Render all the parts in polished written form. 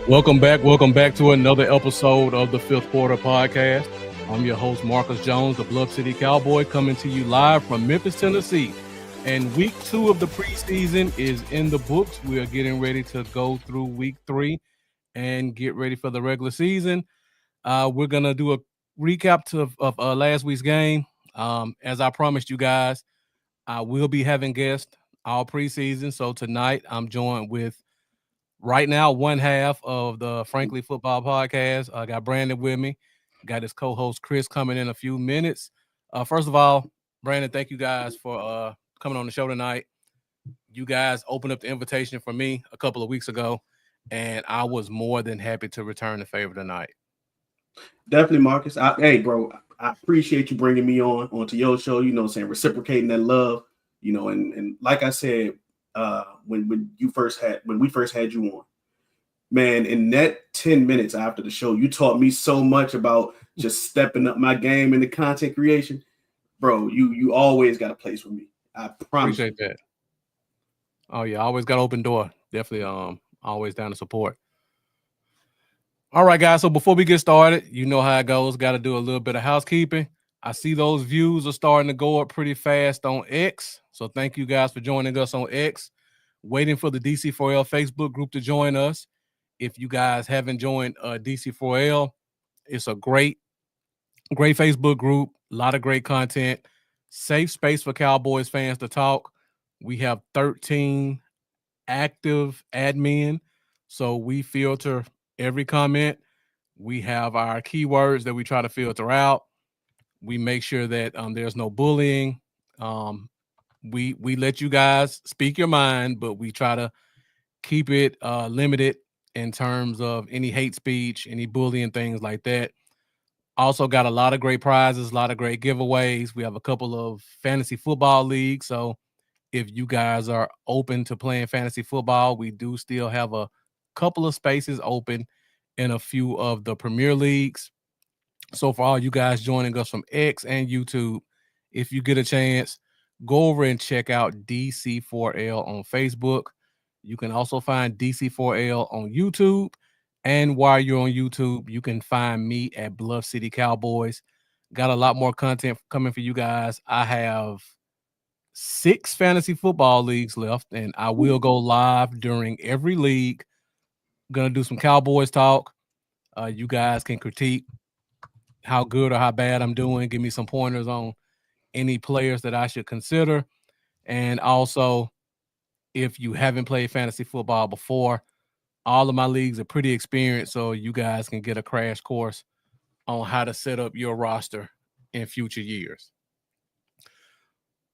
Welcome back. Welcome back to another episode of the Fifth Quarter Podcast. I'm your host, Marcus Jones, the Bluff City Cowboy, coming to you live from Memphis, Tennessee. And week 2 of the preseason is in the books. We are getting ready to go through week 3 and get ready for the regular season. We're going to do a recap of last week's game. As I promised you guys, I will be having guests all preseason. So tonight I'm joined with right now one half of the Frankly Football Podcast. I got Brandon with me. Got his co-host Chris coming in a few minutes. First of all, Brandon, thank you guys for coming on the show tonight. You guys opened up the invitation for me a couple of weeks ago, and I was more than happy to return the favor tonight. Definitely, Marcus. Hey, bro, I appreciate you bringing me onto your show. You know, saying reciprocating that love. You know, and like I said, when we first had you on, man, in that 10 minutes after the show, you taught me so much about just stepping up my game in the content creation, bro. You always got a place for me. I promise. Appreciate that. Oh yeah, always got open door. Definitely, always down to support. All right, guys. So before we get started, you know how it goes. Got to do a little bit of housekeeping. I see those views are starting to go up pretty fast on X. So thank you guys for joining us on X. Waiting for the DC4L Facebook group to join us. If you guys haven't joined DC4L, it's a great Facebook group. A lot of great content. Safe space for Cowboys fans to talk. We have 13 active admin. So we filter every comment. We have our keywords that we try to filter out. We make sure that there's no bullying. We let you guys speak your mind, but we try to keep it limited in terms of any hate speech, any bullying, things like that. Also got a lot of great prizes, a lot of great giveaways. We have a couple of fantasy football leagues. So if you guys are open to playing fantasy football, we do still have a couple of spaces open in a few of the Premier Leagues. So for all you guys joining us from X and YouTube, if you get a chance, go over and check out DC4L on Facebook. You can also find DC4L on YouTube. And while you're on YouTube, you can find me at Bluff City Cowboys. Got a lot more content coming for you guys. I have 6 fantasy football leagues left, and I will go live during every league. Gonna do some Cowboys talk. You guys can critique how good or how bad I'm doing. Give me some pointers on any players that I should consider. And also, if you haven't played fantasy football before, all of my leagues are pretty experienced, so you guys can get a crash course on how to set up your roster in future years.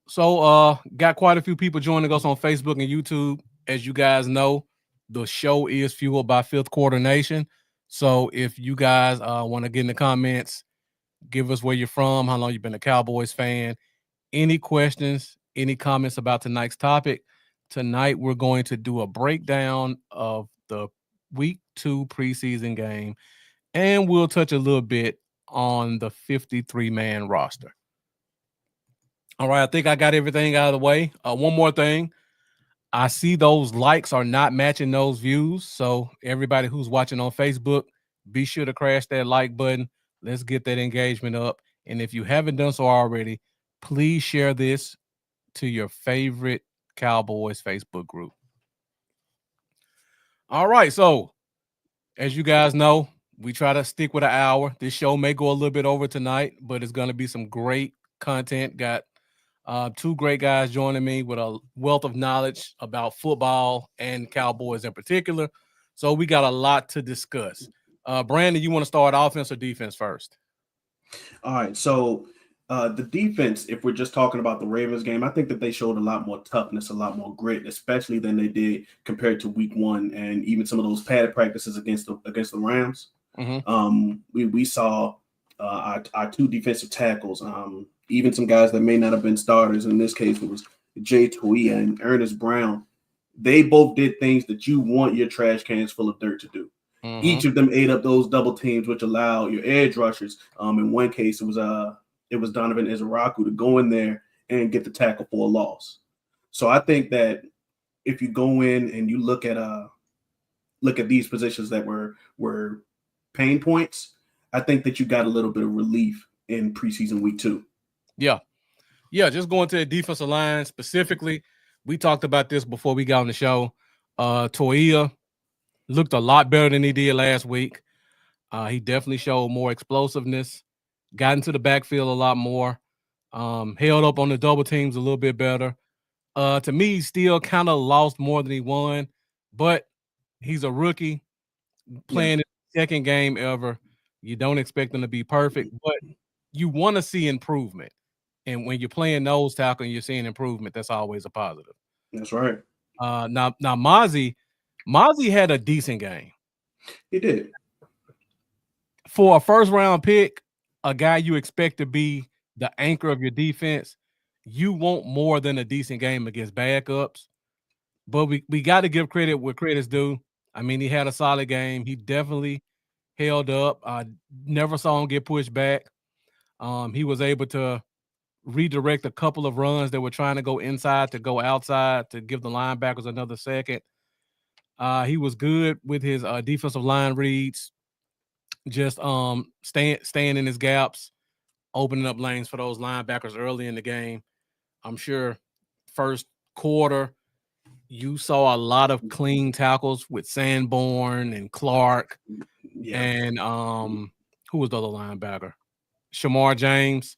So got quite a few people joining us on Facebook and YouTube. As you guys know, the show is fueled by Fifth Quarter Nation. So if you guys want to get in the comments, give us where you're from, how long you've been a Cowboys fan, any questions, any comments about tonight's topic. Tonight we're going to do a breakdown of the week 2 preseason game, and we'll touch a little bit on the 53-man roster. All right, I think I got everything out of the way. One more thing. I see those likes are not matching those views. So everybody who's watching on Facebook, be sure to crash that like button. Let's get that engagement up. And if you haven't done so already, please share this to your favorite Cowboys Facebook group. All right, so as you guys know, we try to stick with an hour. This show may go a little bit over tonight, but it's going to be some great content. Got 2 great guys joining me with a wealth of knowledge about football and Cowboys in particular. So we got a lot to discuss. Brandon, you want to start offense or defense first? All right, so the defense, if we're just talking about the Ravens game, I think that they showed a lot more toughness, a lot more grit, especially than they did compared to week 1 and even some of those padded practices against the Rams. Mm-hmm. We saw our 2 defensive tackles, even some guys that may not have been starters. In this case, it was Jay Toia and Ernest Brown. They both did things that you want your trash cans full of dirt to do. Mm-hmm. Each of them ate up those double teams, which allow your edge rushers. In one case, it was Donovan Izaraku to go in there and get the tackle for a loss. So I think that if you go in and you look at look at these positions that were pain points, I think that you got a little bit of relief in preseason week 2. Yeah. Yeah, just going to the defensive line specifically. We talked about this before we got on the show. Toia looked a lot better than he did last week. He definitely showed more explosiveness, got into the backfield a lot more, held up on the double teams a little bit better. To me, he still kind of lost more than he won, but he's a rookie Yeah, playing his second game ever. You don't expect him to be perfect, but you want to see improvement. And when you're playing nose tackle and you're seeing improvement, that's always a positive. that's right. Now Mozzie had a decent game. He did. For a first round pick, a guy you expect to be the anchor of your defense, you want more than a decent game against backups. But we got to give credit where credit's due. I mean, he had a solid game. He definitely held up. I never saw him get pushed back. He was able to redirect a couple of runs that were trying to go inside to go outside to give the linebackers another second. He was good with his defensive line reads, just staying in his gaps, opening up lanes for those linebackers early in the game. I'm sure first quarter you saw a lot of clean tackles with Sanborn and Clark Yeah, and who was the other linebacker? Shamar James.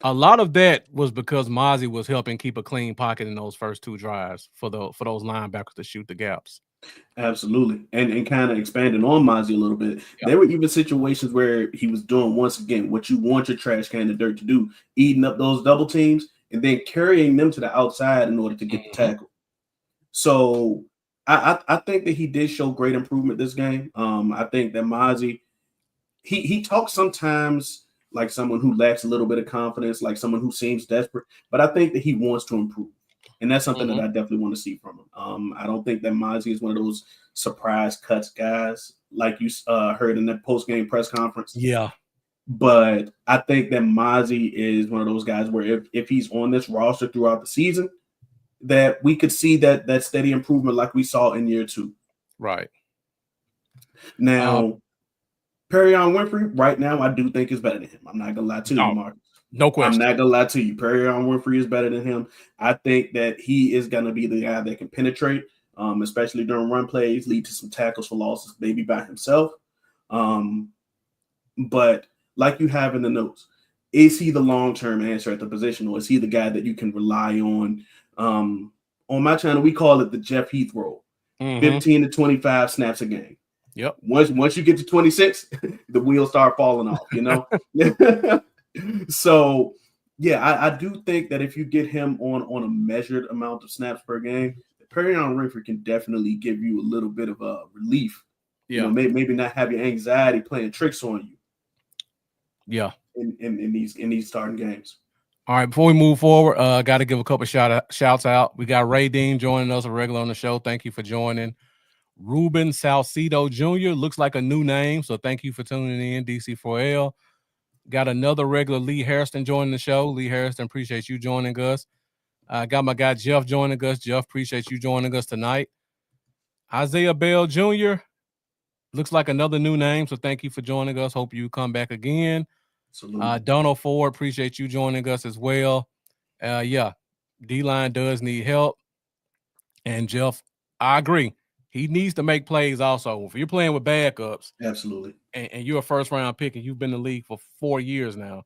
A lot of that was because Mozzie was helping keep a clean pocket in those first 2 drives for those linebackers to shoot the gaps. absolutely. And kind of expanding on Mozzie a little bit, Yeah. there were even situations where he was doing once again what you want your trash can of dirt to do, eating up those double teams and then carrying them to the outside in order to get the Mhm. tackle. So I think that he did show great improvement this game. I think that Mozzie he talks sometimes like someone who lacks a little bit of confidence, like someone who seems desperate. But I think that he wants to improve, and that's something that Mhm. I definitely want to see from him. I don't think that Mozzie is one of those surprise cuts guys like you heard in that post game press conference. Yeah. But I think that Mozzie is one of those guys where if he's on this roster throughout the season, that we could see that steady improvement like we saw in year 2. Right. Now, Perion Winfrey, right now, I do think is better than him. I'm not gonna lie to you, Oh, Mark. no I'm question. not gonna lie to you. Perion Winfrey is better than him. I think that he is gonna be the guy that can penetrate, especially during run plays, lead to some tackles for losses, maybe by himself. Um, but like you have in the notes, is he the long-term answer at the position, or is he the guy that you can rely on? On my channel, we call it the Jeff Heath role. Mhm. 15 to 25 snaps a game. Yep. Once you get to 26, the wheels start falling off, you know? So yeah, I do think that if you get him on a measured amount of snaps per game, Perion Winfrey can definitely give you a little bit of a relief. You know, Yeah. maybe not have your anxiety playing tricks on you Yeah. in these starting games. All right, before we move forward, got to give a couple shouts out. We got Ray Dean joining us, a regular on the show. Thank you for joining. Ruben Salcido Jr. looks like a new name, so thank you for tuning in, DC4L. Got another regular, Lee Harrison, joining the show. Lee Harrison, appreciate you joining us. Got my guy Jeff joining us. Jeff, appreciate you joining us tonight. Isaiah Bell Jr. looks like another new name, so thank you for joining us. Hope you come back again. Absolutely. Donald Ford, appreciate you joining us as well. Yeah, D-line does need help. And Jeff, I agree. He needs to make plays also. If you're playing with backups Absolutely. and you're a first round pick and you've been in the league for 4 years now,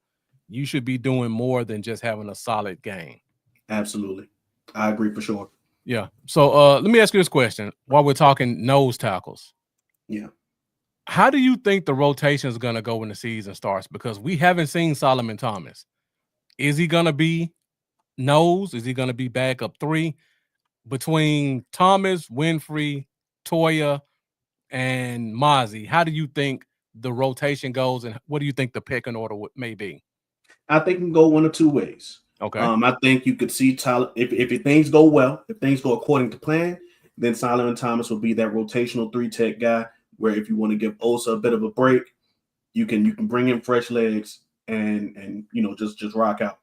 you should be doing more than just having a solid game. Absolutely. I agree for sure. Yeah. So let me ask you this question while we're talking nose tackles. Yeah. How do you think the rotation is going to go when the season starts? Because we haven't seen Solomon Thomas. Is he going to be nose? Is he going to be backup 3? Between Thomas, Winfrey, Toya, and Mozzie, how do you think the rotation goes, and what do you think the pecking order may be? I think it can go one of two ways. Okay. I think you could see Tyler if things go well, if things go according to plan, then Solomon Thomas will be that rotational 3 tech guy. Where if you want to give Osa a bit of a break, you can bring in fresh legs and just rock out.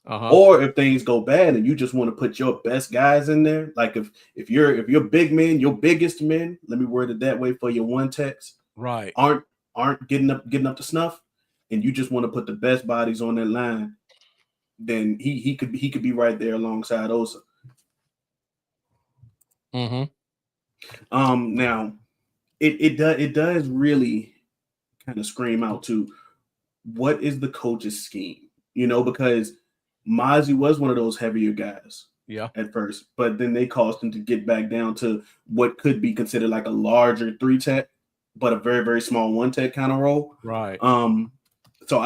Or if things go bad and you just want to put your best guys in there, like if you're big men, your biggest men, let me word it that way for your one techs, right, aren't getting up to snuff, and you just want to put the best bodies on that line, then he could be right there alongside Osa. Now it does really kind of scream out to what is the coach's scheme, because Mozzie was one of those heavier guys yeah, at first, but then they caused him to get back down to what could be considered like a larger 3 tech, but a very, very small 1 tech kind of role. right. So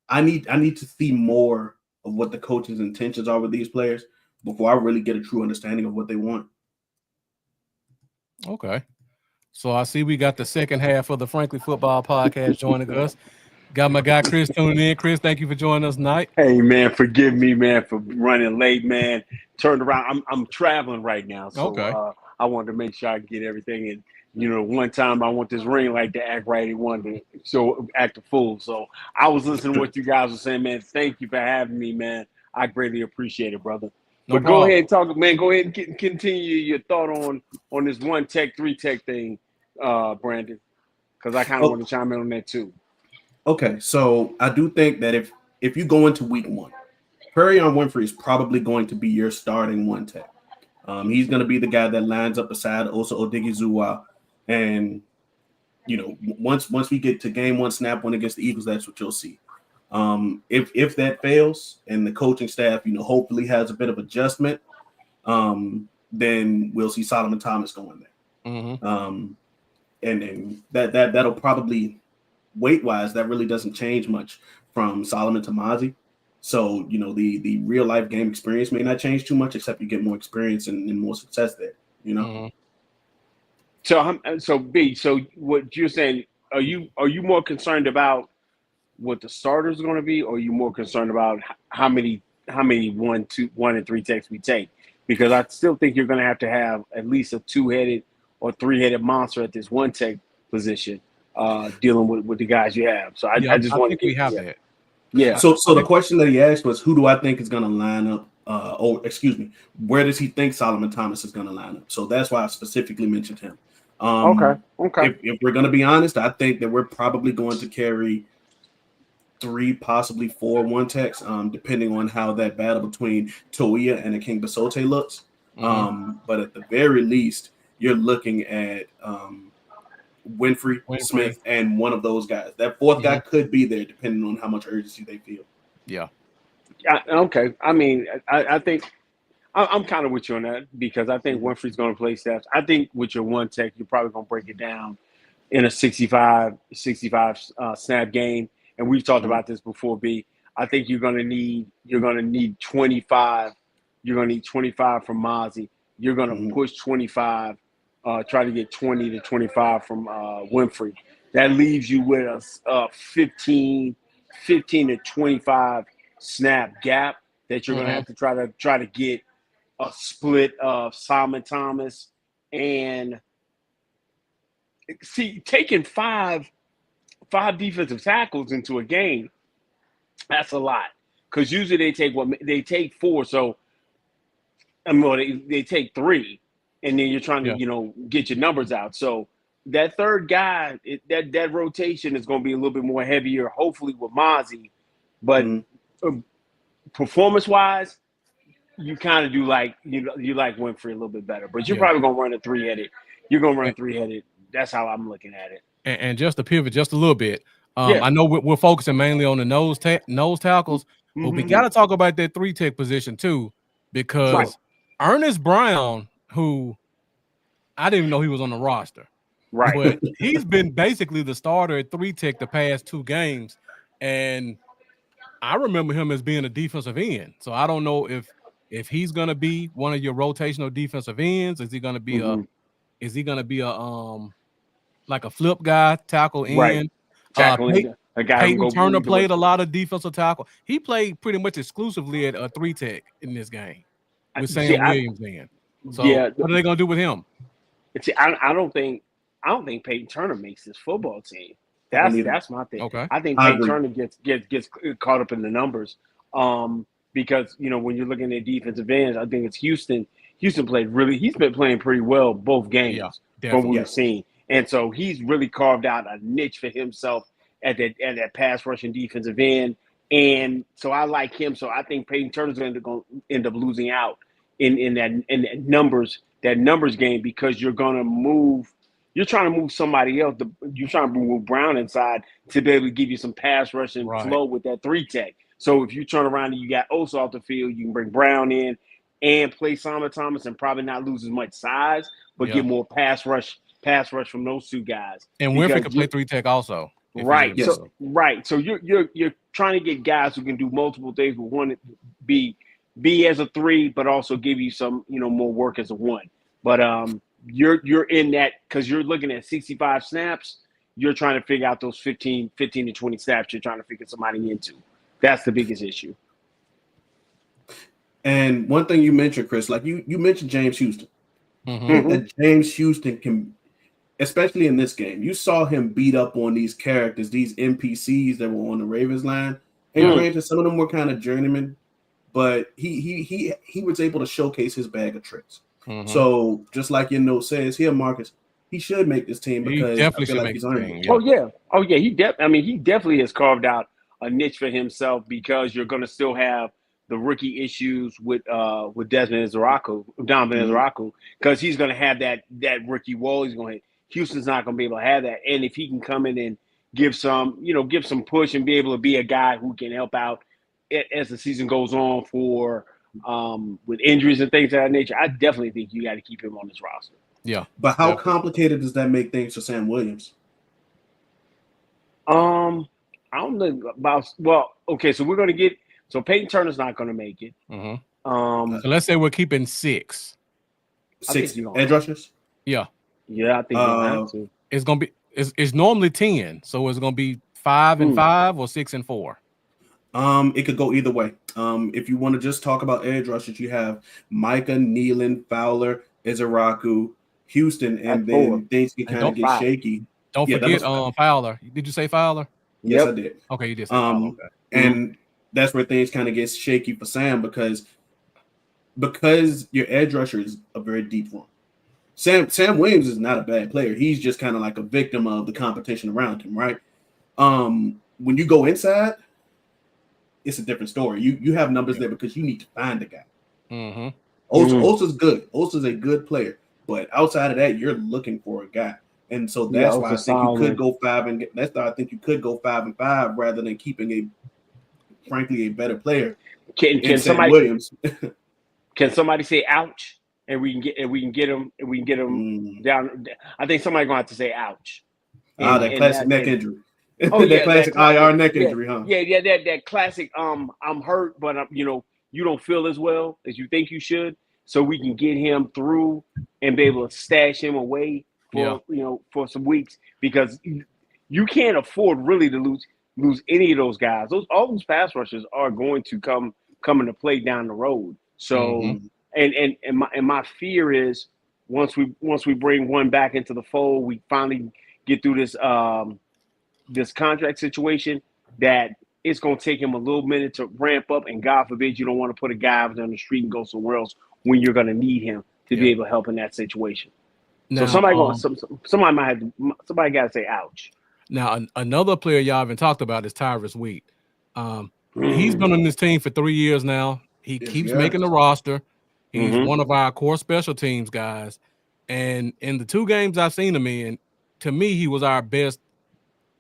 I need to see more of what the coach's intentions are with these players before I really get a true understanding of what they want. Okay. So I see we got the second half of the Frankly Football Podcast joining us. Got my guy Chris tuning in. Chris, thank you for joining us tonight. Hey man, forgive me, man, for running late, man. Turned around. I'm traveling right now, so I wanted to make sure I get everything. And one time I want this ring light to act right. He wanted to act a fool. So I was listening to what you guys were saying, man. Thank you for having me, man. I greatly appreciate it, brother. No But problem. go ahead and talk, man. Go ahead and continue your thought on this 1 tech, 3 tech thing, Brandon, because I kind of want to chime in on that too. Okay, so I do think that if you go into week 1, Perrion Winfrey is probably going to be your starting 1 tech. He's going to be the guy that lines up beside Osa Odigizua, and once we get to game 1 snap 1 against the Eagles, that's what you'll see. If that fails and the coaching staff, hopefully has a bit of adjustment, then we'll see Solomon Thomas going there. And that'll probably, weight-wise, that really doesn't change much from Solomon to Mozzie. So, the real-life game experience may not change too much, except you get more experience and more success there, So B, so what you're saying, are you more concerned about what the starters are going to be, or are you more concerned about how many 1, 2, 1 and 3 techs we take? Because I still think you're going to have at least a 2-headed or 3-headed monster at this 1 tech position, dealing with the guys you have. So I just want to we have that. Yeah. So the question that he asked was, who do I think is going to line up? Where does he think Solomon Thomas is going to line up? So that's why I specifically mentioned him. Okay. If we're going to be honest, I think that we're probably going to carry 3, possibly 4 1-techs, depending on how that battle between Toia and King Basote looks. But at the very least, you're looking at Winfrey, Smith, and one of those guys. That 4th guy could be there, depending on how much urgency they feel. Yeah. Okay. I mean, I think I'm kind of with you on that, because I think Winfrey's going to play snaps. I think with your 1 tech, you're probably going to break it down in a 65 snap game. And we've talked about this before, B. I think you're going to need 25. You're going to need 25 from Mozzie. You're going to push 25. Try to get 20 to 25 from Winfrey. That leaves you with a 15 to 25 snap gap that you're going to have to try to get a split of Solomon Thomas. And see, taking five defensive tackles into a game, that's a lot, because usually they take 4. So they take 3. And then you're trying to, get your numbers out. So that 3rd guy, that rotation is going to be a little bit more heavier, hopefully with Mozzie. But performance-wise, you kind of do you like Winfrey a little bit better. But you're probably going to run a 3-headed. You're going to run a 3-headed. That's how I'm looking at it. And just to pivot just a little bit, I know we're focusing mainly on the nose tackles, but we got to talk about that 3-tech position too, because Ernest Brown, who I didn't even know he was on the roster, but he's been basically the starter at 3-tech the past 2 games, and I remember him as being a defensive end. So I don't know if he's going to be one of your rotational defensive ends. Is he going to be like a flip guy, tackle end? Tackling a guy Peyton Turner played a lot of defensive tackle. He played pretty much exclusively at a 3-tech in this game with Sam Williams in. So what are they going to do with him? See, I don't think Peyton Turner makes this football team. That's my thing. Okay. I think Peyton Turner gets caught up in the numbers. because when you're looking at defensive ends, I think it's Houston. Houston played really. He's been playing pretty well both Yeah, games from what definitely. we've seen, and so he's really carved out a niche for himself at that pass rushing defensive end. And so I like him. So I think Peyton Turner's going to end up losing out in that numbers game, because you're going to move. You're trying to move somebody else. You're trying to move Brown inside to be able to give you some pass rush and Right. flow with that 3 tech. So if you turn around and you got Osa off the field, you can bring Brown in and play Simon Thomas and probably not lose as much size, but Yeah. get more pass rush from those two guys. And Winfrey can play 3 tech also. Right. Yes. So you're trying to get guys who can do multiple things, but one to be as a 3, but also give you some more work as a 1. But you're in that because you're looking at 65 snaps. You're trying to figure out those 15 to 20 snaps. You're trying to figure somebody into. That's the biggest issue. And one thing you mentioned, Chris, like you mentioned James Houston. Mm-hmm. That James Houston can, especially in this game, you saw him beat up on these characters, these NPCs that were on the Ravens line. And granted, some of them were kind of journeymen, but he was able to showcase his bag of tricks. Mm-hmm. So just like your note says here, Marcus, he should make this team because I feel like he's earned it. Oh yeah. He definitely has carved out a niche for himself, because you're going to still have the rookie issues with Donovan Ezraku, because he's going to have that rookie wall. He's going to Houston's not going to be able to have that, and if he can come in and give some push and be able to be a guy who can help out as the season goes on for with injuries and things of that nature, I definitely think you got to keep him on this roster. Yeah, but how complicated does that make things for Sam Williams? I don't know about. Well, okay, so we're going to get. So Peyton Turner's not going to make it. Mm-hmm. So let's say we're keeping 6 edge rushers. Yeah, I think you'll have to. It's going to be. It's normally 10, so it's going to be 5 and 5 or 6 and 4. It could go either way. If you want to just talk about edge rushers, you have Micah, Nealon, Fowler, Ezraku, Houston, and then things can kind of get shaky. Don't forget Fowler. Did you say Fowler? Yes, I did. Okay, you did say Fowler. Okay. And that's where things kind of get shaky for Sam because your edge rusher is a very deep one. Sam Williams is not a bad player. He's just kind of like a victim of the competition around him, right? When you go inside, it's a different story. You have numbers there because you need to find the guy. Mm-hmm. Osa's good. Osa's a good player, but outside of that, you're looking for a guy, and so that's why I think you could go 5 and that's why I think you could go 5 and 5 rather than keeping frankly a better player. Can somebody Williams? Can somebody say ouch? And we can get him down. I think somebody's gonna have to say ouch. That classic neck injury. Oh, that classic IR neck injury, huh? Yeah, that classic. I'm hurt, but you don't feel as well as you think you should. So we can get him through and be able to stash him away for some weeks, because you can't afford really to lose any of those guys. All those pass rushers are going to come into play down the road. So and my fear is once we bring one back into the fold, we finally get through this this contract situation, that it's going to take him a little minute to ramp up, and God forbid you don't want to put a guy out on the street and go somewhere else when you're going to need him to be able to help in that situation. Now, so somebody got to say ouch. Now another player y'all haven't talked about is Tyrus Wheat. He's been on this team for 3 years now. He keeps making the roster. He's one of our core special teams guys. And in the 2 games I've seen him in, to me, he was our best.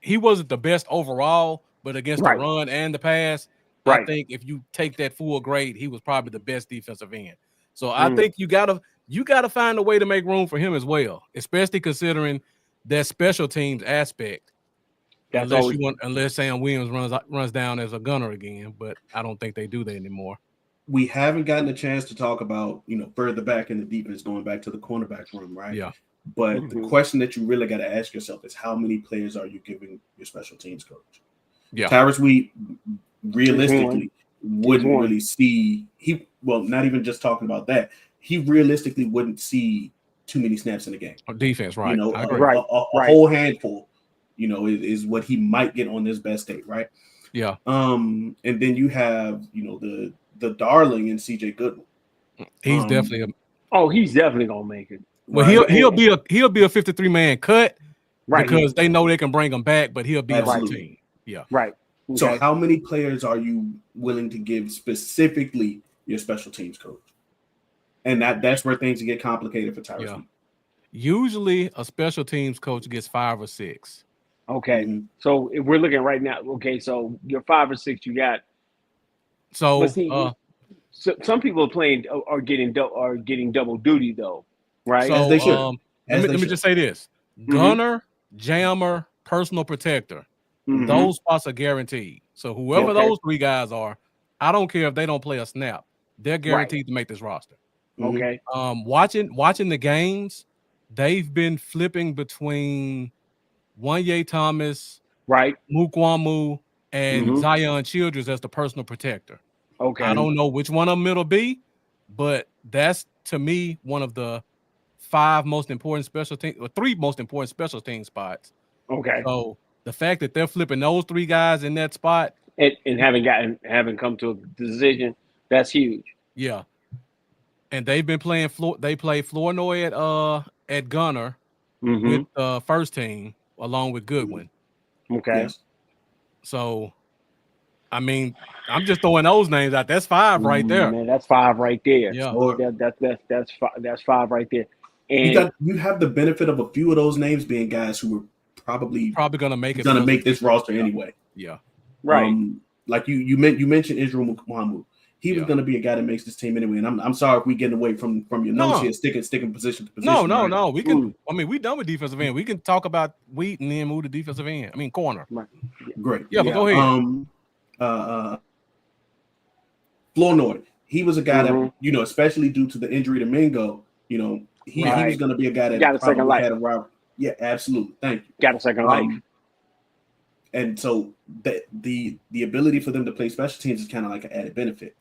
He wasn't the best overall, but against the run and the pass, I think if you take that full grade, he was probably the best defensive end. So I think you gotta find a way to make room for him as well, especially considering that special teams aspect. Unless Sam Williams runs down as a gunner again, but I don't think they do that anymore. We haven't gotten a chance to talk about, further back in the defense, going back to the cornerback room, right? Yeah. But the question that you really got to ask yourself is, how many players are you giving your special teams coach? Yeah. Tyrus Wheat realistically wouldn't really see not even just talking about that. He realistically wouldn't see too many snaps in the game. Defense, right? A whole handful, is what he might get on his best day, right? Yeah. And then you have, the the darling in CJ Goodwin. He's definitely he's definitely gonna make it. well. Right. He'll be a 53-man cut Right. because they know they can bring him back, but he'll be on the Absolutely. team. Yeah. Right. Okay. So how many players are you willing to give specifically your special teams coach? And that's where things get complicated for Tyrus. Yeah. Usually a special teams coach gets 5 or 6. Okay. So if we're looking right now, okay, so you're 5 or 6 you got. So, But see, so some people are playing are getting double duty though, right? As they should. Let me just say this. Gunner, jammer, personal protector. Those spots are guaranteed. So whoever those 3 guys are, I don't care if they don't play a snap. They're guaranteed to make this roster. Okay. Watching the games, they've been flipping between Wanye Thomas, right, Mukwamu, and Zion Childress as the personal protector. Okay. I don't know which one of them it'll be, but that's to me one of the 5 most important special team or 3 most important special team spots. Okay. So the fact that they're flipping those 3 guys in that spot and haven't come to a decision, that's huge. Yeah. And they've been playing they play Flournoy at Gunner with the first team along with Goodwin. Okay. Yes. So I mean, I'm just throwing those names out. That's 5 right there. Man, that's 5 right there. Yeah. That's 5 right there. And you have the benefit of a few of those names being guys who were probably gonna make this roster anyway. Yeah. Right. Like you mentioned Israel Muhammad. He was going to be a guy that makes this team anyway. And I'm sorry if we get away from your notes here, sticking position to position. No. We can. I mean, we done with defensive end. We can talk about Wheat and then move to defensive end. I mean, corner. Right. Great. Yeah, but go ahead. Flournoy. He was a guy that especially due to the injury to Mingo. He was going to be a guy that got a second life. Had a rival. Yeah, absolutely. Thank you. Got a second life. And so the ability for them to play special teams is kind of like an added benefit.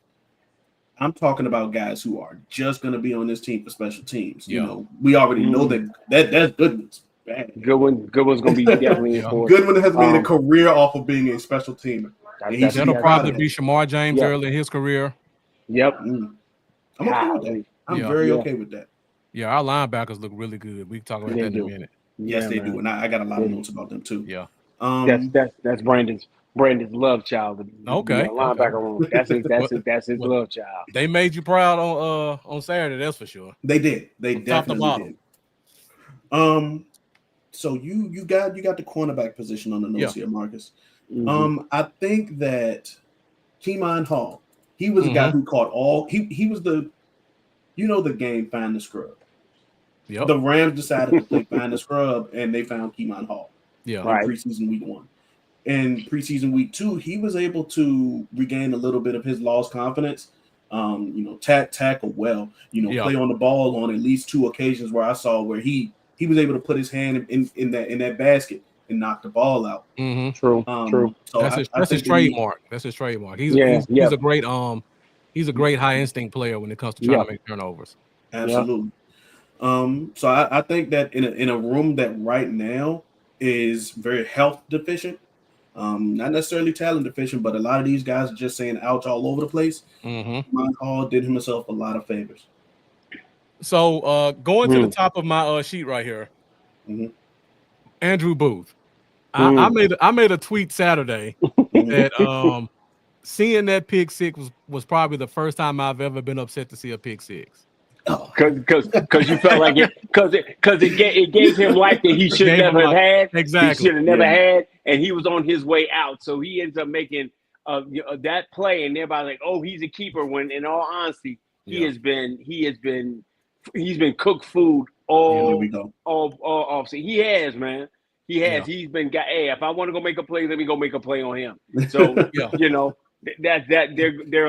I'm talking about guys who are just going to be on this team for special teams. Yeah. We already know that's Goodwin's bad. Goodwin's going to be definitely important. Goodwin has made a career off of being a special teamer. That'll probably be Shamar James early in his career. Yep. I'm okay with that. I'm very okay with that. Yeah, our linebackers look really good. We can talk about that in a minute. Yes, they do, and I got a lot of notes about them too. Yeah. That's Brandon's love child. Okay. Linebacker room. That's his love child. They made you proud on Saturday, that's for sure. They did. They definitely did. So you got the cornerback position on the notes here, Marcus. I think that Keemon Hall, he was a guy who caught all he was the the game Find the Scrub. Yep. The Rams decided to play Find the Scrub and they found Keemon Hall. Yeah. In preseason week 1. In preseason week 2, he was able to regain a little bit of his lost confidence. Tackle well, play on the ball on at least 2 occasions where I saw where he was able to put his hand in that basket and knock the ball out. True. So that's his trademark. That's his trademark. He's a great he's a great high instinct player when it comes to trying to make turnovers. Absolutely. So I think that in a room that right now is very health deficient, not necessarily talent deficient, but a lot of these guys are just saying ouch all over the place. Mike Hall did himself a lot of favors. So going to the top of my sheet right here, Andrew Booth. I made a tweet Saturday that seeing that pick 6 was probably the first time I've ever been upset to see a pick 6. Because you felt like it gave him life that he should never have had. Exactly. He should have never had, and he was on his way out. So he ends up making that play, and everybody's like, "Oh, he's a keeper." When, in all honesty, he's been cooked food all off. So he has, man. He has. He's been got. Hey, if I want to go make a play, let me go make a play on him. So there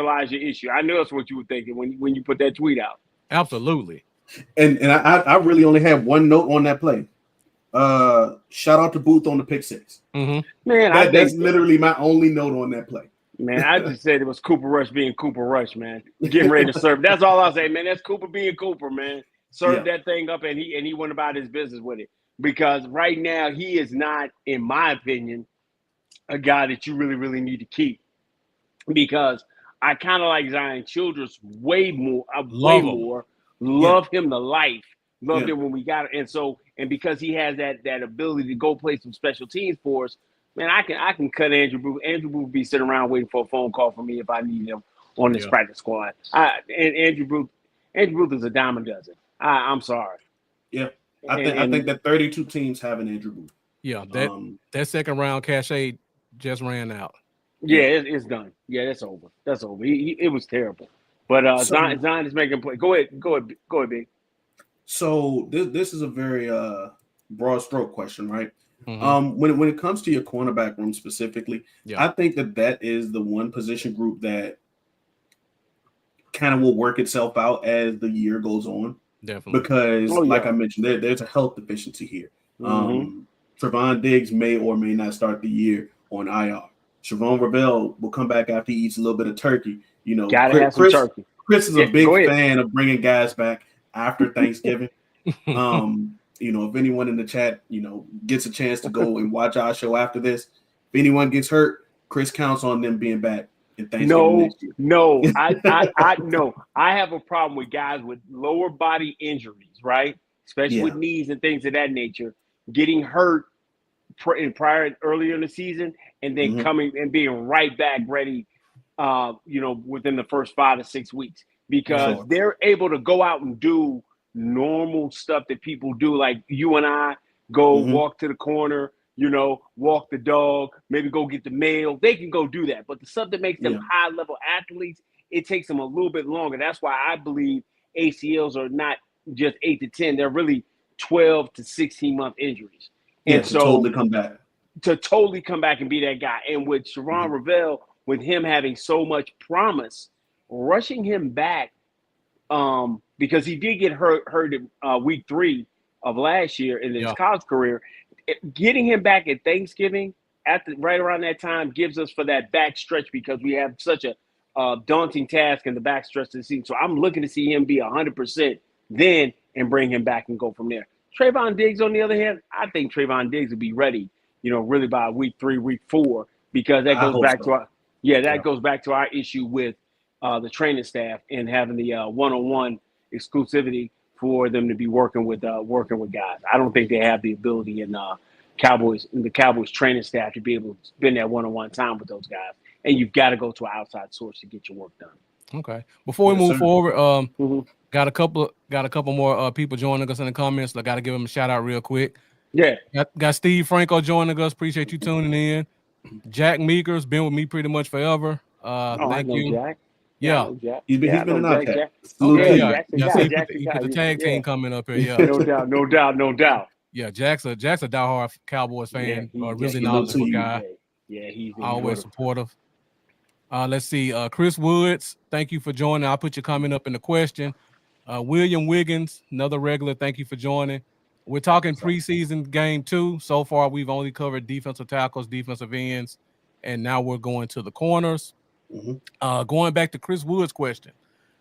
lies your issue. I know that's what you were thinking when you put that tweet out. Absolutely. And I really only have one note on that play. Shout out to Booth on the pick 6. Man, that's literally my only note on that play. Man, I just said it was Cooper Rush being Cooper Rush, man. Getting ready to serve. That's all I'll say, man. That's Cooper being Cooper, man. Served that thing up and he went about his business with it. Because right now he is not, in my opinion, a guy that you really, really need to keep. Because I kind of like Zion Childress way more. Love him. Love him to life. Loved Yeah. him when we got it. And because he has that ability to go play some special teams for us, man, I can cut Andrew Booth. Andrew Booth be sitting around waiting for a phone call from me if I need him on this practice squad. And Andrew Booth is a dime a dozen. I'm sorry. Yeah. I think that 32 teams have an Andrew Booth. Yeah, that second round cachet just ran out. Yeah, it's done. Yeah, that's over. That's over. It was terrible. But Zion is making play. Go ahead, Big. So this is a very broad stroke question, right? Mm-hmm. When it comes to your cornerback room specifically, I think that is the one position group that kind of will work itself out as the year goes on. Definitely. Because, like I mentioned, there's a health deficiency here. Trevon Diggs may or may not start the year on IR. Shavon Ravel will come back after he eats a little bit of turkey. You know, gotta have some turkey. Chris is a big fan of bringing guys back after Thanksgiving. You know, if anyone in the chat, you know, gets a chance to go and watch our show after this, if anyone gets hurt, Chris counts on them being back in Thanksgiving next year. No, I have a problem with guys with lower body injuries, right? Especially with knees and things of that nature, getting hurt earlier in the season and then coming and being right back ready, you know, within the first 5 to 6 weeks, because they're able to go out and do normal stuff that people do, like you and I go walk to the corner, you know, walk the dog, maybe go get the mail. They can go do that. But the stuff that makes them high-level athletes, it takes them a little bit longer. That's why I believe ACLs are not just 8 to 10. They're really 12 to 16-month injuries. And so totally come back. To totally come back and be that guy. And with Shavon Ravel, with him having so much promise, rushing him back, because he did get hurt in week 3 of last year in his college career. Getting him back at Thanksgiving right around that time gives us for that back stretch, because we have such a daunting task in the back stretch of the season. So I'm looking to see him be 100% then and bring him back and go from there. Trayvon Diggs, on the other hand, I think Trayvon Diggs will be ready, you know, really by week 3, week 4, because that goes back to goes back to our issue with the training staff and having the one-on-one exclusivity for them to be working with guys. I don't think they have the ability in the Cowboys training staff to be able to spend that one-on-one time with those guys. And you've got to go to an outside source to get your work done. Okay. Before we move forward, got a couple more people joining us in the comments. I got to give them a shout out real quick. Yeah. Got Steve Franco joining us. Appreciate you tuning in. Jack Meeker's been with me pretty much forever. Thank you. Jack. Yeah. He's been an outcast. He got the tag team coming up here. Yeah. No doubt. Yeah, Jack's a diehard Cowboys fan. Really knowledgeable guy. Yeah, he's always supportive. Let's see. Chris Woods, thank you for joining. I'll put your comment up in the question. William Wiggins, another regular, thank you for joining. We're talking preseason game 2. So far, we've only covered defensive tackles, defensive ends, and now we're going to the corners. Going back to Chris Wood's question,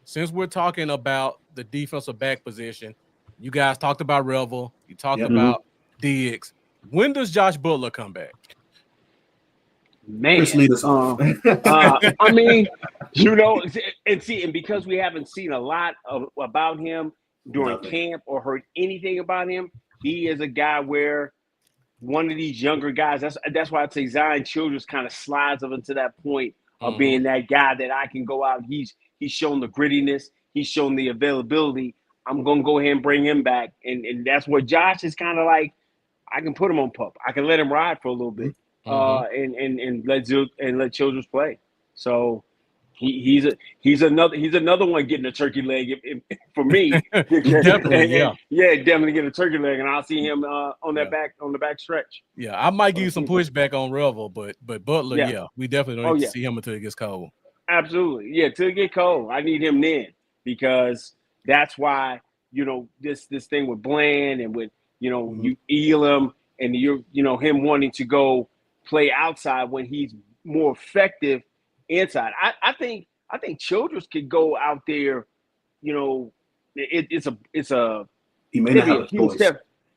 since we're talking about the defensive back position, you guys talked about Revel, you talked about Diggs. When does Josh Butler come back? Man, I mean, you know, and because we haven't seen a lot about him during camp or heard anything about him, he is a guy where one of these younger guys. That's why I'd say Zion Childress kind of slides up into that point of being that guy that I can go out. He's shown the grittiness. He's shown the availability. I'm gonna go ahead and bring him back, and that's what Josh is kind of like. I can put him on pup. I can let him ride for a little bit. And let Childress play. So he's another one getting a turkey leg for me. Definitely, definitely get a turkey leg, and I'll see him on the back stretch. Yeah, I might give you some pushback on Revel, but Butler, we definitely don't need to see him until it gets cold. Absolutely, till it get cold. I need him then, because that's why, you know, this thing with Bland and with, you know, you Elam and him wanting to go play outside when he's more effective inside. I think Childress could go out there. You know, it's a he may not have a choice.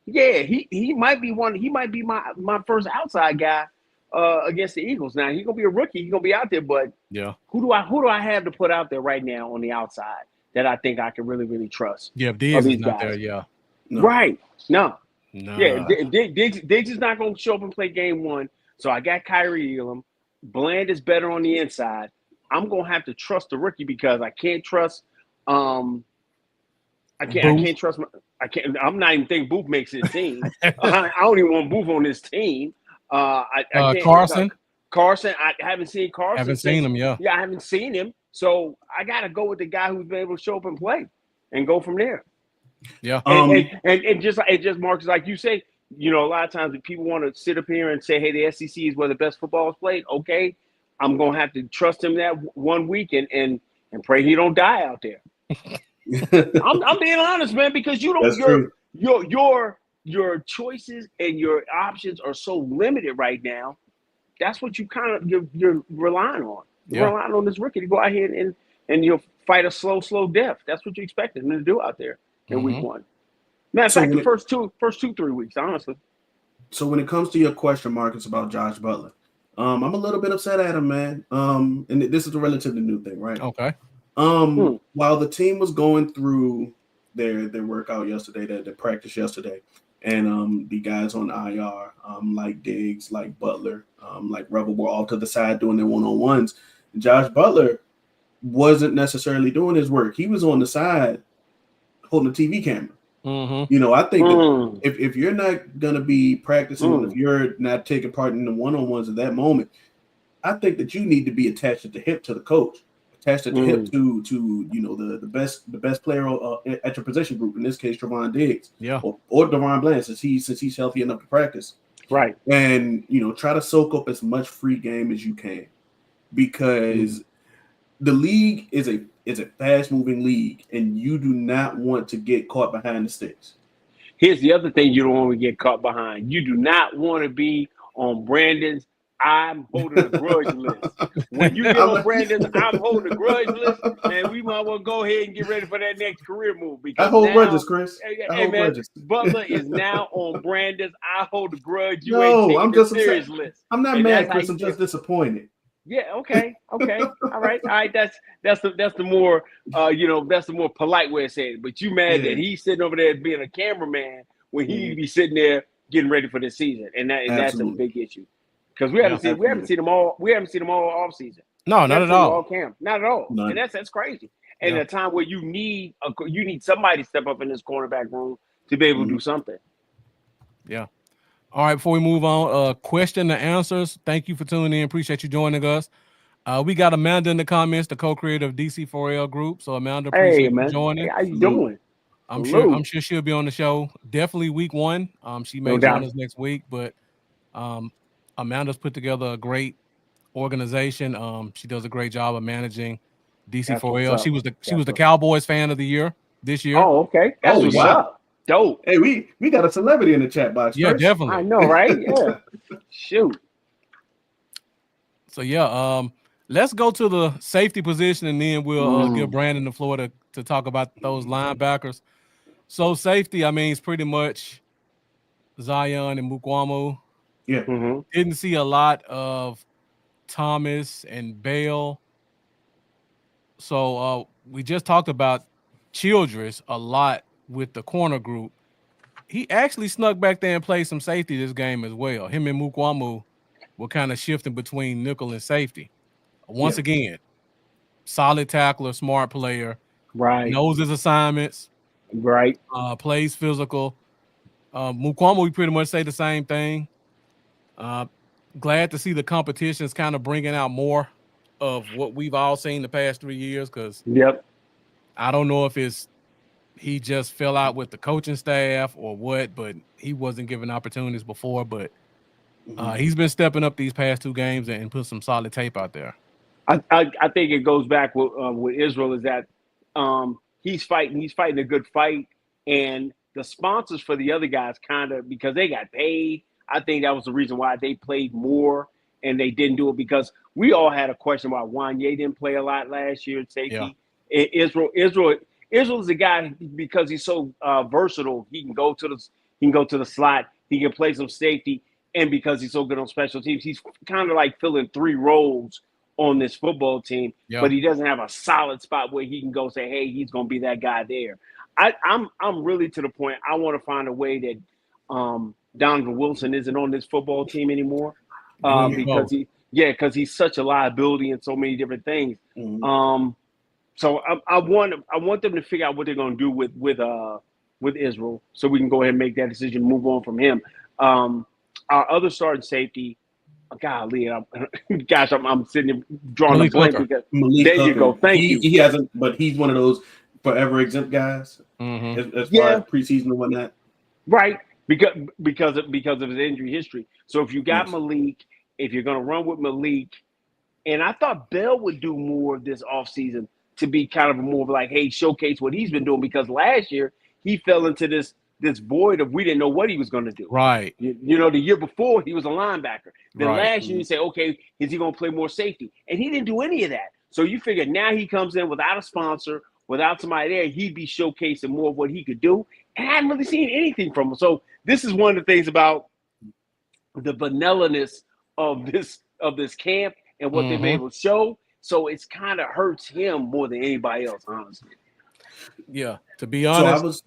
Yeah, he might be one. He might be my first outside guy against the Eagles. Now he's gonna be a rookie. He's gonna be out there, but Yeah. who do I have to put out there right now on the outside that I think I can really trust Yeah. If of Diggs is these not guys? there, yeah. No. Right? No. Yeah. Nah. Diggs is not gonna show up and play game one. So I got Kyrie Elam. Bland is better on the inside. I'm gonna have to trust the rookie because I can't trust. I Booth. can't trust. I'm not even thinking Booth makes his team. I don't even want Booth on this team. I can't. Carson. Carson. I haven't seen Carson. Haven't seen him. Yeah. Yeah, I haven't seen him. So I got to go with the guy who's been able to show up and play, and go from there. Yeah. And just Marcus, like you say, a lot of times if people want to sit up here and say, "Hey, the SEC is where the best football is played," okay, I'm gonna have to trust him that 1 week and pray he don't die out there. I'm being honest, man, because you don't your choices and your options are so limited right now. That's what you kind of you're relying on. You're relying on this rookie to go out here and you'll fight a slow death. That's what you expected him to do out there in week one. Matter of fact, the first 2-3 weeks, honestly. So when it comes to your question, Marcus, about Josh Butler, I'm a little bit upset at him, man. And this is a relatively new thing, right? Okay. While the team was going through their workout yesterday, their practice yesterday, and the guys on IR, like Diggs, like Butler, like Rebel, were all to the side doing their one-on-ones. Josh Butler wasn't necessarily doing his work. He was on the side holding a TV camera. I think that if you're not gonna be practicing, if you're not taking part in the one-on-ones at that moment, I think that you need to be attached at the hip to the coach, attached at the hip to the best player at your position group. In this case, Trevon Diggs, or Deron Bland, since he's healthy enough to practice, right? And try to soak up as much free game as you can, because the league is a fast-moving league, and you do not want to get caught behind the sticks. Here's the other thing you don't want to get caught behind. You do not want to be on Brandon's "I'm holding a grudge" list. When you get on Brandon's "I'm holding a grudge" list, man, we might well go ahead and get ready for that next career move. Because I hold grudges, Chris. Grudges. Butler is now on Brandon's "I hold a grudge." You no, ain't I'm taking just serious upset. list. I'm not mad, Chris. I'm just disappointed. Yeah. Okay. All right. That's the more that's the more polite way of saying it. But you mad that he's sitting over there being a cameraman when he be sitting there getting ready for the season, and that's a big issue, because we haven't seen them all off season. No, not at all. Not at all. None. And that's crazy. And a time where you need somebody to step up in this cornerback room to be able to do something. Yeah. All right, before we move on, question and answers. Thank you for tuning in. Appreciate you joining us. We got Amanda in the comments, the co-creator of DC4L Group. So Amanda, appreciate you joining. Hey, how you doing? I'm sure she'll be on the show. Definitely week one. She may join us next week, but Amanda's put together a great organization. She does a great job of managing DC4L. She was the Cowboys fan of the year this year. Oh, okay. That's what's up. Dope. Hey, we got a celebrity in the chat box. Yeah, first. definitely. I know, right? Yeah. Shoot. So let's go to the safety position, and then we'll give Brandon the floor to talk about those linebackers. So safety, I mean, it's pretty much Zion and Mukwamu. Yeah. Didn't see a lot of Thomas and Bale. So we just talked about Childress a lot with the corner group. He actually snuck back there and played some safety this game as well. Him and Mukwamu were kind of shifting between nickel and safety. Once again, solid tackler, smart player, right? Knows his assignments, right? Plays physical. Mukwamu, we pretty much say the same thing. Glad to see the competition's kind of bringing out more of what we've all seen the past 3 years, because I don't know if he just fell out with the coaching staff or what, but he wasn't given opportunities before. But he's been stepping up these past 2 games and put some solid tape out there. I think it goes back with Israel, is that he's fighting a good fight, and the sponsors for the other guys kind of, because they got paid, I think that was the reason why they played more and they didn't do it, because we all had a question about Wanye didn't play a lot last year at safety. Israel's a guy, because he's so versatile. He can go to the slot. He can play some safety, and because he's so good on special teams, he's kind of like filling 3 roles on this football team, Yeah. but he doesn't have a solid spot where he can go say, hey, he's going to be that guy there. I'm really to the point I want to find a way that Donovan Wilson isn't on this football team anymore because he's such a liability in so many different things. Mhm. So I want them to figure out what they're going to do with Israel, so we can go ahead and make that decision, move on from him. Our other starting safety, golly, I'm sitting here drawing Malik a blank Hooker. because Malik there you Hooker. go. Thank you. He hasn't, but he's one of those forever exempt guys as far as preseason and whatnot. Right, because of his injury history. So if you got Malik, if you're going to run with Malik, and I thought Bell would do more this offseason to be kind of more of like, hey, showcase what he's been doing, because last year he fell into this void of we didn't know what he was going to do. Right. You know, the year before he was a linebacker. Then Right. last year you say, okay, is he going to play more safety? And he didn't do any of that. So you figure now he comes in without a sponsor, without somebody there, he'd be showcasing more of what he could do. And I haven't really seen anything from him. So this is one of the things about the vanilla-ness of this camp and what they've been able to show. So it's kind of hurts him more than anybody else, honestly. Yeah. To be honest,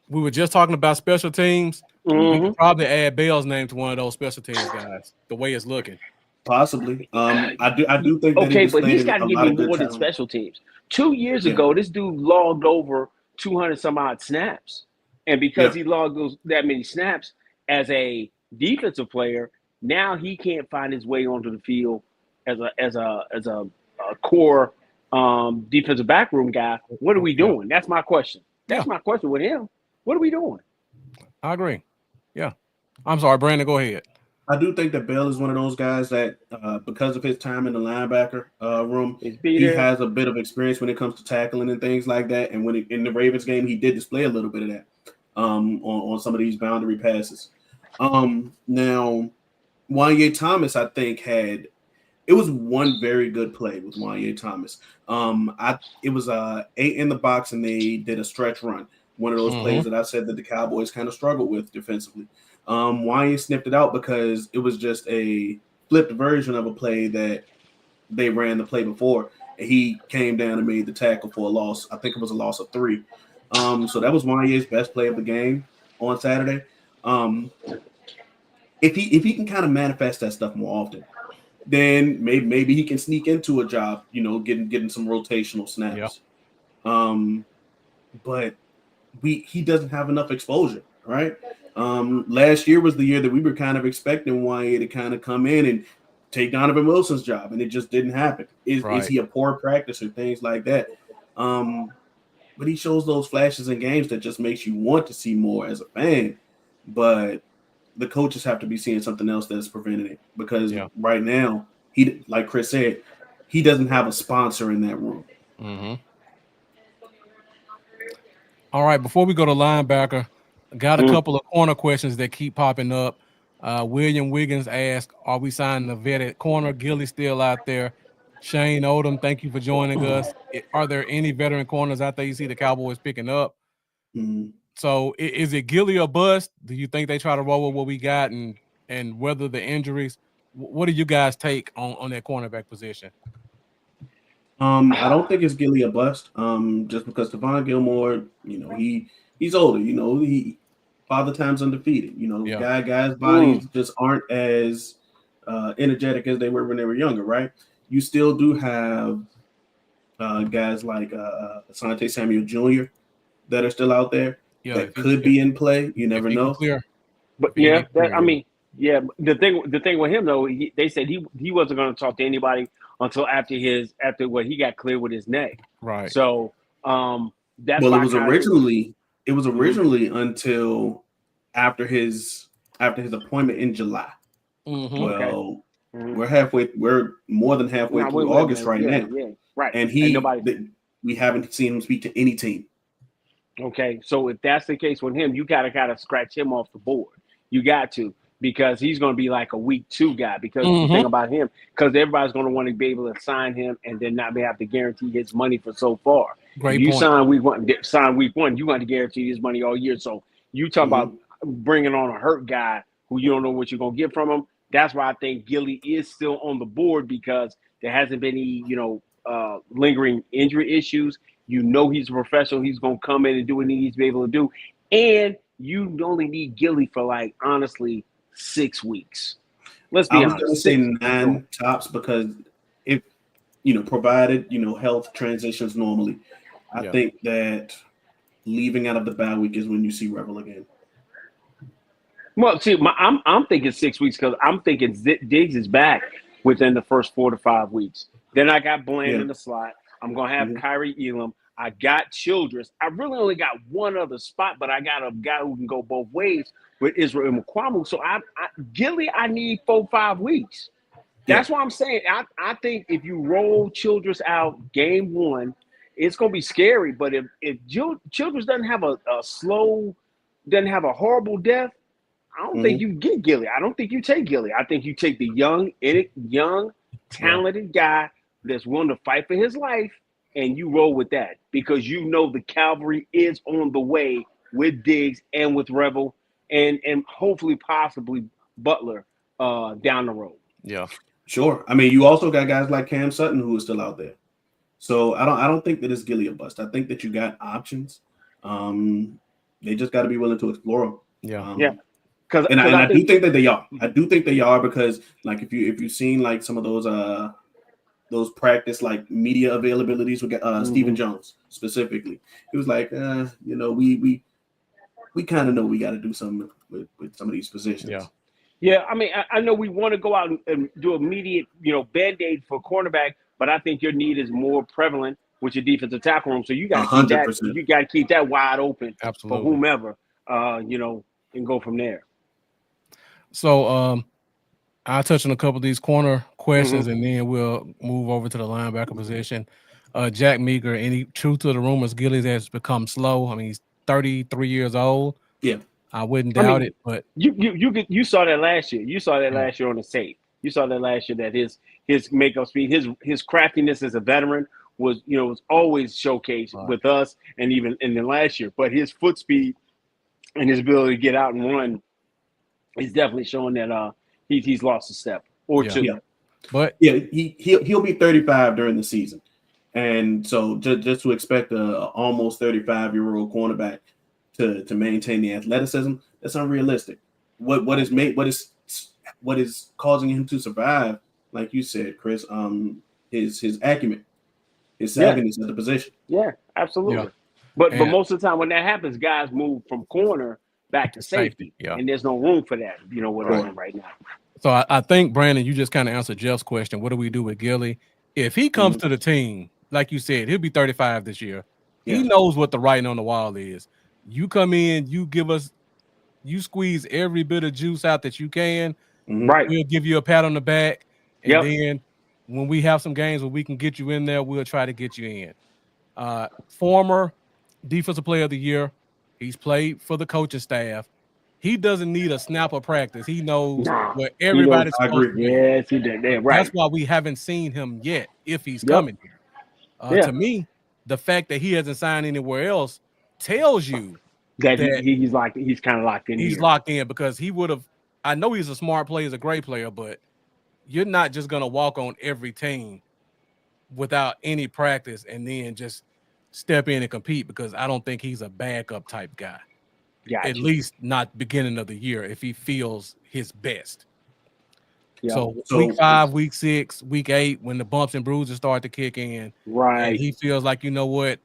we were just talking about special teams. We could probably add Bell's name to one of those special teams guys, the way it's looking. Possibly. I do think that okay, but he's got to give me more than special teams. 2 years ago, this dude logged over 200 some odd snaps. And because he logged that many snaps as a defensive player, now he can't find his way onto the field as a core defensive backroom guy. What are we doing? That's my question. That's my question with him. What are we doing? I agree. Yeah. I'm sorry, Brandon, go ahead. I do think that Bell is one of those guys that, because of his time in the linebacker room, he has a bit of experience when it comes to tackling and things like that. And when in the Ravens game, he did display a little bit of that on some of these boundary passes. Now, Wanye Thomas, I think, it was one very good play with Wanye Thomas. It was 8 in the box, and they did a stretch run. One of those plays that I said that the Cowboys kind of struggled with defensively. Wanye sniffed it out because it was just a flipped version of a play that they ran the play before. And he came down and made the tackle for a loss. I think it was a loss of 3. So that was Wanye's best play of the game on Saturday. If he can kind of manifest that stuff more often, then maybe he can sneak into a job, getting some rotational snaps. But he doesn't have enough exposure, right? Last year was the year that we were kind of expecting Wanye to kind of come in and take Donovan Wilson's job, and it just didn't happen. Is he a poor practicer, things like that? But he shows those flashes in games that just makes you want to see more as a fan. But the coaches have to be seeing something else that's preventing it, because right now, he, like Chris said, he doesn't have a sponsor in that room. All right, before we go to linebacker, I got a couple of corner questions that keep popping up. William Wiggins asked, are we signing a vetted corner? Gilly still out there. Shane Odom, thank you for joining us. Are there any veteran corners out there you see the Cowboys picking up? So is it Gilly or bust? Do you think they try to roll with what we got and whether the injuries? What do you guys take on that cornerback position? I don't think it's Gilly or bust. Just because Stephon Gilmore, he's older. He father time's undefeated. Guys' bodies just aren't as energetic as they were when they were younger, right? You still do have guys like Asante Samuel Jr. that are still out there that could be in play. You never know. But the thing with him though, they said he wasn't going to talk to anybody until after he got cleared with his neck. Right. So that's it was originally until after his appointment in July. Well, we're more than halfway through August right now. Yeah, right. And we haven't seen him speak to any team. Okay, so if that's the case with him, you gotta kind of scratch him off the board. You got to, because he's going to be like a week 2 guy. Because the thing about him, because everybody's going to want to be able to sign him and then not be able to guarantee his money for so far. Great you point. sign week 1, you want to guarantee his money all year. So you talk about bringing on a hurt guy who you don't know what you're going to get from him. That's why I think Gilly is still on the board because there hasn't been any, lingering injury issues. You know he's a professional. He's going to come in and do what he needs to be able to do. And you only need Gilly for, honestly, 6 weeks. Let's be honest. I was going to say 9 tops because if, provided, health transitions normally, I think that leaving out of the bye week is when you see Revel again. Well, see, I'm thinking 6 weeks because I'm thinking Diggs is back within the first 4 to 5 weeks. Then I got Bland in the slot. I'm going to have Kyrie Elam. I got Childress. I really only got one other spot, but I got a guy who can go both ways with Israel Mukwamu. So Gilly, I need 4-5 weeks. That's why I'm saying I think if you roll Childress out game 1, it's going to be scary. But if Childress doesn't have doesn't have a horrible death, I don't think you get Gilly. I don't think you take Gilly. I think you take the young, talented guy that's willing to fight for his life, and you roll with that because the cavalry is on the way with Diggs and with Revel and hopefully possibly Butler down the road. Yeah. Sure. I mean, you also got guys like Cam Sutton who is still out there. So I don't think that it's Gilly a bust. I think that you got options. They just got to be willing to explore them. Yeah. And I do think that they are. I do think they are because, if you've seen some of those practice media availabilities with Stephen Jones specifically, it was we kind of know we got to do something with some of these positions. Yeah. Yeah, I mean, I know we want to go out and do immediate, Band-Aid for cornerback, but I think your need is more prevalent with your defensive tackle room. So you got to keep that. You got to keep that wide open for whomever, and go from there. So I'll touch on a couple of these corner questions, and then we'll move over to the linebacker position. Jack Meager, any truth to the rumors Gillies has become slow? I mean, he's 33 years old. Yeah. I wouldn't doubt it, but you saw that last year. You saw that last year on the tape. You saw that last year that his makeup speed, his craftiness as a veteran was always showcased with us and even in the last year. But his foot speed and his ability to get out and run is definitely showing that he's lost a step or two. Yeah. But he'll be 35 during the season, and so just to expect a almost 35-year-old cornerback to maintain the athleticism, that's unrealistic. What is causing him to survive, like you said, Chris, his acumen, his savviness at the position. Yeah, absolutely. Yeah. But most of the time when that happens, guys move from corner back to safety. And there's no room for that, what I'm doing right now. So I think, Brandon, you just kind of answered Jeff's question. What do we do with Gilly? If he comes to the team, like you said, he'll be 35 this year. Yeah. He knows what the writing on the wall is. You come in, you squeeze every bit of juice out that you can. Right. We'll give you a pat on the back. And then when we have some games where we can get you in there, we'll try to get you in. Former Defensive Player of the Year. He's played for the coaching staff. He doesn't need a snap of practice. He knows what everybody's supposed to do. Yes, he did. Yeah, right. That's why we haven't seen him yet, if he's coming here. To me, the fact that he hasn't signed anywhere else tells you that he's kind of locked in. He's locked in because he would have. I know he's a smart player, he's a great player, but you're not just gonna walk on every team without any practice and then just step in and compete, because I don't think he's a backup type guy. At least not beginning of the year if he feels his best. Yeah. So week 5, week 6, week 8, when the bumps and bruises start to kick in, right? And he feels like, you know what,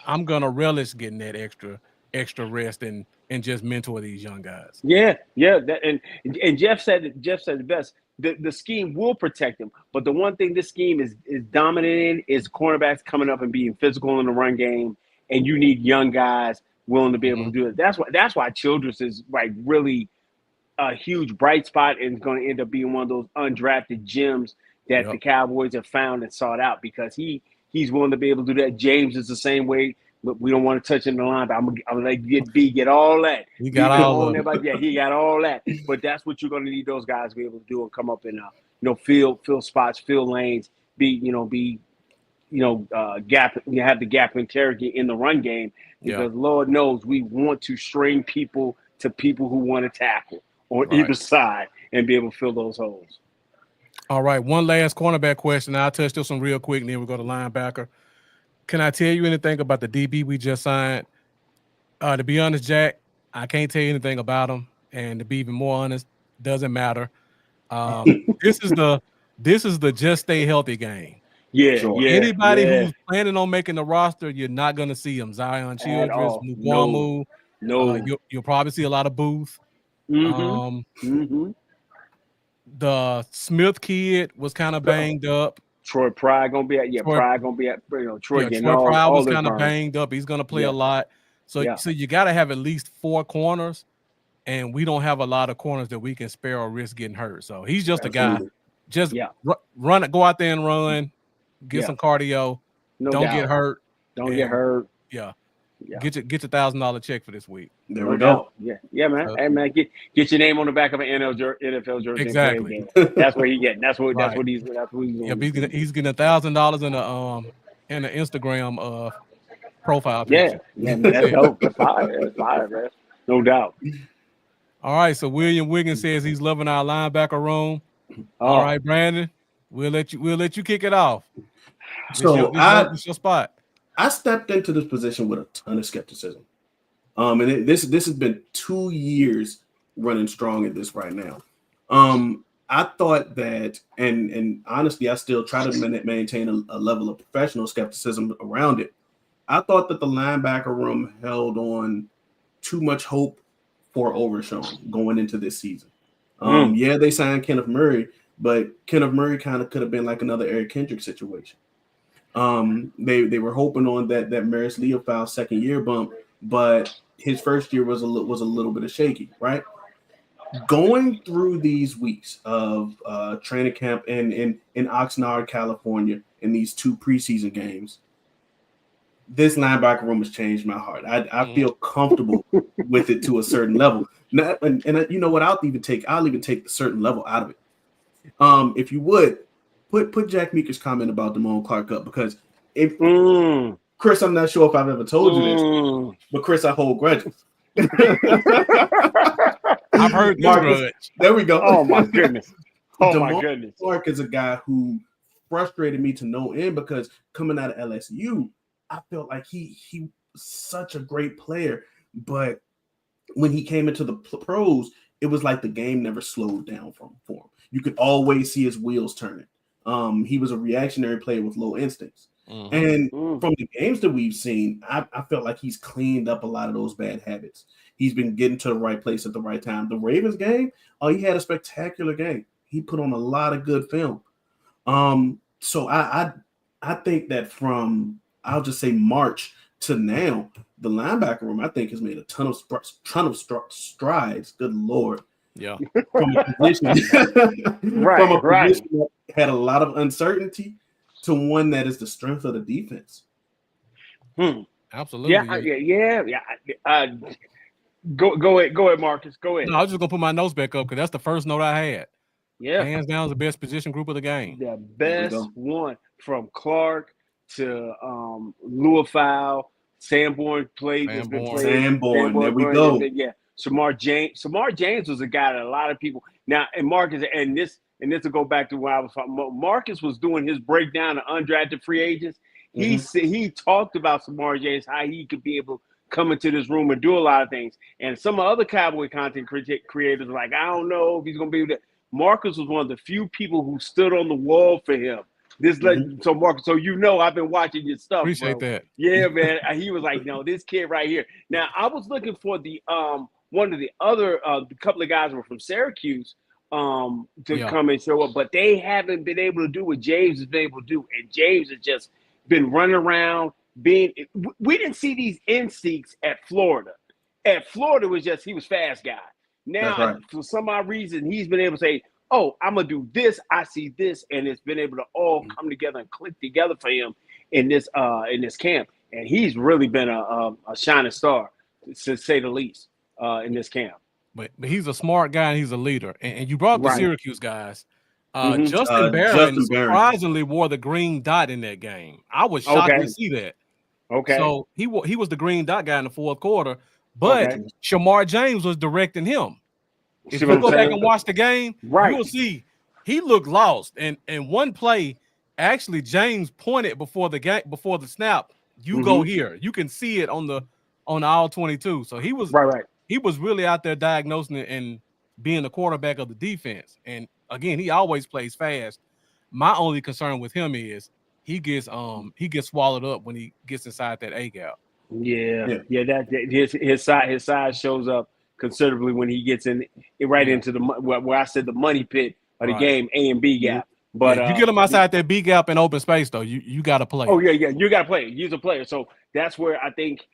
I'm gonna relish getting that extra rest and just mentor these young guys. Yeah. And Jeff said it best. The scheme will protect him, but the one thing this scheme is dominant in is cornerbacks coming up and being physical in the run game, and you need young guys willing to be able to do it. That's why Childress is really a huge bright spot and is going to end up being one of those undrafted gems that the Cowboys have found and sought out, because he's willing to be able to do that. James is the same way, but we don't want to touch in the line. But I'm gonna let get all that. He got all of it. Yeah, he got all that. But that's what you're going to need those guys to be able to do and come up and fill spots, fill lanes, gap. You have the gap integrity in the run game, because Lord knows we want to string people to people who want to tackle. on Right. either side and be able to fill those holes. All right, one last cornerback question. I'll touch this one real quick, and then we'll go to linebacker. Can I tell you anything about the DB we just signed? To be honest, Jack, I can't tell you anything about him. And to be even more honest, doesn't matter. This is the just stay healthy game. Yeah, Sure. yeah, Anybody yeah. who's planning on making the roster, you're not going to see him. Zion At Childress, all. Mugwamu. No. You'll probably see a lot of Booth. The Smith kid was kind of banged up. Troy Pride gonna be at Troy- Pride gonna be at Troy getting Troy Pride all was this kind of burn. banged up. He's going to play Yeah. a lot. So Yeah. so you got to have at least 4 corners, and we don't have a lot of corners that we can spare or risk getting hurt. So he's just a guy. Absolutely. Just Yeah. run it, go out there and run, get Yeah. some cardio. No Don't doubt. get hurt. Don't get hurt. Yeah. Yeah. Get your $1,000 check for this week. There No we go. doubt. Yeah, man. Hey, man, get your name on the back of an NFL jersey. Exactly. And play a game. That's what he's getting. That's what Right. he's doing. Yeah, but he's getting $1,000 in the Instagram profile picture. Yeah, man, that's dope. That's fire. That's fire, man. No doubt. All right, so William Wiggins says he's loving our linebacker room. All right, Brandon, we'll let you kick it off. So this your spot. I stepped into this position with a ton of skepticism. And this has been 2 years running strong at this right now. I thought that, and honestly, I still try to maintain a level of professional skepticism around it. I thought that the linebacker room held on too much hope for overshown going into this season. Yeah, they signed Kenneth Murray, but Kenneth Murray kind of could have been like another Eric Kendrick situation. They were hoping on that Maris Leofow second year bump, but his first year was a little bit of shaky, right? Going through these weeks of training camp in Oxnard, California, in these 2 preseason games, this linebacker room has changed my heart. I feel comfortable with it to a certain level. And you know what? I'll even take the certain level out of it. If you would put Jack Meeker's comment about Damone Clark up, because if Chris, I'm not sure if I've ever told you this, but Chris, I hold grudges. I've heard this grudge. There we go. Oh my goodness. Damone Clark is a guy who frustrated me to no end, because coming out of LSU, I felt like he was such a great player, but when he came into the pros, it was like the game never slowed down for him. You could always see his wheels turning. He was a reactionary player with low instincts. And from the games that we've seen, I felt like he's cleaned up a lot of those bad habits. He's been getting to the right place at the right time. The Ravens game, he had a spectacular game. He put on a lot of good film. So I think that from, I'll just say, March to now, the linebacker room, I think, has made a ton of strides. Good Lord. Yeah. From a position, position that had a lot of uncertainty to one that is the strength of the defense. Absolutely. Yeah. Go ahead, Marcus. Go ahead. No, I was just gonna put my notes back up because that's the first note I had. Yeah. Hands down, the best position group of the game. The best one, from Clark to Leofow, Sanborn played. Sanborn. There we go. Yeah. Shamar James was a guy that a lot of people now, and Marcus, and this will go back to when I was talking. Marcus was doing his breakdown of undrafted free agents. He talked about Shamar James, how he could be able to come into this room and do a lot of things. And some other Cowboy content creators were like, I don't know if he's going to be able to. Marcus was one of the few people who stood on the wall for him. So Marcus, so I've been watching your stuff. Appreciate that. Yeah, man. He was like, no, this kid right here. Now I was looking for the one of the other couple of guys were from Syracuse to come and show up, but they haven't been able to do what James has been able to do. And James has just been running around. We didn't see these instincts at Florida. At Florida he was fast guy. Now, for some odd reason, he's been able to say, oh, I'm going to do this. I see this. And it's been able to all come together and click together for him in this camp. And he's really been a shining star, to say the least, in this camp. But he's a smart guy and he's a leader. And you brought up the Syracuse guys. Justin Barron surprisingly wore the green dot in that game. I was shocked to see that. Okay. So he was the green dot guy in the fourth quarter, but Shamar James was directing him. if you go back and watch the game, Right. you'll see he looked lost. And one play, actually, James pointed before the snap. You go here. You can see it on the all 22. So he was he was really out there diagnosing it and being the quarterback of the defense. And again, he always plays fast. My only concern with him is he gets swallowed up when he gets inside that A gap. Yeah. That his size shows up considerably when he gets into the where I said the money pit of the game, A and B gap. But you get him outside that B gap in open space, though, you got to play. Oh yeah, you got to play. He's a player, so that's where I think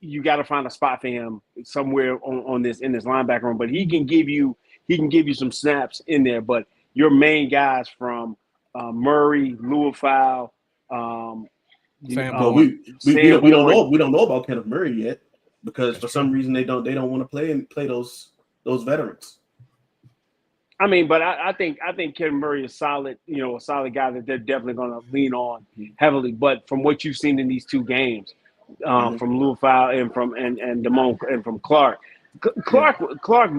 you got to find a spot for him somewhere on this in this linebacker room. But he can give you some snaps in there. But your main guys from Murray, Louisville, we don't know about Kenneth Murray yet because for some reason they don't want to play those veterans. I mean, but I think Kenneth Murray is solid. A solid guy that they're definitely going to lean on heavily. But from what you've seen in these two games, from Louisville and from Damone and from Clark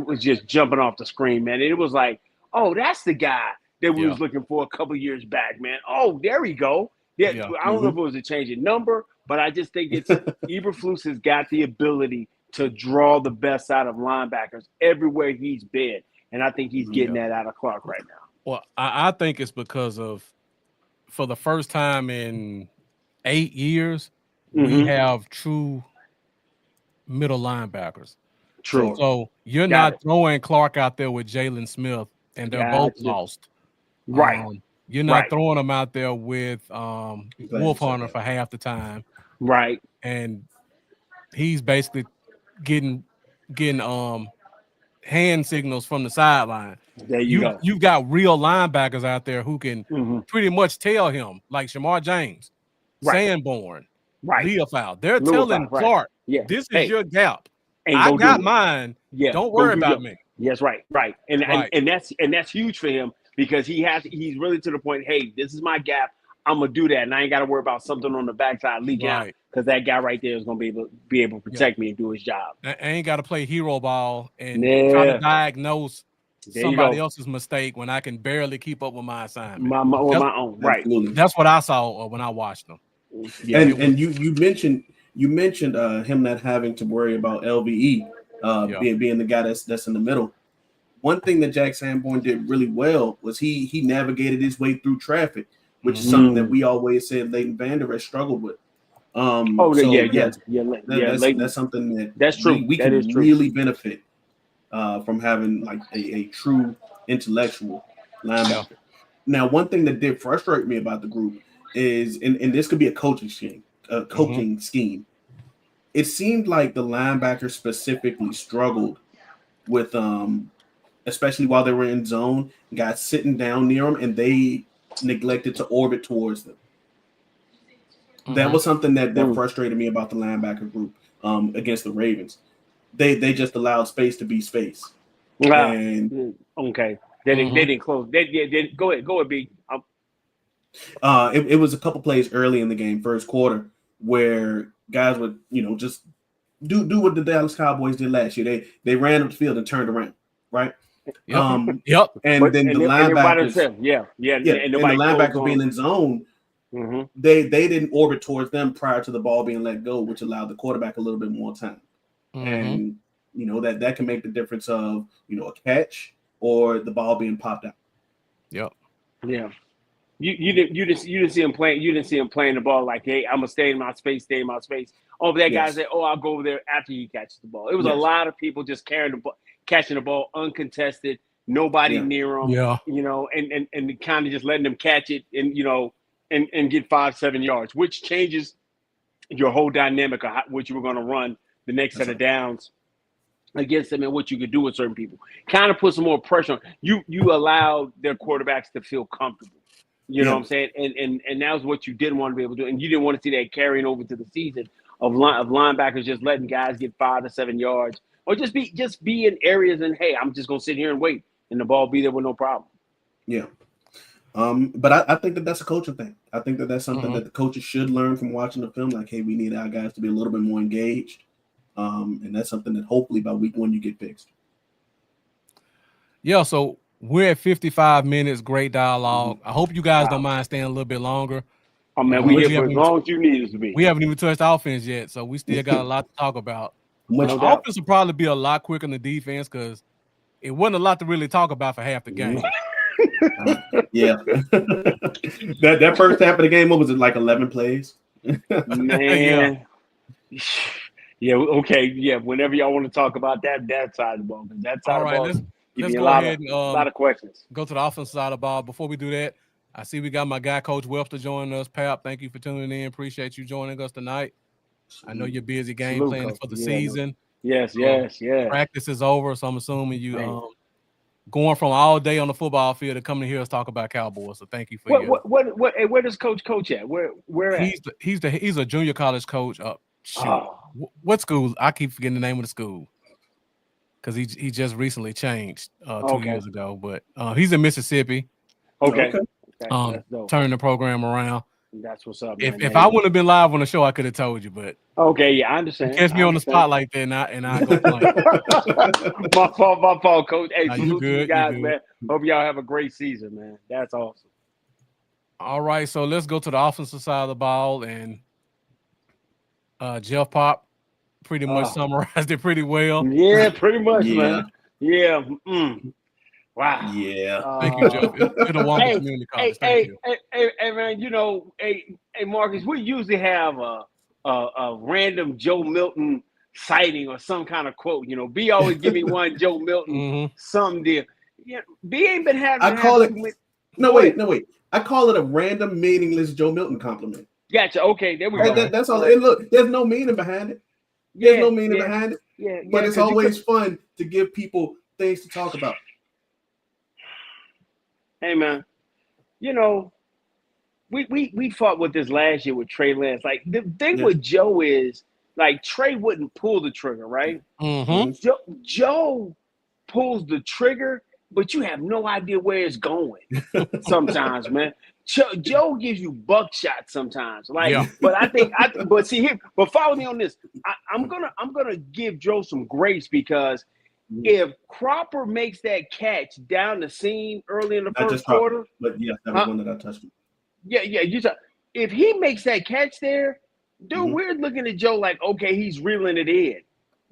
was just jumping off the screen, man. And it was like, oh, that's the guy that we was looking for a couple years back, man. Oh, there we go. I don't know if it was a change in number, but I just think it's Eberflus has got the ability to draw the best out of linebackers everywhere he's been. And I think he's getting that out of Clark right now. Well, I think it's because of, for the first time in 8 years, we have true middle linebackers. True. So you're not throwing Clark out there with Jalen Smith, and they're both lost. Right. You're not throwing them out there with Wolf Hunter for half the time. Right. And he's basically getting hand signals from the sideline. There you go. You've got real linebackers out there who can pretty much tell him, like Shamar James, Sanborn, Leofow. They're telling Clark, this is your gap. I got mine. Yeah, don't worry about me. Yes, right. And that's huge for him because he's really to the point, hey, this is my gap. I'm gonna do that, and I ain't got to worry about something on the backside leaking out because that guy right there is gonna be able to protect me and do his job. I ain't got to play hero ball and try to diagnose somebody else's mistake when I can barely keep up with my assignment. My own, right? Absolutely. That's what I saw when I watched them. Yeah, and you mentioned him not having to worry about LVE being the guy that's in the middle. One thing that Jack Sanborn did really well was he navigated his way through traffic, which is something that we always said Leighton Vander Esch struggled with. That's something that's true. We can really benefit from having like a true intellectual linebacker. Now, one thing that did frustrate me about the group is, and this could be a coaching scheme. It seemed like the linebackers specifically struggled with, especially while they were in zone, guys sitting down near them, and they neglected to orbit towards them. That was something that frustrated me about the linebacker group against the Ravens. They just allowed space to be space. And okay, they didn't close. They go ahead, B. It was a couple plays early in the game, first quarter, where guys would just do what the Dallas Cowboys did last year. They ran up the field and turned around, right? And then the linebackers, and the linebackers being in zone, they didn't orbit towards them prior to the ball being let go, which allowed the quarterback a little bit more time. And that can make the difference of a catch or the ball being popped out. Yeah. You didn't see him playing. You didn't see him playing the ball like, hey, I'm gonna stay in my space. Oh, that guy said, oh, I'll go over there after he catches the ball. It was a lot of people just catching the ball uncontested, nobody near him. And kind of just letting them catch it and get 5-7 yards, which changes your whole dynamic of what you were going to run the next set of downs against them and what you could do with certain people. Kind of put some more pressure on you. You allowed their quarterbacks to feel comfortable. You know what I'm saying? And that was what you didn't want to be able to do. And you didn't want to see that carrying over to the season of linebackers just letting guys get 5 to 7 yards or just be in areas and, hey, I'm just going to sit here and wait and the ball be there with no problem. Yeah. But I think that's a coaching thing. I think that's something that the coaches should learn from watching the film. Like, hey, we need our guys to be a little bit more engaged. And that's something that hopefully by week 1 you get fixed. Yeah, so we're at 55 minutes. Great dialogue. I hope you guys don't Wow. mind staying a little bit longer. Oh man, we here for as We long as you need us to be. haven't even touched offense yet, so we still got a lot to talk about. Which No doubt. Offense will probably be a lot quicker than the defense because it wasn't a lot to really talk about for half the game. yeah. that first half of the game, what was it, like 11 plays? Man. Yeah, okay. Yeah, whenever y'all want to talk about that side of the ball, because that side All of the right, ball let's give me a go lot ahead and of questions. go to the offensive side of the ball. Before we do that, I see we got my guy, Coach Webster, joining us. Pap, thank you for tuning in. Appreciate you joining us tonight. I know you're busy game Salute, planning Coach. for the Yeah, season. Yes. Practice is over, so I'm assuming you Man. Going from all day on the football field to coming to hear us talk about Cowboys. So thank you for where does Coach at? Where at? He's a junior college coach. What school? I keep forgetting the name of the school because he just recently changed 2 years ago. But he's in Mississippi. Okay. Turning the program around. That's what's up. If I wouldn't have been live on the show, I could have told you. But okay, yeah, I understand. Catch me on the spot like that, and I go play. my fault, Coach. Hey, salute to you guys, good. man. Hope y'all have a great season, man. That's awesome. All right, so let's go to the offensive side of the ball, and Jeff Pop pretty much summarized it pretty well. Yeah, pretty much, man. Yeah. Wow. Yeah. Thank you, Jeff. It's been a wonderful community college. Thank you. Hey, man, hey, Marcus, we usually have a random Joe Milton sighting or some kind of quote. B always give me one Joe Milton some deal. Yeah, B ain't been having. I call it. No, wait. I call it a random, meaningless Joe Milton compliment. Gotcha. Okay, there we go. That's all. And look, there's no meaning behind it. There's no meaning behind it. Yeah, but it's always fun to give people things to talk about. Hey, man, we fought with this last year with Trey Lance. Like, the thing with Joe is, like, Trey wouldn't pull the trigger, right? Mm-hmm. Joe pulls the trigger, but you have no idea where it's going sometimes, man. Joe gives you buckshot sometimes. But follow me on this. I'm gonna give Joe some grace because if Cropper makes that catch down the seam early in the first quarter, but yeah, that was one that I touched. Yeah. If he makes that catch there, dude, we're looking at Joe like, okay, he's reeling it in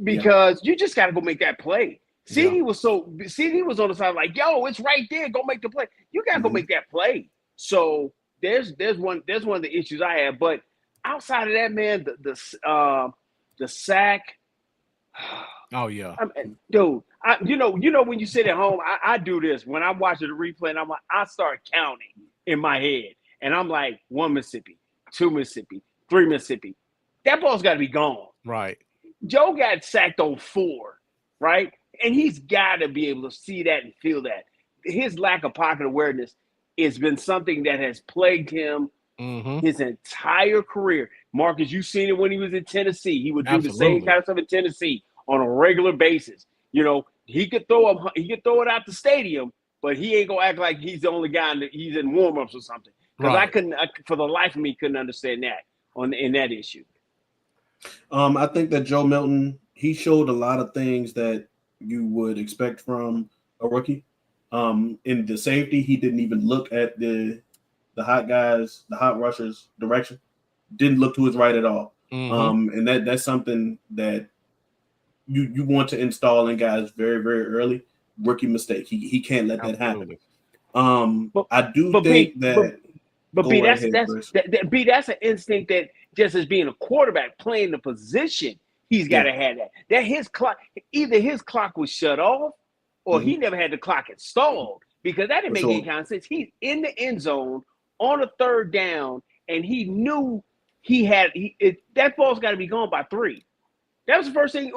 because you just got to go make that play. CD was on the side like, yo, it's right there. Go make the play. You got to go make that play. So there's one of the issues I have. But outside of that, man, the sack. Oh yeah, dude. You know when you sit at home, I do this when I'm watching the replay, and I start counting in my head, and I'm like 1 Mississippi, 2 Mississippi, 3 Mississippi. That ball's got to be gone. Right. Joe got sacked on 4, right, and he's got to be able to see that and feel that. His lack of pocket awareness has been something that has plagued him his entire career. Marcus, you've seen it when he was in Tennessee. He would do the same kind of stuff in Tennessee on a regular basis. He could throw it out the stadium, but he ain't gonna act like he's the only guy he's in warm-ups or something. Because I for the life of me, couldn't understand that in that issue. I think that Joe Milton, he showed a lot of things that you would expect from a rookie. In the safety, he didn't even look at the hot guys, the hot rushers direction. Didn't look to his right at all. And that's something that you want to install in guys very, very early. Rookie mistake. He can't let that happen. I do think that. But B, that's an instinct that just as being a quarterback playing the position, he's got to have that. That his clock, either his clock was shut off, or he never had the clock installed because that didn't make any kind of sense. He's in the end zone on a 3rd down, and he knew that ball's got to be gone by 3. That was the first thing.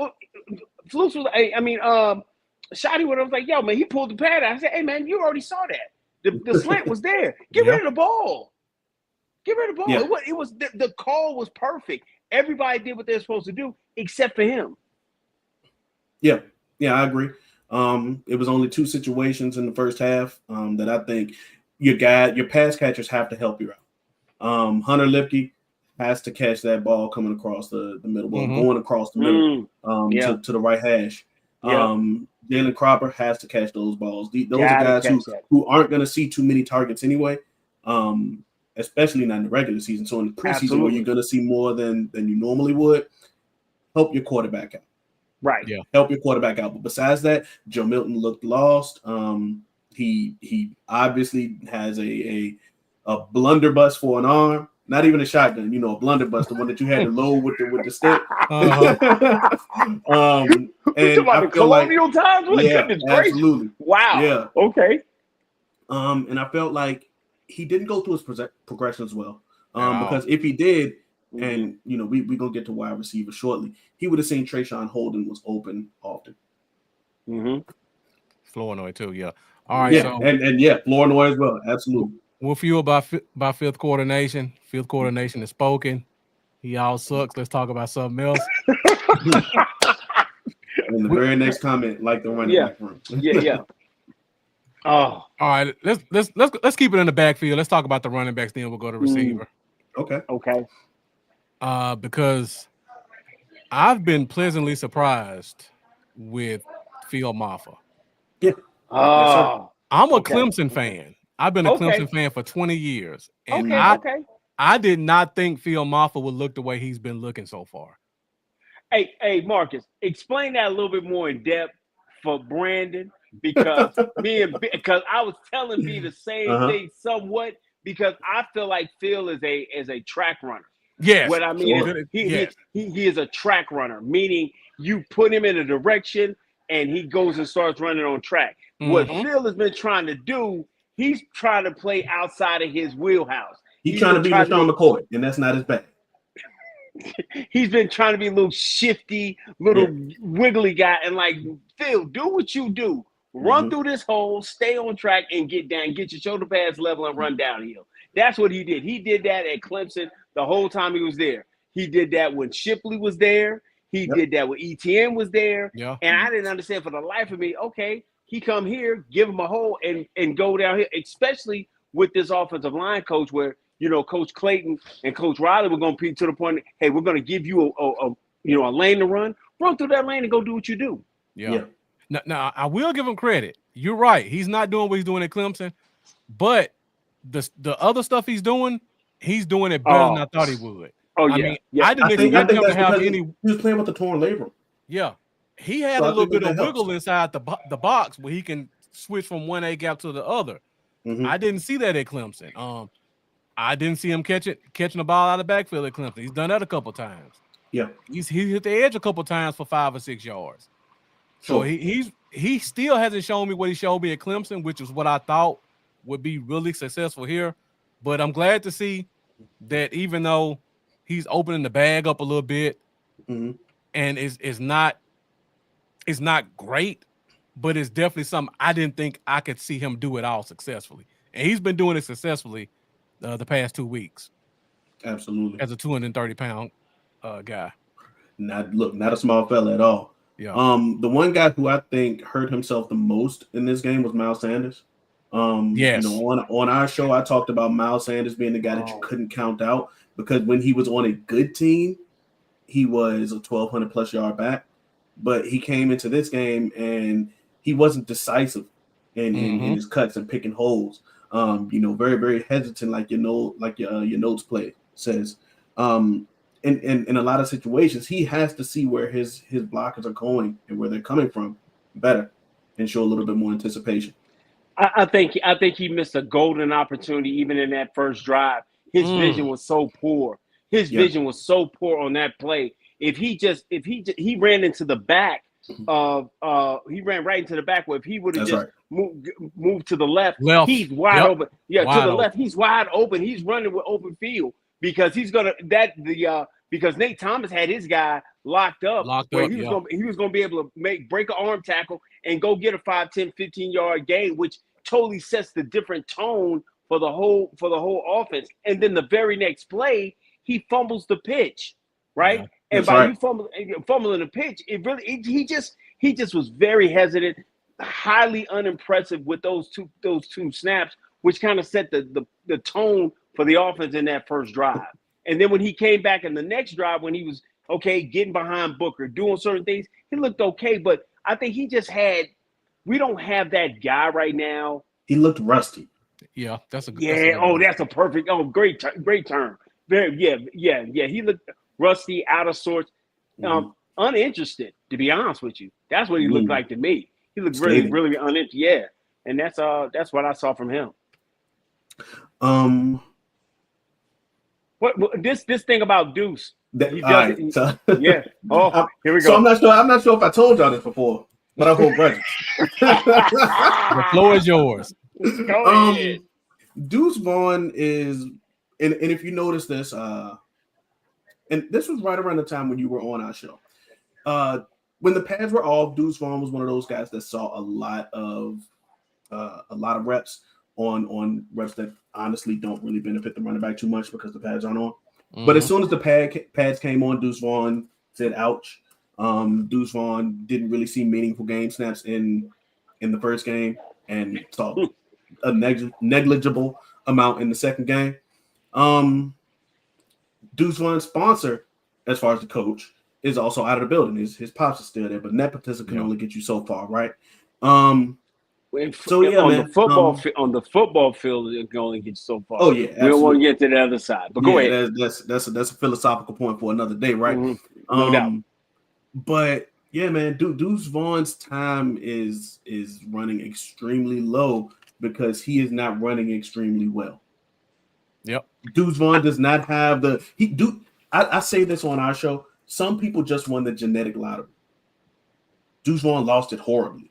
Flukes was, Shotty was like, yo, man, he pulled the pad out. I said, hey, man, you already saw that. The slant was there. Get rid of the ball. Get rid of the ball. Yeah. It was the call was perfect. Everybody did what they're supposed to do except for him. Yeah, I agree. It was only 2 situations in the first half that I think your pass catchers have to help you out. Hunter Lipke has to catch that ball coming across the middle, going across the middle to the right hash. Jalen Cropper has to catch those balls. Those are Gotta guys catch that. who aren't going to see too many targets anyway, especially not in the regular season. So in the preseason, Absolutely. where you're going to see more than you normally would, help your quarterback out. Right. Yeah. Help your quarterback out. But besides that, Joe Milton looked lost. He obviously has a blunderbuss for an arm. Not even a shotgun, a blunderbuss, the one that you had to load with the stick. Uh-huh. And about the colonial times? My yeah, goodness gracious. absolutely. Wow. Yeah. Okay. And I felt like he didn't go through his progressions well. Wow. Because if he did, and we're gonna get to wide receiver shortly, he would have seen Trayshawn Holden was open often. Flournoy too, yeah. All right, yeah, so and Flournoy as well, absolutely. We'll fuel by fifth quarter nation. Fifth quarter nation has spoken. He all sucks. Let's talk about something else. And the very next comment, like the running back room. yeah. Oh, all right. Let's keep it in the backfield. Let's talk about the running backs. Then we'll go to receiver. Okay. Because I've been pleasantly surprised with Phil Maffa. Yeah. Oh, I'm a Clemson fan. I've been a Clemson fan for 20 years, and I did not think Phil Maffa would look the way he's been looking so far. Hey, Marcus, explain that a little bit more in depth for Brandon, because because I was telling me the same thing somewhat, because I feel like Phil is a track runner. Yes. What I mean is he is a track runner, meaning you put him in a direction and he goes and starts running on track. What Phil has been trying to do, he's trying to play outside of his wheelhouse. He's trying to be LaShawn McCoy, and that's not his bad. He's been trying to be a little shifty, little wiggly guy, and like, Phil, do what you do. Run through this hole, stay on track, and get down. Get your shoulder pads level and run downhill. That's what he did. He did that at Clemson the whole time he was there. He did that when Shipley was there. He did that when ETN was there. Yeah. And I didn't understand for the life of me, okay, he come here, give him a hole, and go down here, especially with this offensive line coach where, Coach Clayton and Coach Riley were going to be to the point, hey, we're going to give you a lane to run through that lane and go do what you do. Yeah. Now, I will give him credit. You're right. He's not doing what he's doing at Clemson, but the other stuff he's doing it better than I thought he would. Oh, I mean, I didn't expect him to have any. He was playing with the torn labrum. Yeah. He had a little bit of wiggle inside the box where he can switch from one A gap to the other. I didn't see that at Clemson. I didn't see him catching the ball out of the backfield at Clemson. He's done that a couple times. Yeah. He hit the edge a couple times for 5 or 6 yards. So he still hasn't shown me what he showed me at Clemson, which is what I thought would be really successful here. But I'm glad to see that even though he's opening the bag up a little bit, and it's not great, but it's definitely something I didn't think I could see him do it all successfully. And he's been doing it successfully the past 2 weeks. Absolutely. As a 230-pound guy. Not a small fella at all. Yeah. The one guy who I think hurt himself the most in this game was Miles Sanders. Yes. On our show, I talked about Miles Sanders being the guy that you couldn't count out, because when he was on a good team, he was a 1,200 plus yard back. But he came into this game and he wasn't decisive in his cuts and picking holes. Very, very hesitant, like your notes play says. In a lot of situations, he has to see where his blockers are going and where they're coming from better, and show a little bit more anticipation. I think he missed a golden opportunity even in that first drive. His vision was so poor. His vision was so poor on that play. If he ran into the back of he ran right into the back. Where if he would have just moved to the left, he's wide open. Yeah, wide to the left, he's wide open. He's running with open field because he's gonna because Nate Thomas had his guy locked up. He was gonna be able to break an arm tackle and go get a 5, 10, 15-yard gain, which totally sets the different tone for the whole offense. And then the very next play, he fumbles the pitch, right? Yeah, and by you fumbling the pitch, he just was very hesitant, highly unimpressive with those two snaps, which kind of set the tone for the offense in that first drive. And then when he came back in the next drive, when he was getting behind Booker, doing certain things, he looked okay. But I think he just had. We don't have that guy right now. He looked rusty. Yeah, that's a Yeah. good Oh, word. that's a perfect. Oh, great term. Very. Yeah. He looked rusty, out of sorts, uninterested. To be honest with you, that's what he looked like to me. He looked really, Scathing. really uninterested. Yeah, and that's what I saw from him. What this thing about Deuce? He All doesn't. right. So, Yeah. Oh, here we so go. I'm not sure if I told y'all this before, but I hold grudges. The floor is yours. Go ahead. Deuce Vaughn is, and if you notice this, and this was right around the time when you were on our show. When the pads were off, Deuce Vaughn was one of those guys that saw a lot of reps on reps that honestly don't really benefit the running back too much because the pads aren't on. But as soon as the pads came on, Deuce Vaughn said, "Ouch." Deuce Vaughn didn't really see meaningful game snaps in the first game and saw a negligible amount in the second game. Deuce Vaughn's sponsor, as far as the coach, is also out of the building. His pops is still there, but nepotism can only get you so far, right? So yeah, on man. On the football field, it can only get so far. Oh yeah, absolutely. We don't want to get to the other side. But go ahead. That's a philosophical point for another day, right? No doubt. But yeah, man, Deuce Vaughn's time is running extremely low because he is not running extremely well. Yep. Deuce Vaughn does not have I say this on our show. Some people just won the genetic lottery. Deuce Vaughn lost it horribly.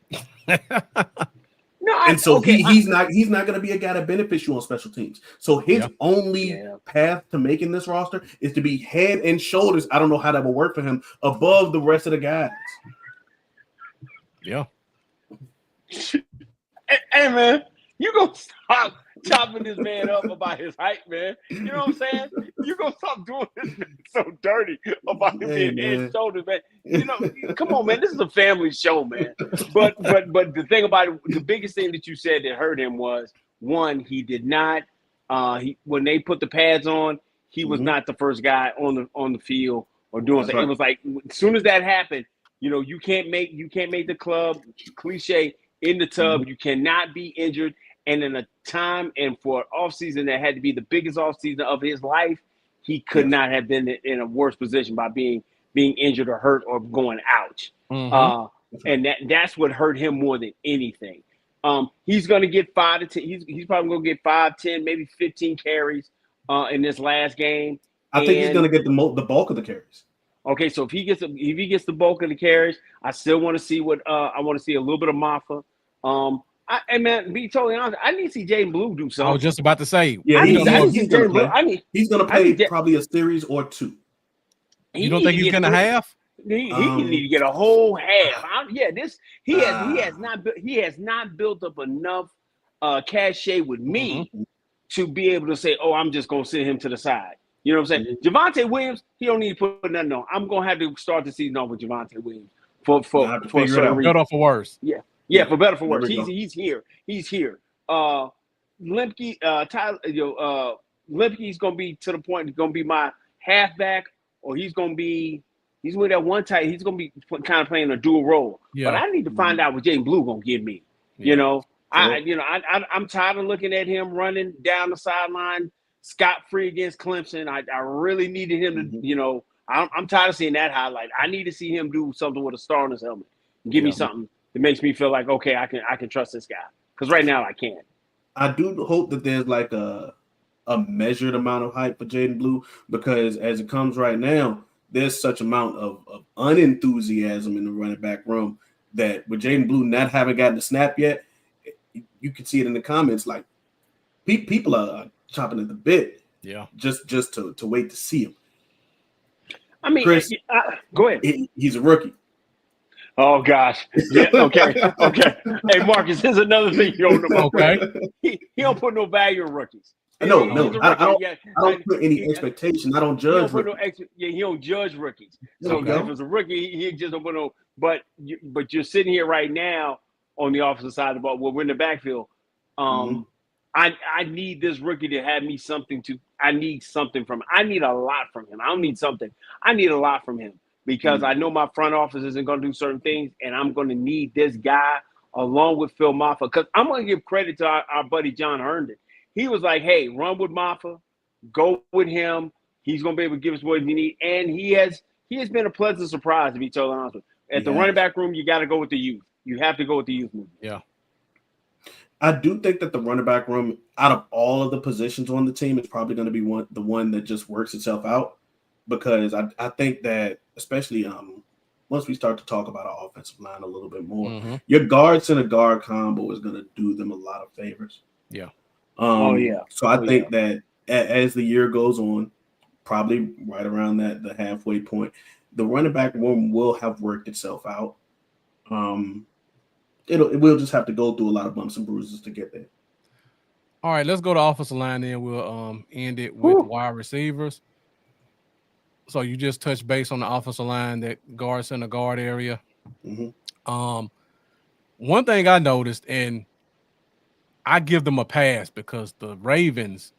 He's not going to be a guy that benefits you on special teams. So his only path to making this roster is to be head and shoulders. I don't know how that will work for him above the rest of the guys. Yeah. Hey man, you gonna stop chopping this man up about his height, man? You know what I'm saying? You gonna stop doing this man so dirty about him being head and shoulders, man? You know, come on, man. This is a family show, man. But the thing about it, the biggest thing that you said that hurt him was one, he did not. When they put the pads on, he was not the first guy on the field or doing something. Right. It was like as soon as that happened, you know, you can't make the club cliche in the tub. You cannot be injured. And in a time and for an offseason that had to be the biggest offseason of his life, he could not have been in a worse position by being injured or hurt or going ouch. And that's what hurt him more than anything. He's going to get 5 to 10. He's probably going to get 5, 10, maybe 15 carries in this last game. I think he's going to get the bulk of the carries. Okay, so if he gets the bulk of the carries, I still want to see I want to see a little bit of Maffa. And man, be totally honest, I need to see Jaden Blue do something. I was just about to say, yeah, he's going to play probably a series or two. You don't think he's going to have? He need to get a whole half. He has not built up enough cachet with me to be able to say, oh, I'm just going to send him to the side. You know what I'm saying? Javonte Williams, he don't need to put nothing on. I'm going to have to start the season off with Javonte Williams for a certain reason. Better or for worse. Yeah, for better for worse. He's here. Lemke, Lemke's gonna be to the point. He's gonna be my halfback, or he's with that one tight. He's gonna be kind of playing a dual role. Yeah. But I need to find out what Jaden Blue gonna give me. You know, I'm tired of looking at him running down the sideline scot-free against Clemson. I really needed him to. You know, I'm tired of seeing that highlight. I need to see him do something with a star on his helmet. Give me something. It makes me feel like, okay, I can trust this guy. Because right now I can't. I do hope that there's like a measured amount of hype for Jaden Blue, because as it comes right now, there's such amount of unenthusiasm in the running back room that with Jaden Blue not having gotten the snap yet, you can see it in the comments. Like people are chopping at the bit. Yeah. Just to wait to see him. I mean, Chris, go ahead. He's a rookie. Oh gosh. Yeah. Okay. Hey, Marcus, here's another thing you don't know. Okay. He don't put no value in rookies. No. I don't put any expectation. I don't judge. He don't judge rookies. So if it's a rookie, he just don't put no. But you're sitting here right now on the offensive side of the ball. Well, we're in the backfield. I need this rookie to have me something to. I need something from. I need a lot from him. I don't need something. I need a lot from him. because I know my front office isn't going to do certain things, and I'm going to need this guy along with Phil Maffa. Because I'm going to give credit to our buddy John Herndon. He was like, hey, run with Maffa, go with him. He's going to be able to give us what we need. And he has been a pleasant surprise, to be totally honest with you. At the running back room, you got to go with the youth. You have to go with the youth movement. Yeah. I do think that the running back room, out of all of the positions on the team, is probably going to be the one that just works itself out, because I think that, especially once we start to talk about our offensive line a little bit more, your guard center guard combo is going to do them a lot of favors. Yeah. So I think that as the year goes on, probably right around the halfway point, the running back room will have worked itself out. It will just have to go through a lot of bumps and bruises to get there. All right, let's go to offensive line, then we'll end it with wide receivers. So you just touched base on the offensive line, that guard center guard area. One thing I noticed, and I give them a pass because the Ravens,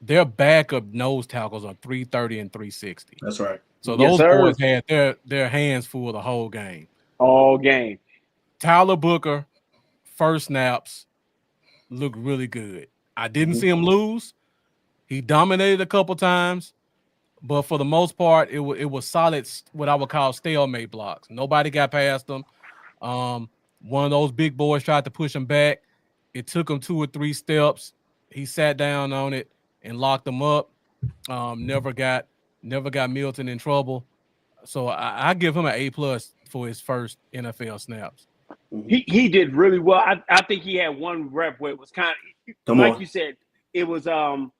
their backup nose tackles are 330 and 360. That's right. So those boys had their hands full the whole game. All game. Tyler Booker, first snaps, looked really good. I didn't see him lose. He dominated a couple times, but for the most part, it was solid, what I would call stalemate blocks. Nobody got past him. One of those big boys tried to push him back. It took him 2 or 3 steps. He sat down on it and locked him up. Never got Milton in trouble. So I give him an A+ for his first NFL snaps. He did really well. I think he had one rep where it was kind of like you said. It was the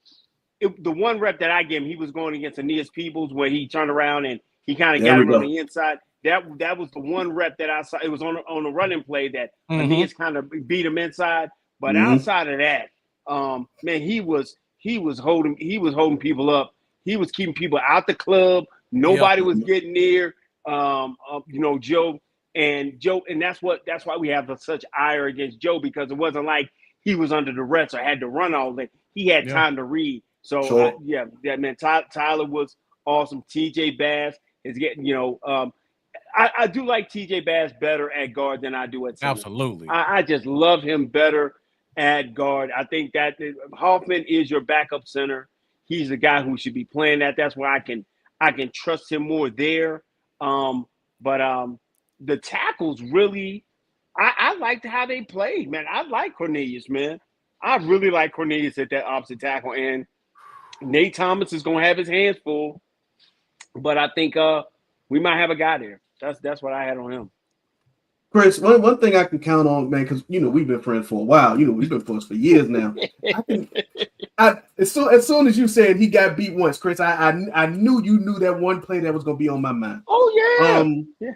one rep that I gave him. He was going against Aeneas Peebles where he turned around and he kind of got him on the inside. That was the one rep that I saw. It was on a running play that Aeneas kind of beat him inside. But outside of that, man, he was holding people up. He was keeping people out the club. Nobody was getting near. Joe. And that's why we have such ire against Joe, because it wasn't like he was under duress or had to run all day. He had time to read. So man, Tyler was awesome. TJ Bass is getting, I do like TJ Bass better at guard than I do at center. Absolutely. I just love him better at guard. I think that Hoffman is your backup center. He's the guy who should be playing that. That's why I can trust him more there. But the tackles really, I liked how they played, man. I like Cornelius, man. I really like Cornelius at that opposite tackle. And Nate Thomas is going to have his hands full. But I think we might have a guy there. That's what I had on him. Chris, one thing I can count on, man, because we've been friends for a while. We've been friends for years now. As soon as you said he got beat once, Chris, I knew you knew that one play that was going to be on my mind. Oh yeah.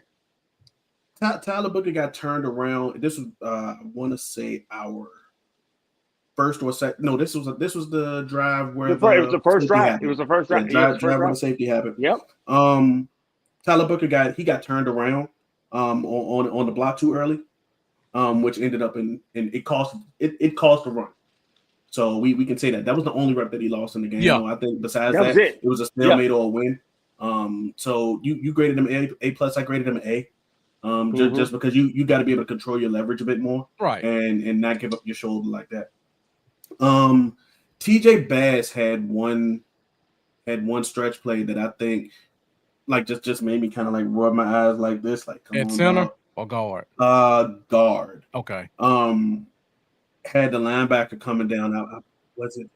Tyler Booker got turned around. This was I want to say our first or second. No, this was the drive where it was the first drive. Happened. It was the first drive. Drive where the safety happened. Yep. Tyler Booker got turned around on the block too early, which ended up in it cost a run. So we can say that was the only rep that he lost in the game. Yeah. I think besides that it was a stalemate or a win. So you graded him A+. I graded him an A. Just because you got to be able to control your leverage a bit more, right, and not give up your shoulder like that. TJ Bass had one stretch play that I think like just made me kind of like rub my eyes like this, like come at on, center dog. or guard? Guard. Okay. Had the linebacker coming down. Was it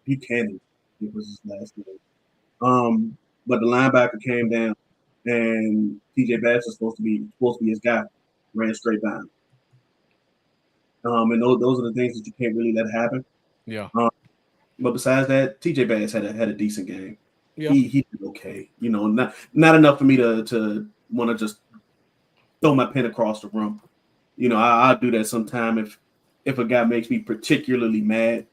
Buchanan? It was his last name. But the linebacker came down. And TJ Bass was supposed to be his guy, ran straight down. And those are the things that you can't really let happen. Yeah. But besides that, TJ Bass had a decent game. Yeah. He did okay. Not enough for me to want to just throw my pen across the room. I'll do that sometime if a guy makes me particularly mad.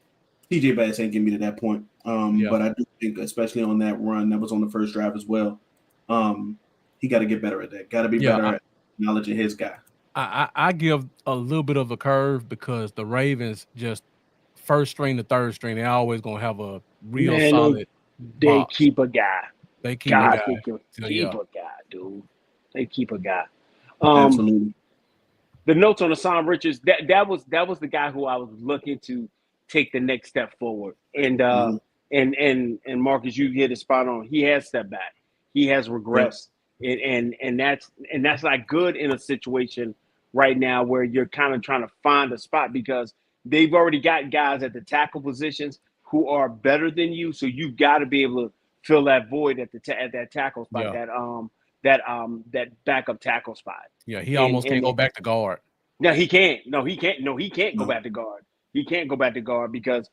TJ Bass ain't getting me to that point. But I do think, especially on that run, that was on the first drive as well. He got to get better at that. Got to be better at acknowledging his guy. I give a little bit of a curve because the Ravens just first string to third string, they're always gonna have a real solid. They keep a guy. They keep a God, guy. they keep So, a yeah. guy, dude. They keep a guy. Absolutely. The notes on Hassan Richards, that was the guy who I was looking to take the next step forward. And Mm-hmm. and Marcus, you hit it spot on. He has stepped back. He has Yep. regressed. And that's not good in a situation right now where you're kind of trying to find a spot because they've already got guys at the tackle positions who are better than you. So you've got to be able to fill that void at at that tackle spot, that backup tackle spot. Yeah, he And almost can't go back to guard. no, he can't. No, he can't. No, he can't go No. back to guard. He can't go back to guard because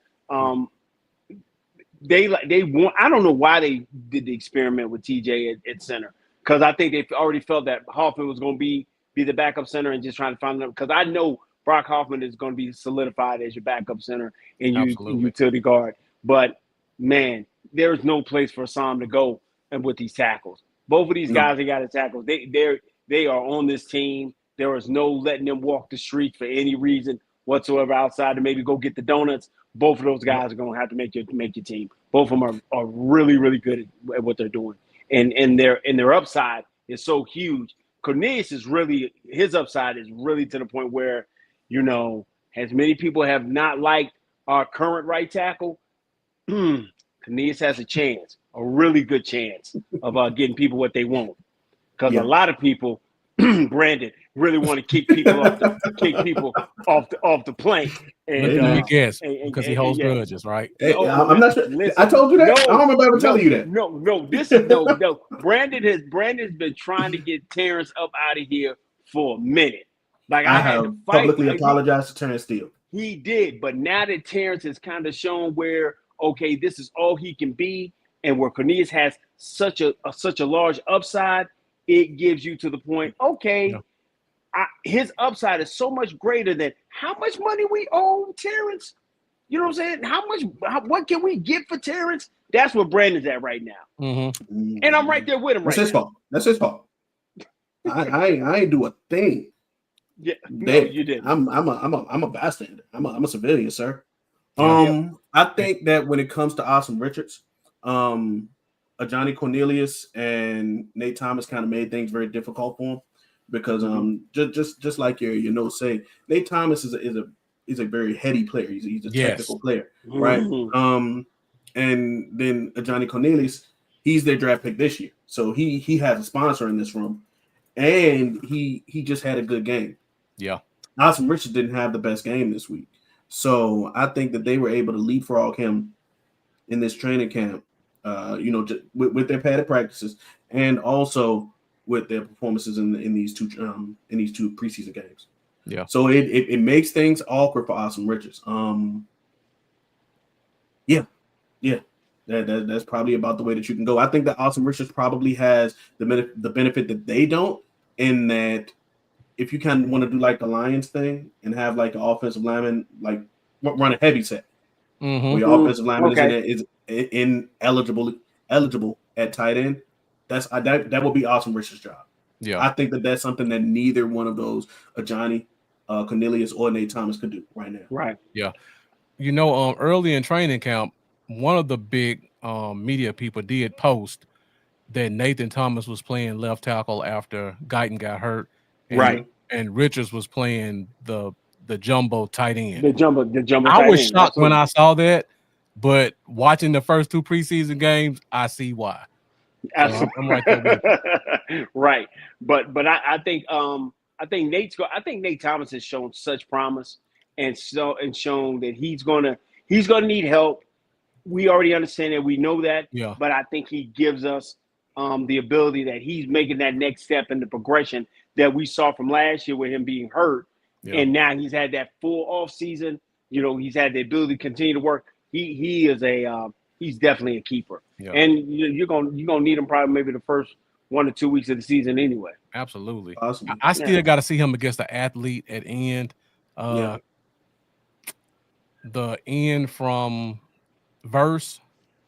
they want. I don't know why they did the experiment with TJ at center because I think they already felt that Hoffman was going to be the backup center and just trying to find them because I know Brock Hoffman is going to be solidified as your backup center and Absolutely. utility guard. But man, there is no place for Sam to go and with these tackles. Both of these No. guys, they got a tackle. They are on this team. There is no letting them walk the street for any reason whatsoever outside to maybe go get the donuts. Both of those guys are going to have to make your team. Both of them are really, really good at what they're doing. And their upside is so huge. Cornelius is really – his upside is really to the point where, you know, as many people have not liked our current right tackle, Cornelius has a chance, a really good chance of getting people what they want. Because a lot of people, Brandon, really want to kick people off the plank. And Let me guess, because he holds yeah. grudges, right? Hey, No, I'm not sure. listen, I told you that. no, I don't remember ever telling you that. No. This is no. Brandon's been trying to get Terrence up out of here for a minute. Like I had have to fight. publicly apologized to Terrence Steele. He did, but now that Terrence has kind of shown where okay, this is all he can be, and where Cornelius has such a large upside, it gives you to the point. Okay. Yeah. His upside is so much greater than how much money we owe Terrence. You know what I'm saying? What can we get for Terrence? That's where Brandon's at right now. Mm-hmm. And I'm right there with him That's right his now. fault. That's his fault. I ain't do a thing. Yeah, no, Dave, you didn't. I'm a bystander. I'm a civilian, sir. Yeah. I think that when it comes to Austin Richards, Johnny Cornelius and Nate Thomas kind of made things very difficult for him because just like your notes say, Nate Thomas is a very heady player. He's a technical player, right? And then Johnny Cornelius, he's their draft pick this year, so he has a sponsor in this room, and he just had a good game. Yeah, Austin Richards didn't have the best game this week, so I think that they were able to leapfrog him in this training camp. With their padded practices and also with their performances in these two preseason games. Yeah. So it makes things awkward for Austin Richards. That's probably about the way that you can go. I think that Austin Richards probably has the benefit that they don't, in that if you kind of want to do like the Lions thing and have like an offensive lineman like run a heavy set, where your offensive lineman is ineligible at tight end, that will be Austin Richards' job. Yeah, I think that that's something that neither one of those, Johnny Cornelius or Nate Thomas, could do right now. Right. Yeah. You know, early in training camp, one of the big media people did post that Nathan Thomas was playing left tackle after Guyton got hurt, and Richards was playing the jumbo tight end. The jumbo. I was shocked when I saw that, but watching the first two preseason games, I see why. So I'm right there with you. Right, but I think Nate Thomas has shown such promise and shown that he's gonna need help. We already understand that. We know that. Yeah. But I think he gives us the ability that he's making that next step in the progression that we saw from last year with him being hurt. Yeah. And now he's had that full off season. You know, he's had the ability to continue to work. He is he's definitely a keeper. Yeah. And you're gonna need him probably maybe the first 1 or 2 weeks of the season anyway. Absolutely. Awesome. I still got to see him against the athlete at end. The end from Verse.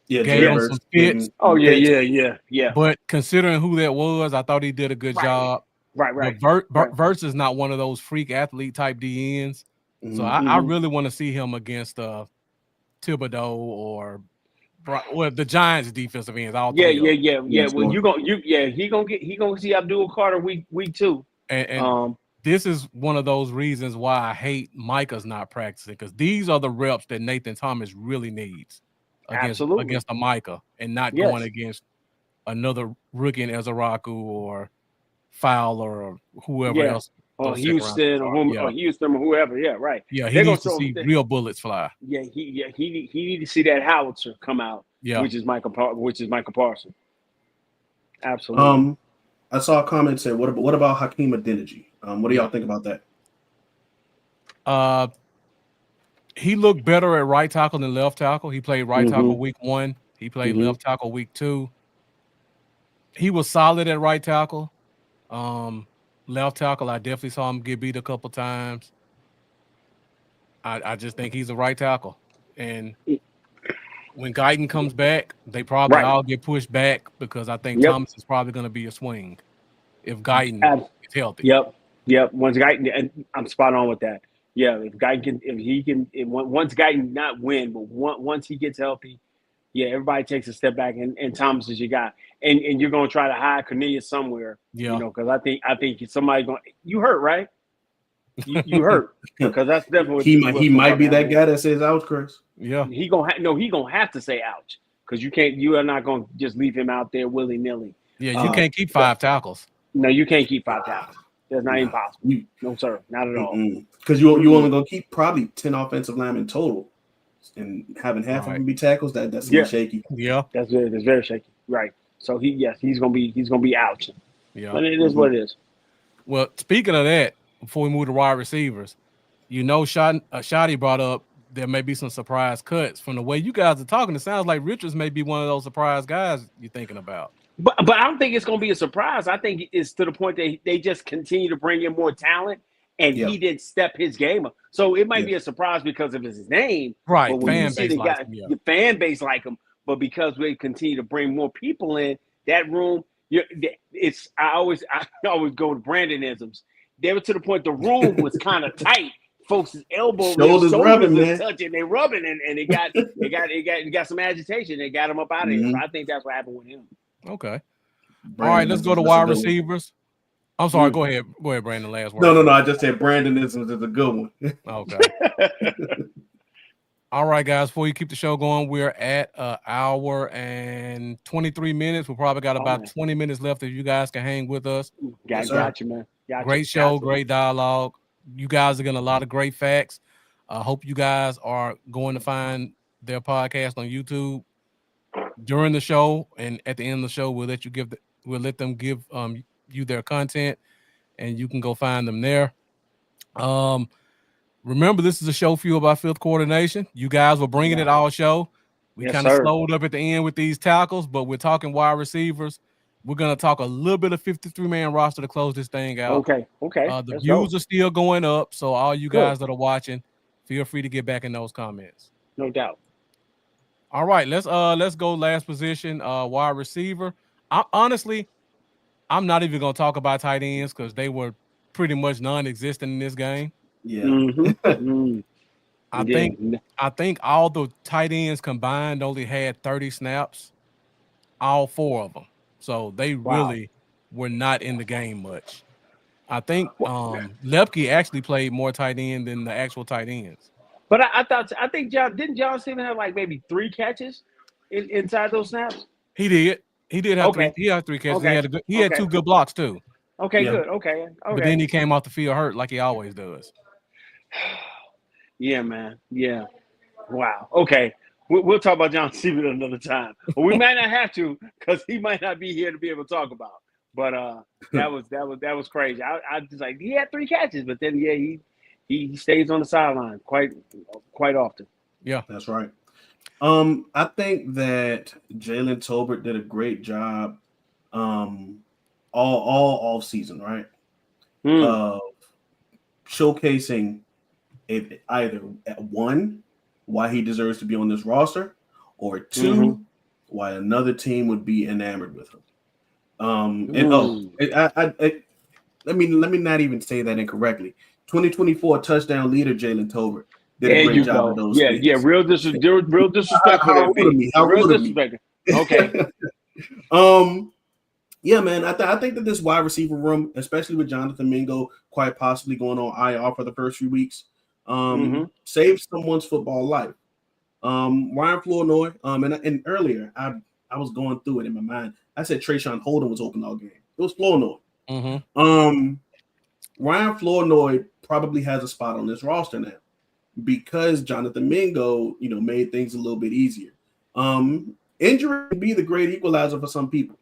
Yeah, gave him some fits. Oh yeah. But considering who that was, I thought he did a good job. Right. Verse is not one of those freak athlete type DNs. So I really want to see him against Thibodeau or Well, the Giants' defensive ends, all Yeah, three of yeah, them. yeah, yeah. Yes, Well, Lord. he gonna see Abdul Carter week 2. And this is one of those reasons why I hate Micah's not practicing, because these are the reps that Nathan Thomas really needs Absolutely. against a Micah, and not going Yes. against another rookie in Ezaraku or Fowler or whoever Yeah. else Or those second round Houston picks are. or Houston or whoever. Yeah, right. Yeah, he They're gonna needs to show. see real bullets fly. Yeah, he need to see that howitzer come out, Yeah. which is Michael Parsons. Absolutely. I saw a comment say, what about Hakeem Adeniji? What do y'all think about that? He looked better at right tackle than left tackle. He played right tackle week 1. He played left tackle week 2. He was solid at right tackle. Left tackle, I definitely saw him get beat a couple times. I just think he's a right tackle. And when Guyton comes back, they probably Right. all get pushed back, because I think Yep. Thomas is probably going to be a swing if Guyton is healthy. Yep. Once Guyton, and I'm spot on with that. Yeah, once Guyton not win, but once he gets healthy, yeah, everybody takes a step back, and Thomas is your guy, and you're gonna try to hide Cornelius somewhere, Yeah. because I think somebody's going. You hurt, right? You hurt, because that's definitely he might be that guy that says ouch, Chris. Yeah. He gonna have to say ouch, because you are not gonna just leave him out there willy nilly. Yeah, you can't keep 5 tackles. No, you can't keep 5 tackles. That's not impossible. No, sir, not at all. Because you only gonna keep probably 10 offensive linemen total, and having half of them be tackles, that's a little shaky. Yeah, that's very shaky. Right. So he's gonna be ouch. Yeah, but it is what it is. Well, speaking of that, before we move to wide receivers, Shotty brought up there may be some surprise cuts. From the way you guys are talking, it sounds like Richards may be one of those surprise guys you're thinking about. But I don't think it's going to be a surprise. I think it's to the point that they just continue to bring in more talent, and he didn't step his game up. So it might be a surprise because of his name, right? But when you see the fan base like him, but because we continue to bring more people in that room, I always go to Brandonisms. They were to the point the room was kind of tight. Folks' shoulders rubbing, man. Touching, they rubbing, and it got some agitation. They got him up out of here. So I think that's what happened with him. Okay. All right, let's go to wide receivers. I'm sorry. Go ahead, Brandon. Last word. No. I just said Brandonisms is a good one. Okay. All right, guys. Before you keep the show going, we're at an hour and 23 minutes. We probably got about 20 minutes left if you guys can hang with us. Got you, man. Great show, great dialogue. You guys are getting a lot of great facts. I hope you guys are going to find their podcast on YouTube during the show, and at the end of the show, we'll let them give you their content, and you can go find them there. Remember, this is a show fueled by Fifth Coordination. You guys were bringing it all show. We kind of slowed up at the end with these tackles, but we're talking wide receivers. We're going to talk a little bit of 53-man roster to close this thing out. Okay. The views are still going up, so all you guys that are watching, feel free to get back in those comments. No doubt. All right, let's go last position, wide receiver. I'm not even going to talk about tight ends because they were pretty much non-existent in this game. Yeah. I think all the tight ends combined only had 30 snaps, all 4 of them. So they really were not in the game much. I think Lepke actually played more tight end than the actual tight ends. But I think John Steven have like maybe 3 catches inside those snaps? He did. He did have 3. He had 3 catches. Okay. He had 2 good blocks too. Okay, good. Okay. But then he came off the field hurt like he always does. Yeah, man. Yeah. Wow. Okay. We'll talk about John Steven another time. But we might not have to because he might not be here to be able to talk about. But that was crazy. I just like he had 3 catches, but then he stays on the sideline quite often. Yeah, that's right. I think that Jalen Tolbert did a great job all off season, right? Showcasing either one, why he deserves to be on this roster, or 2, why another team would be enamored with him. Let me not even say that incorrectly. 2024 touchdown leader Jalen Tolbert. did a great job of those things. Yeah, real disrespectful How there, rude of me. How real rude of me. disrespectful. Okay. Yeah, man. I think that this wide receiver room, especially with Jonathan Mingo quite possibly going on IR for the first few weeks, saves someone's football life. Ryan Flournoy, and earlier I was going through it in my mind. I said Trayshawn Holden was open all game. It was Flournoy. Ryan Flournoy probably has a spot on this roster now because Jonathan Mingo, made things a little bit easier. Injury can be the great equalizer for some people.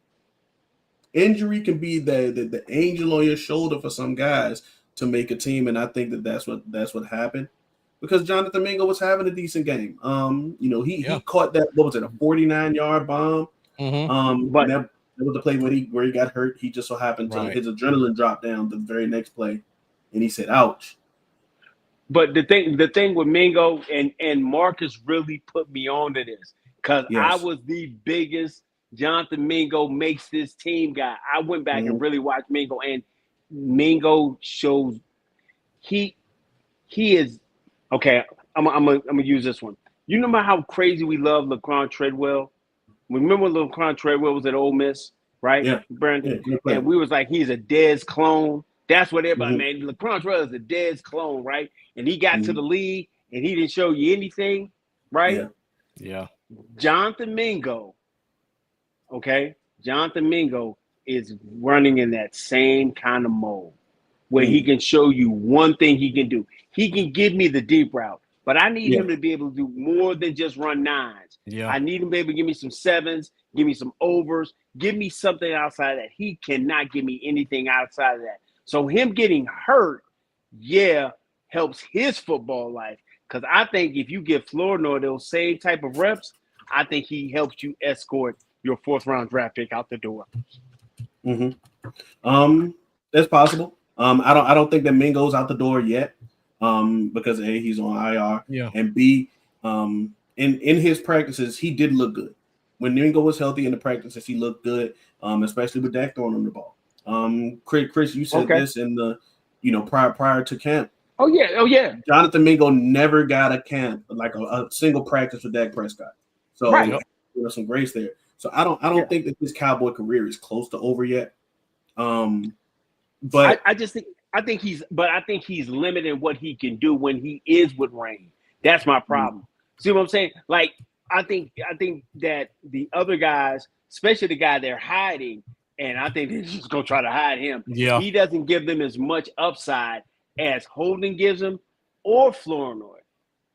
Injury can be the angel on your shoulder for some guys to make a team, and I think that's what happened because Jonathan Mingo was having a decent game. He caught that, what was it, a 49-yard bomb? But that was the play where he got hurt. He just so happened to his adrenaline dropped down the very next play, and he said, "Ouch." But the thing with Mingo and Marcus really put me on to this because I was the biggest Jonathan Mingo makes this team guy. I went back and really watched Mingo, and Mingo shows he is okay. I'm gonna use this one. You remember how crazy we love Laquan Treadwell? Remember when Laquan Treadwell was at Ole Miss, right? Yeah, Brandon, and we was like, he's a Dez clone. That's what everybody, man. Laquan Treadwell is a Dez clone, right? And he got to the league, and he didn't show you anything, right? Yeah. Jonathan Mingo, okay? Jonathan Mingo is running in that same kind of mode where he can show you one thing he can do. He can give me the deep route, but I need him to be able to do more than just run nines. Yeah. I need him to be able to give me some sevens, give me some overs, give me something outside of that. He cannot give me anything outside of that. So him getting hurt, helps his football life. Because I think if you give Flournoy those same type of reps, I think he helps you escort your 4th-round draft pick out the door. That's possible. I don't think that Mingo's out the door yet. Because A, he's on IR. Yeah. And B, in his practices, he did look good. When Mingo was healthy in the practices, he looked good, especially with Dak throwing him the ball. Chris, you said this in the, prior to camp. Oh yeah. Jonathan Mingo never got a camp, like a single practice with Dak Prescott. So there's some grace there. So I don't think that this Cowboy career is close to over yet. But I think he's limited what he can do when he is with Rain. That's my problem. See what I'm saying? Like I think that the other guys, especially the guy they're hiding, and I think they're just gonna try to hide him. Yeah. He doesn't give them as much upside as Holden gives him or Flournoy.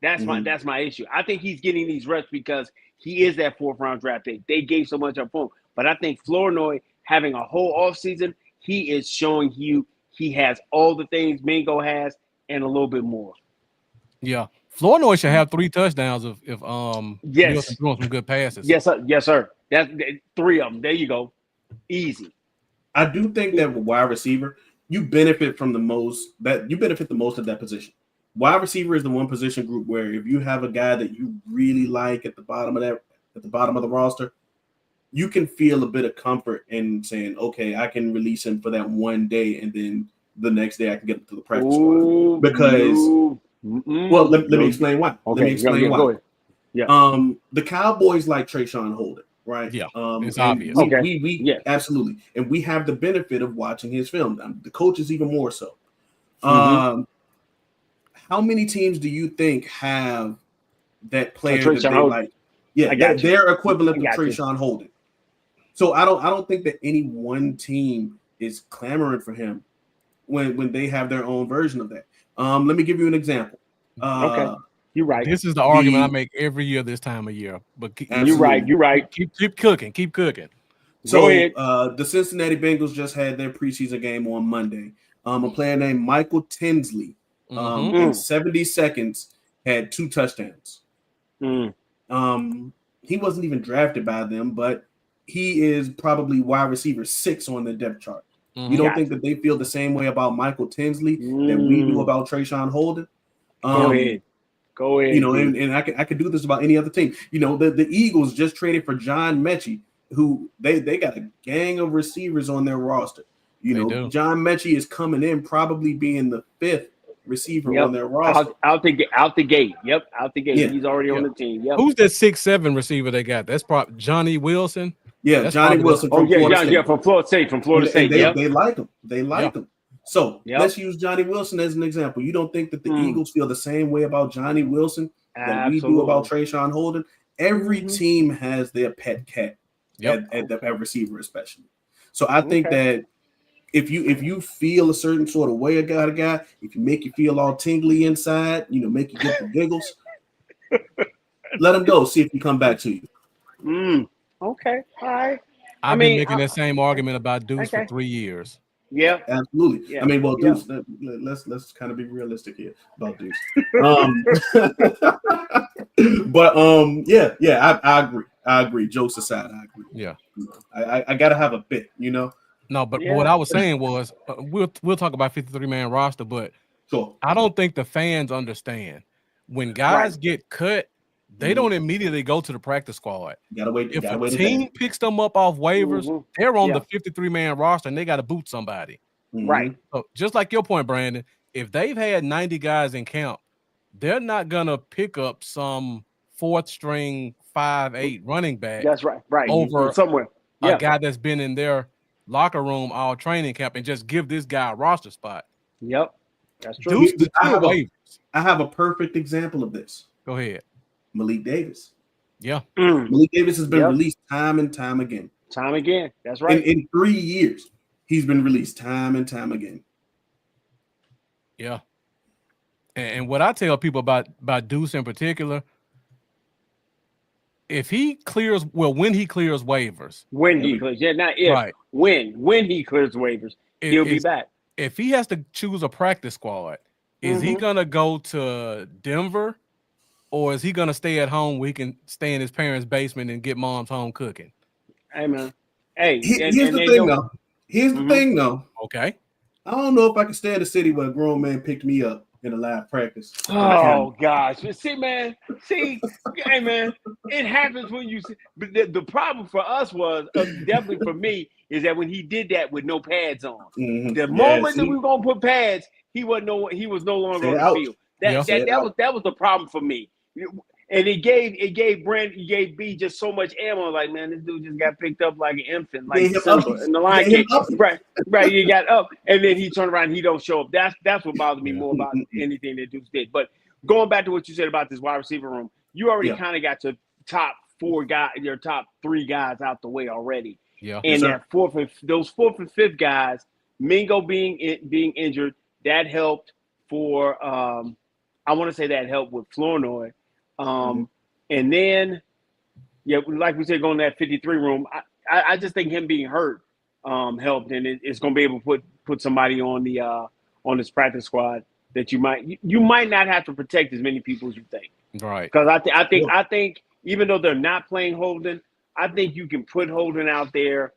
That's my issue. I think he's getting these reps because he is that 4th-round draft pick. They gave so much up for him. But I think Flournoy having a whole offseason, he is showing you he has all the things Mingo has and a little bit more. Yeah. Flournoy should have 3 touchdowns if Nielsen throwing some good passes. Yes, sir. Yes, sir. That's 3 of them. There you go. Easy. I do think that with wide receiver, you benefit the most of that position. Wide receiver is the one position group where if you have a guy that you really like at the bottom of the roster, you can feel a bit of comfort in saying, okay, I can release him for that one day, and then the next day I can get him to the practice squad. Because, let me explain why. Okay, let me explain why. Go ahead. Yeah. The Cowboys like Trayshawn Holden, right? Yeah, it's obvious. We absolutely, and we have the benefit of watching his film. The coaches even more so. How many teams do you think have that player that they like? Yeah, their equivalent to Trayshawn Holden. So I don't think that any one team is clamoring for him when they have their own version of that. Let me give you an example. Okay, you're right. This is the argument I make every year this time of year. But you're right. Keep cooking. Keep cooking. So the Cincinnati Bengals just had their preseason game on Monday. A player named Michael Tinsley in 70 seconds had 2 touchdowns. He wasn't even drafted by them, but he is probably wide receiver 6 on the depth chart. You don't think that they feel the same way about Michael Tinsley that we do about Trayshawn Holden? Go ahead. And I could do this about any other team. The Eagles just traded for John Mechie, who they got a gang of receivers on their roster. John Mechie is coming in probably being the 5th receiver on their roster. Out the gate. Yep, out the gate. Yeah. He's already on the team. Yep. Who's that 6'7" receiver they got? That's probably Johnny Wilson. Yeah, That's Johnny probably Wilson from Florida State. Yeah, from Florida State. And they like him. They like him. So let's use Johnny Wilson as an example. You don't think that the Eagles feel the same way about Johnny Wilson that we do about Trayshawn Holden? Every team has their pet cat at receiver, especially. So I think that if you feel a certain sort of way about a guy, if you make you feel all tingly inside, make you get the giggles, let him go. See if he come back to you. Okay. All right. I've been making that same argument about Deuce for 3 years. Yeah, absolutely. Yeah. I mean, well, Deuce, let's kind of be realistic here about Deuce. But I agree. I agree. Jokes aside, I agree. Yeah, I gotta have a bit, No, but what I was saying was we'll talk about 53-man roster, but I don't think the fans understand when guys get cut. They don't immediately go to the practice squad. You gotta wait. If a team picks them up off waivers, they're on the 53-man roster and they got to boot somebody. Right. So just like your point, Brandon, if they've had 90 guys in camp, they're not gonna pick up some fourth string 5'8" running back. That's right. Right. Over somewhere. A guy that's been in their locker room all training camp and just give this guy a roster spot. Yep. That's true. I have a perfect example of this. Go ahead. Malik Davis. Yeah. Malik Davis has been released time and time again. Time again. That's right. In 3 years, he's been released time and time again. Yeah. And what I tell people about Deuce in particular, if he clears, when he clears waivers. When he clears. Yeah, not if. Right. When he clears waivers, he'll be back. If he has to choose a practice squad, is he going to go to Denver? Or is he going to stay at home where he can stay in his parents' basement and get mom's home cooking? Hey, man. Hey, here's the thing, though. Okay. I don't know if I can stay in the city where a grown man picked me up in a live practice. Oh, gosh. See, man. Hey, man. It happens when you see. But the problem for us was, definitely for me, is that when he did that with no pads on. The moment that we were going to put pads, he was no longer on the field. That was the problem for me. And it gave B just so much ammo. Like, man, this dude just got picked up like an infant, like Simba in the Lion King. Right. He got up, and then he turned around. And he don't show up. That's what bothers me more about anything that Deuce did. But going back to what you said about this wide receiver room, you already kind of got your top 4 guys, your top 3 guys out the way already. Yeah. And those fourth and fifth guys, Mingo being injured, that helped for. I want to say that helped with Flournoy. And then, like we said, going to that 53 room, I just think him being hurt helped, and it's going to be able to put somebody on the on this practice squad that you might not have to protect as many people as you think. Right. Because I think even though they're not playing Holden, I think you can put Holden out there,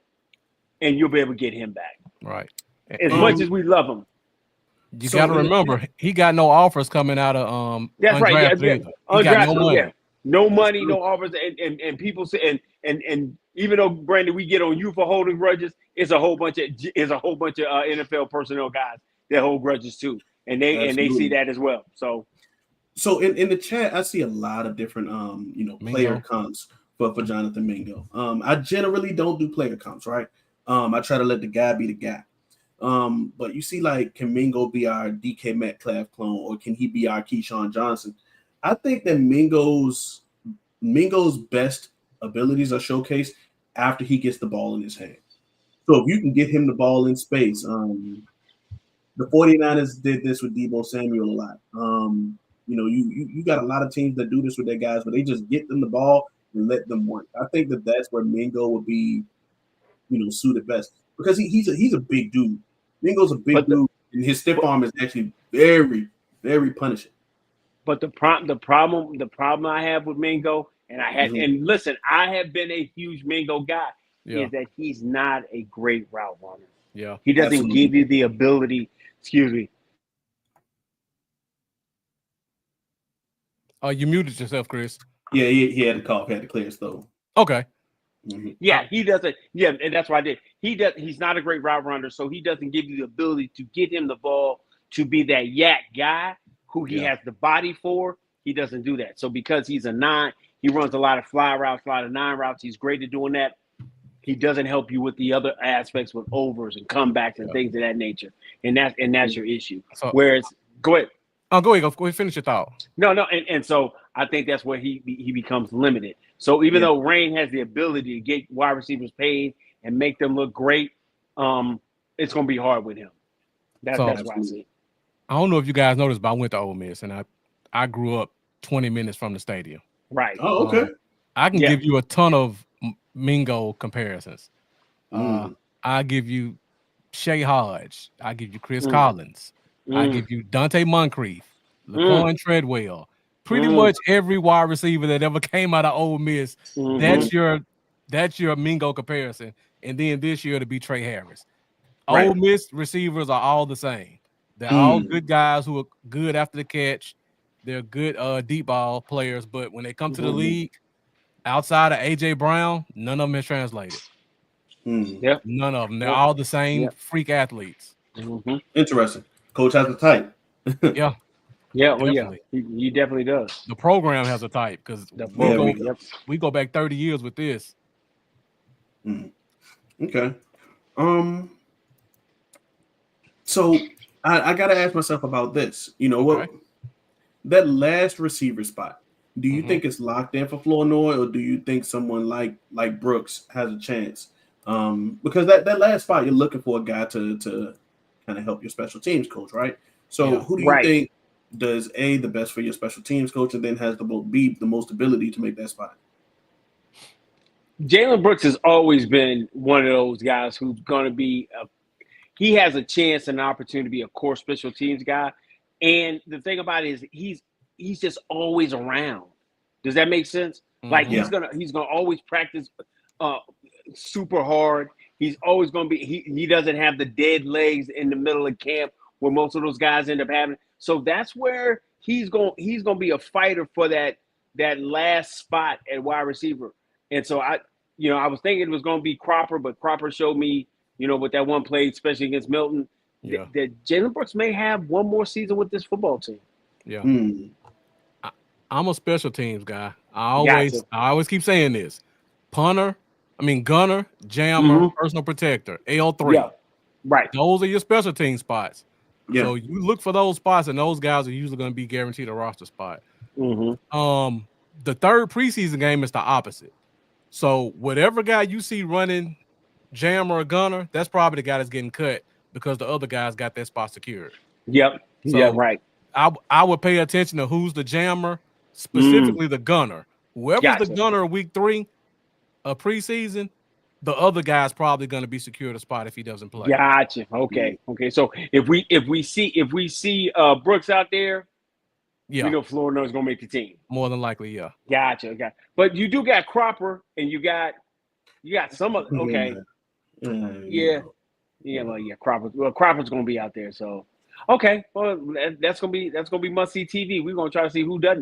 and you'll be able to get him back. Right. As much as we love him. You got to remember, he got no offers coming out of that's right. He got no money. No money, no offers, and people say, and even though Brandon, we get on you for holding grudges, it's a whole bunch of NFL personnel guys that hold grudges too, and they see that as well. So in the chat, I see a lot of different player comps for Jonathan Mingo. I generally don't do player comps, right? I try to let the guy be the guy. But you see, like, can Mingo be our DK Metcalf clone, or can he be our Keyshawn Johnson? I think that Mingo's best abilities are showcased after he gets the ball in his hands. So if you can get him the ball in space, the 49ers did this with Deebo Samuel a lot. You got a lot of teams that do this with their guys, but they just get them the ball and let them work. I think that that's where Mingo would be, suited best, because he's a big dude. Mingo's a big dude, and his stiff arm is actually very, very punishing. But the problem I have with Mingo, and listen, I have been a huge Mingo guy, is that he's not a great route runner. Yeah, he doesn't give you the ability. Excuse me. You muted yourself, Chris. Yeah, he had a cough, had to clear his throat. Okay. Mm-hmm. Yeah, he doesn't. Yeah, and that's what I did. He's not a great route runner, so he doesn't give you the ability to get him the ball to be that yak guy who he has the body for. He doesn't do that. So because he's a 9, he runs a lot of fly routes, a lot of 9 routes. He's great at doing that. He doesn't help you with the other aspects with overs and comebacks and things of that nature. And that's your issue. So, Whereas, go ahead. Oh, go ahead. Finish your thought. No, and so I think that's where he becomes limited. So even though Rain has the ability to get wide receivers paid and make them look great, it's going to be hard with him. That's why I see it. I don't know if you guys noticed, but I went to Ole Miss, and I grew up 20 minutes from the stadium. Right. Oh, okay. I can give you a ton of Mingo comparisons. I give you Shea Hodge. I give you Chris Collins. I give you Dante Moncrief, Laquan Treadwell. Pretty much every wide receiver that ever came out of Ole Miss. That's your Mingo comparison. And then this year to be Trey Harris. Ole Miss receivers are all the same. They're all good guys who are good after the catch. They're good deep ball players, but when they come to the league, outside of AJ Brown, none of them has translated. None of them. They're all the same freak athletes. Interesting. Coach has a type. Yeah. Oh, yeah. He definitely does. The program has a type because we go back 30 years with this. Okay. So I gotta ask myself about this. You know what? That last receiver spot. Do you think it's locked in for Flournoy, or do you think someone like Brooks has a chance? Because that last spot, you're looking for a guy to kind of help your special teams coach, right? So who do you think does the best for your special teams coach, and then has the most ability to make that spot? Jalen Brooks has always been one of those guys who's going to be he has a chance and an opportunity to be a core special teams guy. And the thing about it is he's just always around. Does that make sense? Like he's gonna always practice super hard. He's always gonna be he doesn't have the dead legs in the middle of camp where most of those guys end up having. So that's where he's gonna be a fighter for that last spot at wide receiver. And so I was thinking it was gonna be Cropper, but Cropper showed me, with that one play, especially against Milton, that Jalen Brooks may have one more season with this football team. Yeah. I'm a special teams guy. I always keep saying this. Gunner, jammer, personal protector, L3. Yeah. Right. Those are your special team spots. Yeah. So you look for those spots, and those guys are usually going to be guaranteed a roster spot. The third preseason game is the opposite. So whatever guy you see running jammer or gunner, that's probably the guy that's getting cut because the other guys got that spot secured. Yep. So right. I would pay attention to who's the jammer, specifically the gunner. Whoever's the gunner week 3 of preseason, the other guy's probably going to be secured a spot if he doesn't play. Gotcha. Okay. So if we see Brooks out there, Flournoy's going to make the team. More than likely, yeah. Gotcha. But you do got Cropper, and you got some of Cropper. Well, Cropper's going to be out there, so. Okay, well, that's gonna be must see TV. We're gonna try to see who's not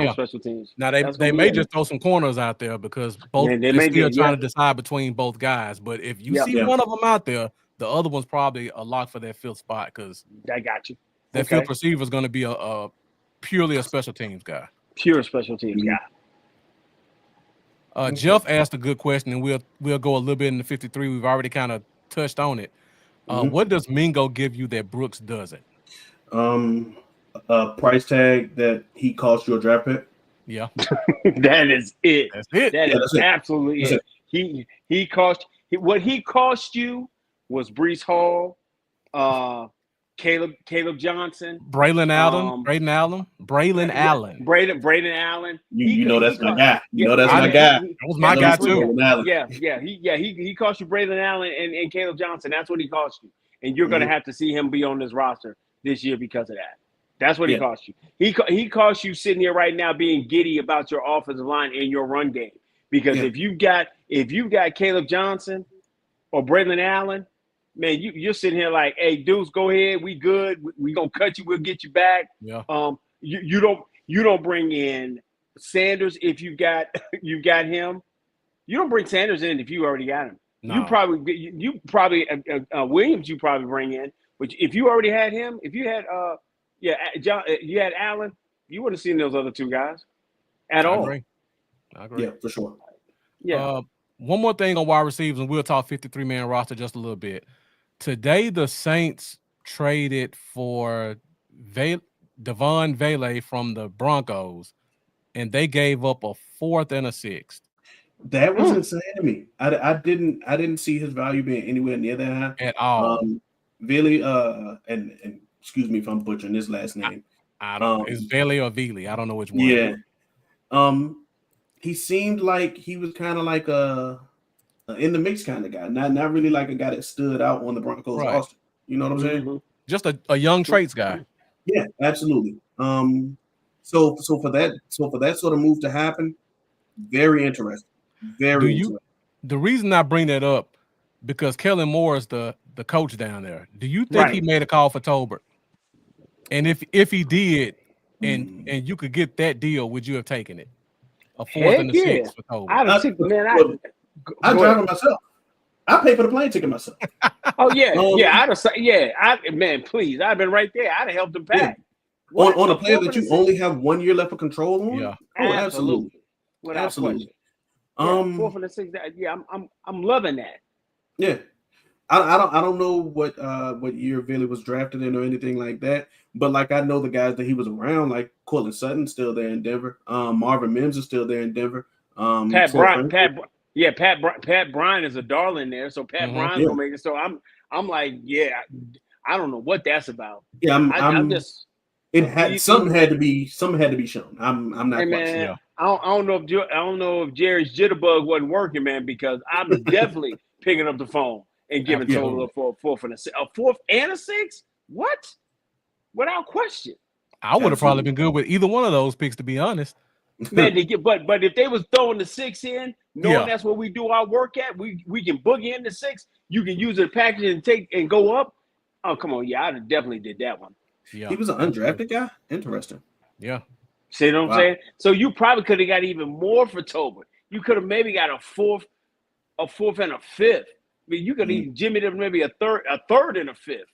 on special teams. Now they may just throw some corners out there because they're still trying to decide between both guys. But if you see one of them out there, the other one's probably a lock for that fifth spot because I got you. That fifth receiver is going to be a purely a special teams guy. Pure special teams guy. Jeff asked a good question, and we'll go a little bit in the 53. We've already kind of touched on it. What does Mingo give you that Brooks doesn't? A price tag that he cost you a draft pick. Yeah, that is it. That's it. That is absolutely it. He cost what he cost you was Breece Hall, Caleb Johnson, Braylon Allen. Braylon Allen. You know that's my guy. That's my guy. That was my guy too. He cost you Braylon Allen and Caleb Johnson. That's what he cost you, and you're going to have to see him be on this roster this year because of that. That's what he cost you. He cost you sitting here right now being giddy about your offensive line and your run game because if you've got Caleb Johnson or Braylon Allen. Man, you're sitting here like, hey, dudes, go ahead. We good. We gonna cut you. We'll get you back. Yeah. You don't bring in Sanders if you've got him. You don't bring Sanders in if you already got him. You probably Williams. You probably bring in, which if you already had him, if you had John, you had Allen, you wouldn't have seen those other two guys at I all. agree. I agree. Yeah, for sure. Yeah. One more thing on wide receivers, and we'll talk 53-man roster just a little bit. Today, the Saints traded for Devon Vele from the Broncos, and they gave up a 4th and a 6th. That was insane to me. I didn't see his value being anywhere near that high At all. Really, and excuse me if I'm butchering his last name. I don't know. It's Vele or Vele. I don't know which one. Yeah. He seemed like he was kind of like a in the mix kind of guy, not really like a guy that stood out on the Broncos roster. You know what I'm saying? Just a young traits guy. Yeah, absolutely. So for that sort of move to happen, very interesting. Very interesting. The reason I bring that up, because Kellen Moore is the coach down there. Do you think he made a call for Tolbert? And if he did, and you could get that deal, would you have taken it? A 4th and a 6th for Tolbert. I drive it myself. I pay for the plane ticket myself. Oh yeah, I'd have man, please, I've been right there. I'd have helped him pack. Yeah. On a player that you only have 1 year left of control on. Yeah. Oh, absolutely. Without question. 4th and a 6th. Yeah, I'm loving that. Yeah. I don't know what year Vele was drafted in or anything like that, but like I know the guys that he was around, like Cortland Sutton's still there in Denver. Marvin Mims is still there in Denver. Pat Bryant is a darling there, so Pat Bryant's gonna make it. So I'm like, I don't know what that's about. Yeah, I'm just. Something had to be shown. I'm not quite sure. I don't know if Jerry's jitterbug wasn't working, man, because I'm definitely picking up the phone and giving total for a 4th and a 6th. What? Without question. I would have probably been good with either one of those picks, to be honest. Man, but if they was throwing the 6 in, knowing that's where we do our work at, we can boogie in the 6. You can use the package and take and go up. Oh, come on, I'd have definitely did that one. Yeah, he was an undrafted guy. Interesting. Yeah. See what I'm saying? So you probably could have got even more for Tolbert. You could have maybe got a 4th and a 5th. I mean, you could even Jimmy them maybe a third and a 5th.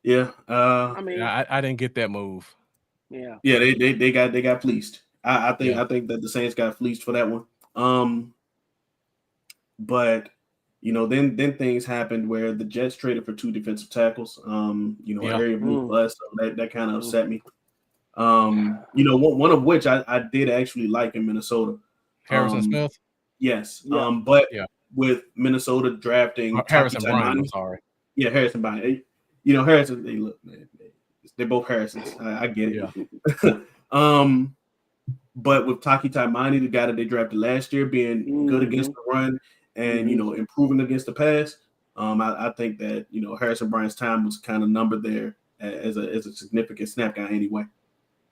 Yeah. I mean, I didn't get that move. Yeah. Yeah, they got fleeced. I think that the Saints got fleeced for that one. But then things happened where the Jets traded for 2 defensive tackles. Area blue plus, so that kind of upset me. One of which I did actually like in Minnesota. Harrison Smith? Yes. With Minnesota drafting Harrison Bryant, I'm sorry. Yeah, Harrison Bryant. Harrison, hey, look, man, they're both Harrisons. I get it. Yeah. But with Taki Taimani, the guy that they drafted last year, being good against the run and improving against the pass, I think that Harrison Bryant's time was kind of numbered there as a significant snap guy anyway.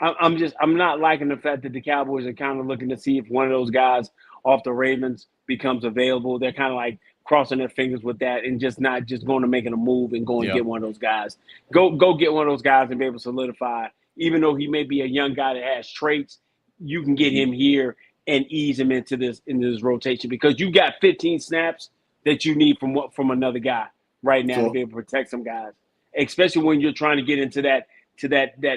I'm not liking the fact that the Cowboys are kind of looking to see if one of those guys off the Ravens becomes available. They're kind of like crossing their fingers with that and just not just going to making a move and go and get one of those guys. Go get one of those guys and be able to solidify. Even though he may be a young guy that has traits, you can get him here and ease him into this rotation because you got 15 snaps that you need from another guy right now to be able to protect some guys, especially when you're trying to get into that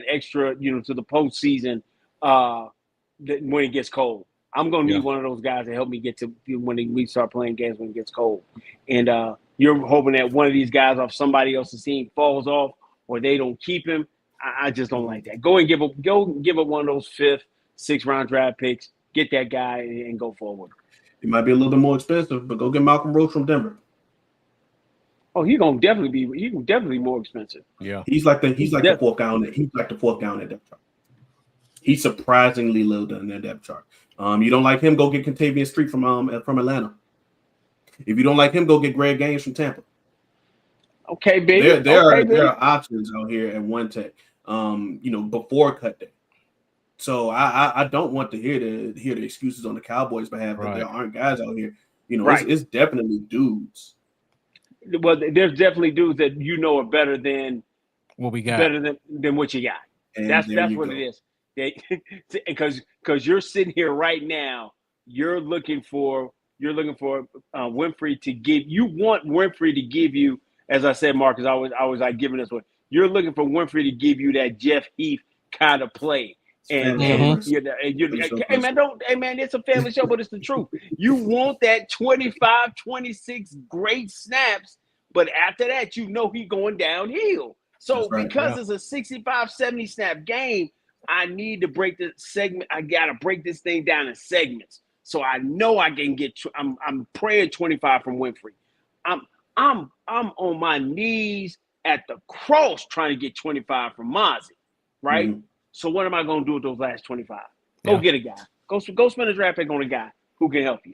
extra, to the postseason when it gets cold. I'm going to need one of those guys to help me get to when we start playing games when it gets cold. And you're hoping that one of these guys off somebody else's team falls off or they don't keep him. I just don't like that. Go give up one of those 5th, 6th round draft picks, get that guy and go forward. It might be a little bit more expensive, but go get Malcolm Roach from Denver. Oh, he's definitely be more expensive. Yeah. He's like the 4th guy on that. He's like the 4th guy on that depth chart. He's surprisingly low down that depth chart. You don't like him, go get Contavious Street from Atlanta. If you don't like him, go get Greg Gaines from Tampa. Okay, baby. There are options out here at One Tech. Before cut day. So I don't want to hear the excuses on the Cowboys' behalf that there aren't guys out here. It's definitely dudes. Well, there's definitely dudes that are better than what we got, better than what you got. And that's what it is. Because you're sitting here right now, you're looking for you're looking for Winfrey to give. You want Winfrey to give you, as I said, Marcus. I was like giving this one. You're looking for Winfrey to give you that Jeff Heath kind of play. And you know, hey man, it's a family show, but it's the truth. You want that 25, 26 great snaps, but after that, you know he's going downhill. So because it's a 65, 70 snap game, I need to break the segment. I gotta break this thing down in segments. So I know I can get. I'm praying 25 from Winfrey. I'm on my knees at the cross trying to get 25 from Mozzie, right? Mm-hmm. So what am I going to do with those last 25? Go get a guy. Go spend a draft pick on a guy who can help you.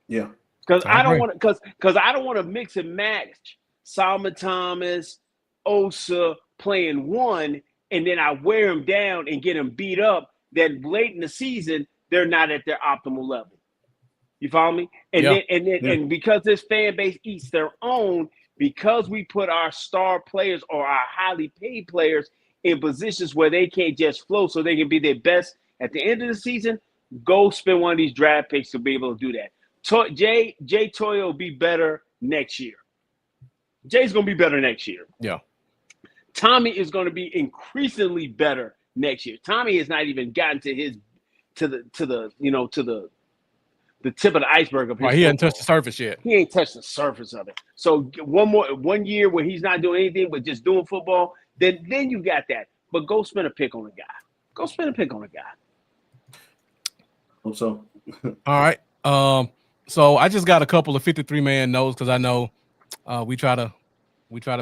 Yeah. Because I don't want to. Because I don't want to mix and match Solomon Thomas, Osa playing one, and then I wear them down and get them beat up. Then late in the season, they're not at their optimal level. You follow me? And because this fan base eats their own, because we put our star players or our highly paid players in positions where they can't just flow so they can be their best at the end of the season, go spend one of these draft picks to be able to do that. Jay Toye will be better next year. Jay's going to be better next year. Yeah. Tommy is going to be increasingly better next year. Tommy has not even gotten to the tip of the iceberg of his. Right, he hasn't touched the surface yet. He ain't touched the surface of it. So one year where he's not doing anything but just doing football, then you got that. But go spend a pick on a guy. Go spend a pick on a guy. Hope so. All right. So I just got a couple of 53-man notes because I know we try to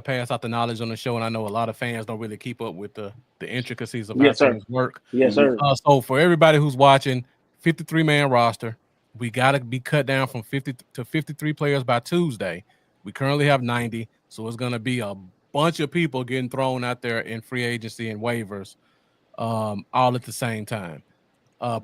pass out the knowledge on the show, and I know a lot of fans don't really keep up with the intricacies of how things work. Yes, sir. So for everybody who's watching, 53-man roster, we got to be cut down from 50 to 53 players by Tuesday. We currently have 90, so it's going to be a bunch of people getting thrown out there in free agency and waivers all at the same time.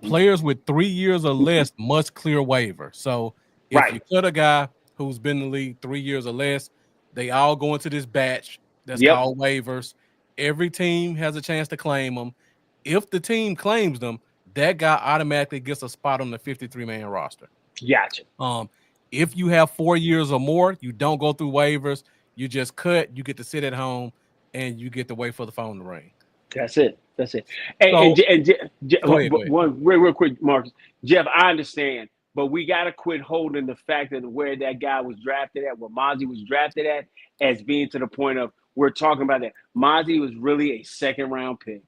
Players with 3 years or less must clear waiver. So if you cut a guy who's been in the league 3 years or less, they all go into this batch that's called waivers. Every team has a chance to claim them. If the team claims them, that guy automatically gets a spot on the 53-man roster. Gotcha. If you have 4 years or more, you don't go through waivers. You just cut. You get to sit at home, and you get to wait for the phone to ring. That's it. One real quick, Marcus. Jeff, I understand, but we got to quit holding the fact that where that guy was drafted at, where Mozzie was drafted at, as being to the point of we're talking about that. Mozzie was really a second-round pick.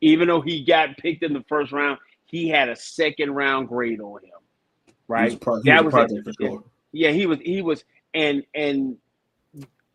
Even though he got picked in the first round, he had a second-round grade on him, right? He was a project for sure. Yeah, he was, and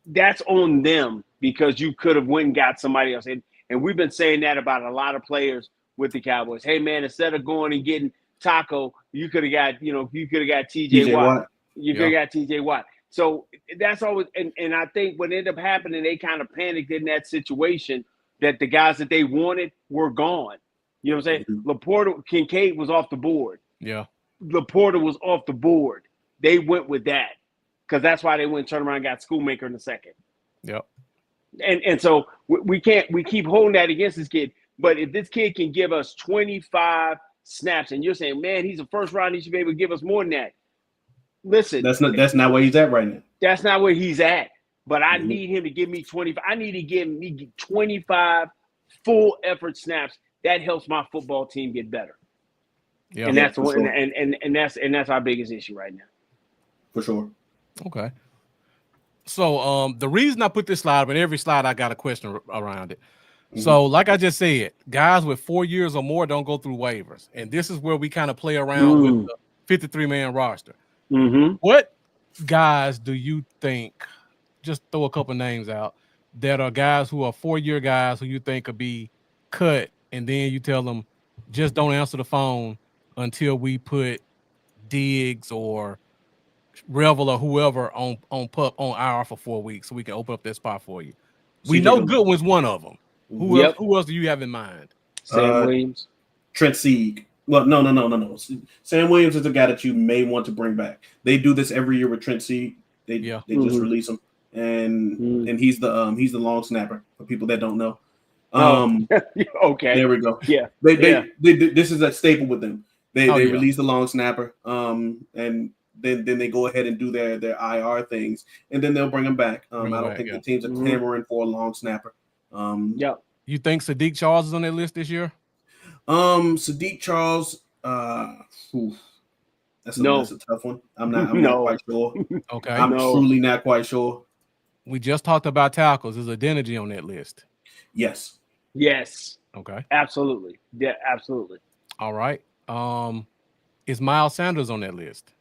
that's on them because you could have went and got somebody else. And we've been saying that about a lot of players with the Cowboys. Hey, man, instead of going and getting Taco, you could have got TJ Watt. You could have got TJ Watt. So that's always, and I think what ended up happening, they kind of panicked in that situation that the guys that they wanted were gone. You know what I'm saying? Mm-hmm. Laporta, Kincaid was off the board. Yeah. Laporta was off the board. They went with that because that's why they went and turned around and got Schoolmaker in the second. Yep. And so we keep holding that against this kid. But if this kid can give us 25 snaps and you're saying, man, he's a first round, he should be able to give us more than that. Listen. That's not where he's at right now. That's not where he's at. But I need him to give me 25. I need to give me 25 full effort snaps. That helps my football team get better. Yeah. And that's one, and that's our biggest issue right now. For sure. Okay. So the reason I put this slide, but every slide I got a question around it. Mm-hmm. So like I just said, guys with 4 years or more don't go through waivers. And this is where we kind of play around with the 53-man roster. Mm-hmm. What guys do you think, just throw a couple names out, that are guys who are 4-year guys who you think could be cut, and then you tell them, just don't answer the phone until we put Diggs or Revel or whoever on IR for 4 weeks so we can open up that spot for you. We know Goodwin's one of them. Who else do you have in mind? Sam Williams. Trent Sieg. Well, no. Sam Williams is a guy that you may want to bring back. They do this every year with Trent Sieg. They just release him. And he's the long snapper for people that don't know. Okay. There we go. Yeah. They this is a staple with them. They release the long snapper, and then they go ahead and do their IR things, and then they'll bring them back. I don't think the teams are clamoring for a long snapper. You think Sadiq Charles is on that list this year? Sadiq Charles, that's a tough one. I'm not quite sure. Okay, I'm truly not quite sure. We just talked about tackles. Is Adeniji on that list? Yes. Okay. Absolutely. Yeah, absolutely. All right. Is Miles Sanders on that list?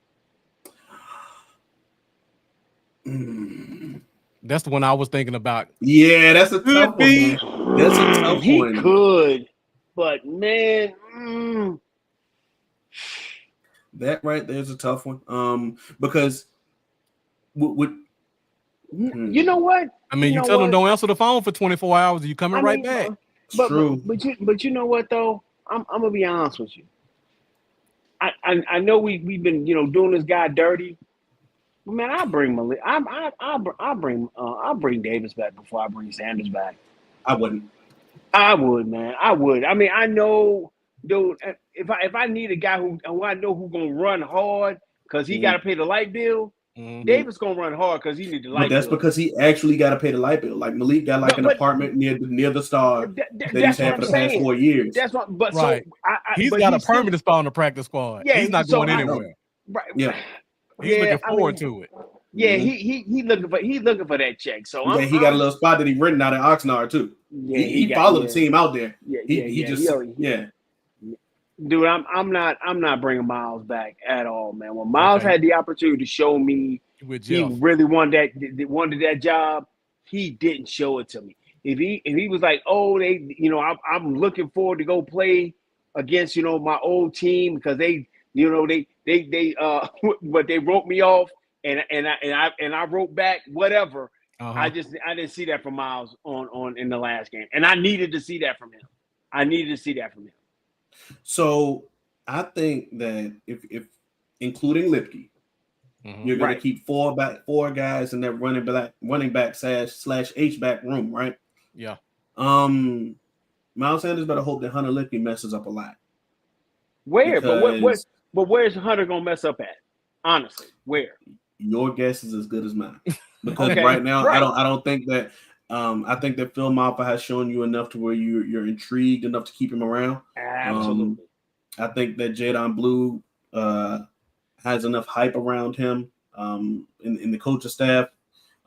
That's the one I was thinking about. Yeah, that's a tough one, man. That's a tough one. He could, but man, that right there's a tough one. Because you know what? I mean, you tell them don't answer the phone for 24 hours. You coming right back. True. But you know what though? I'm gonna be honest with you. I know we've been doing this guy dirty. But man, I'll bring Malik. I'll bring Davis back before I bring Sanders back. I wouldn't. I would, man. I would. I mean, I know, dude. If I need a guy who I know who's gonna run hard because he got to pay the light bill. Davis gonna run hard because he need the light bill. But that's because he actually got to pay the light bill. Like Malik got an apartment near the Star that he's had for the past 4 years. That's what. But right. He's got a permanent spot on the practice squad. Yeah, he's not going anywhere. Right. Yeah. He's looking forward to it. Yeah, he looking for that check. So he got a little spot that he rented out at Oxnard too. Yeah, he followed the team out there. Yeah. Dude, I'm not bringing Miles back at all, man. When Miles had the opportunity to show me he really wanted that job, he didn't show it to me. If he was like, I'm looking forward to go play against my old team because they but they wrote me off and I wrote back whatever. I didn't see that from Miles on in the last game, and I needed to see that from him. So I think that if including Lipke, you're going to keep four guys in that running back slash H-back room, right? Yeah. Miles Sanders better hope that Hunter Lipke messes up a lot. Where? But where's Hunter gonna mess up at? Honestly, where? Your guess is as good as mine. Because right now, I don't think that. I think that Phil Maffa has shown you enough to where you're intrigued enough to keep him around. Absolutely. I think that Jadon Blue has enough hype around him in the coaching staff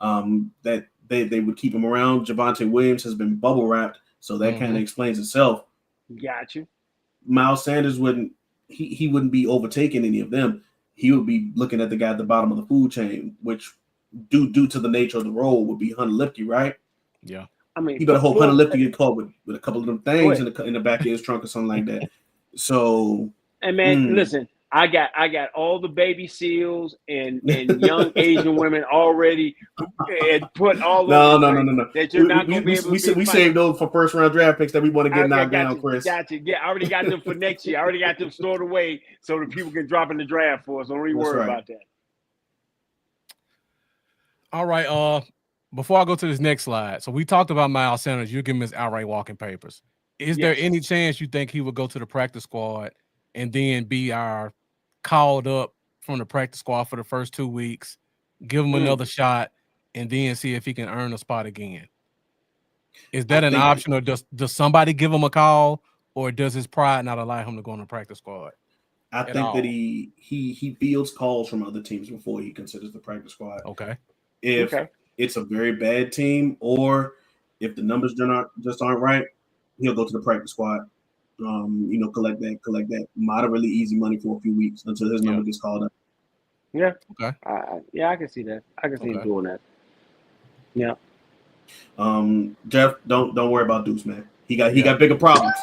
that they would keep him around. Javonte Williams has been bubble wrapped, so that kind of explains itself. Got you. Miles Sanders wouldn't be overtaking any of them. He would be looking at the guy at the bottom of the food chain, which due to the nature of the role would be Hunter Lipke, right? Yeah. I mean, he better hope Hunter Lipke get caught with a couple of them things in the back of his trunk or something like that. So, and man, listen, I got all the baby seals and young Asian women already and put all no. that you're not going to be able to. We saved those for first round draft picks that we want to get knocked down, Chris. Got you. Yeah, I already got them for next year. I already got them stored away so that people can drop in the draft for us. Don't even worry about that. All right. Before I go to this next slide, so we talked about Miles Sanders. You're giving his outright walking papers. Is there any chance you think he would go to the practice squad and then be called up from the practice squad for the first 2 weeks, give him another shot, and then see if he can earn a spot again? Is that an option, or does somebody give him a call, or does his pride not allow him to go on the practice squad? I think that he fields calls from other teams before he considers the practice squad. Okay. If it's a very bad team, or if the numbers aren't right, he'll go to the practice squad. Collect that moderately easy money for a few weeks until his number gets called up. Yeah. Okay. I can see that. I can see him doing that. Yeah. Jeff, don't worry about Deuce, man. He got bigger problems.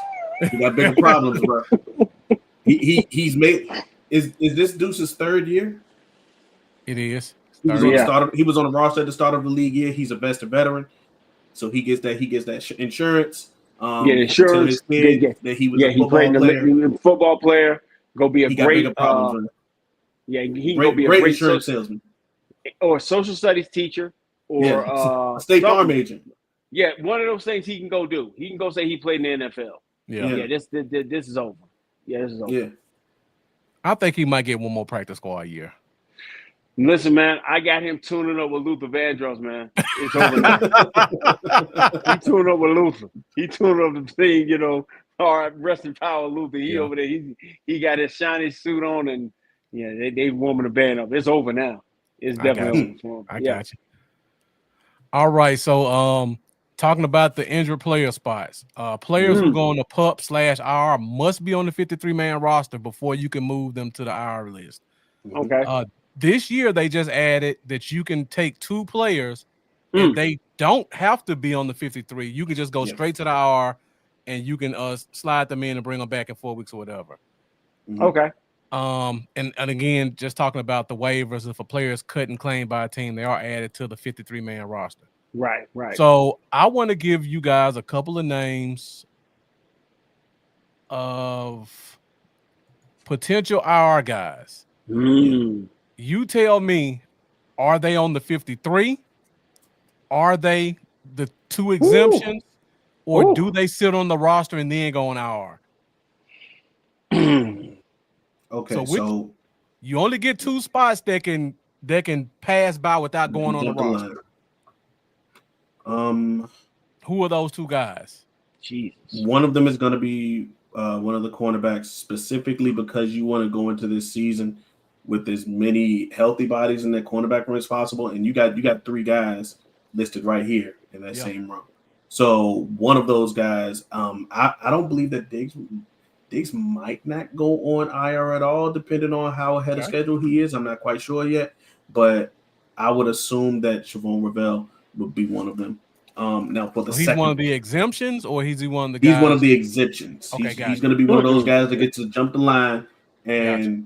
He got bigger problems, bro. He's made. Is this Deuce's third year? It is. He was on the roster at the start of the league year. He's a vested veteran, so he gets that insurance. Insurance. That he was a football player. Go be a great. He can go be a great insurance salesman, or a social studies teacher, or a State Farm agent. Yeah, one of those things he can go do. He can go say he played in the NFL. Yeah. This is over. Yeah, this is over. Yeah. I think he might get one more practice squad year. Listen, man, I got him tuning up with Luther Vandross, man. It's over now. He tuned up with Luther. He tuned up the thing, you know. All right, rest in power, Luther. He Yeah. over there. He got his shiny suit on, and yeah, they warming the band up. It's over now. It's I got definitely you. over for him. I Yeah. got you. All right. So talking about the injured player spots. Players who go on the PUP/IR must be on the 53-man roster before you can move them to the IR list. Okay. This year they just added that you can take 2 players and they don't have to be on the 53. You can just go straight to the IR and you can slide them in and bring them back in 4 weeks or whatever. Okay. And again, just talking about the waivers, if a player is cut and claimed by a team, they are added to the 53-man roster. Right. So I want to give you guys a couple of names of potential IR guys. You tell me, are they on the 53? Are they the 2 exemptions? Or do they sit on the roster and then go on IR? Okay, so you only get 2 spots that can pass by without going on the roster. Who are those 2 guys? Jesus. One of them is going to be one of the cornerbacks, specifically because you want to go into this season with as many healthy bodies in that cornerback room as possible, and you got 3 guys listed right here in that same room. So one of those guys, I don't believe that Diggs might not go on IR at all, depending on how ahead of schedule he is. I'm not quite sure yet, but I would assume that Siobhan Ravel would be one of them. Now for the he's second one of the exemptions, or he's one of the he's guys? one of the exemptions. Okay, he's going to be one of those guys that gets to jump the line, and gotcha.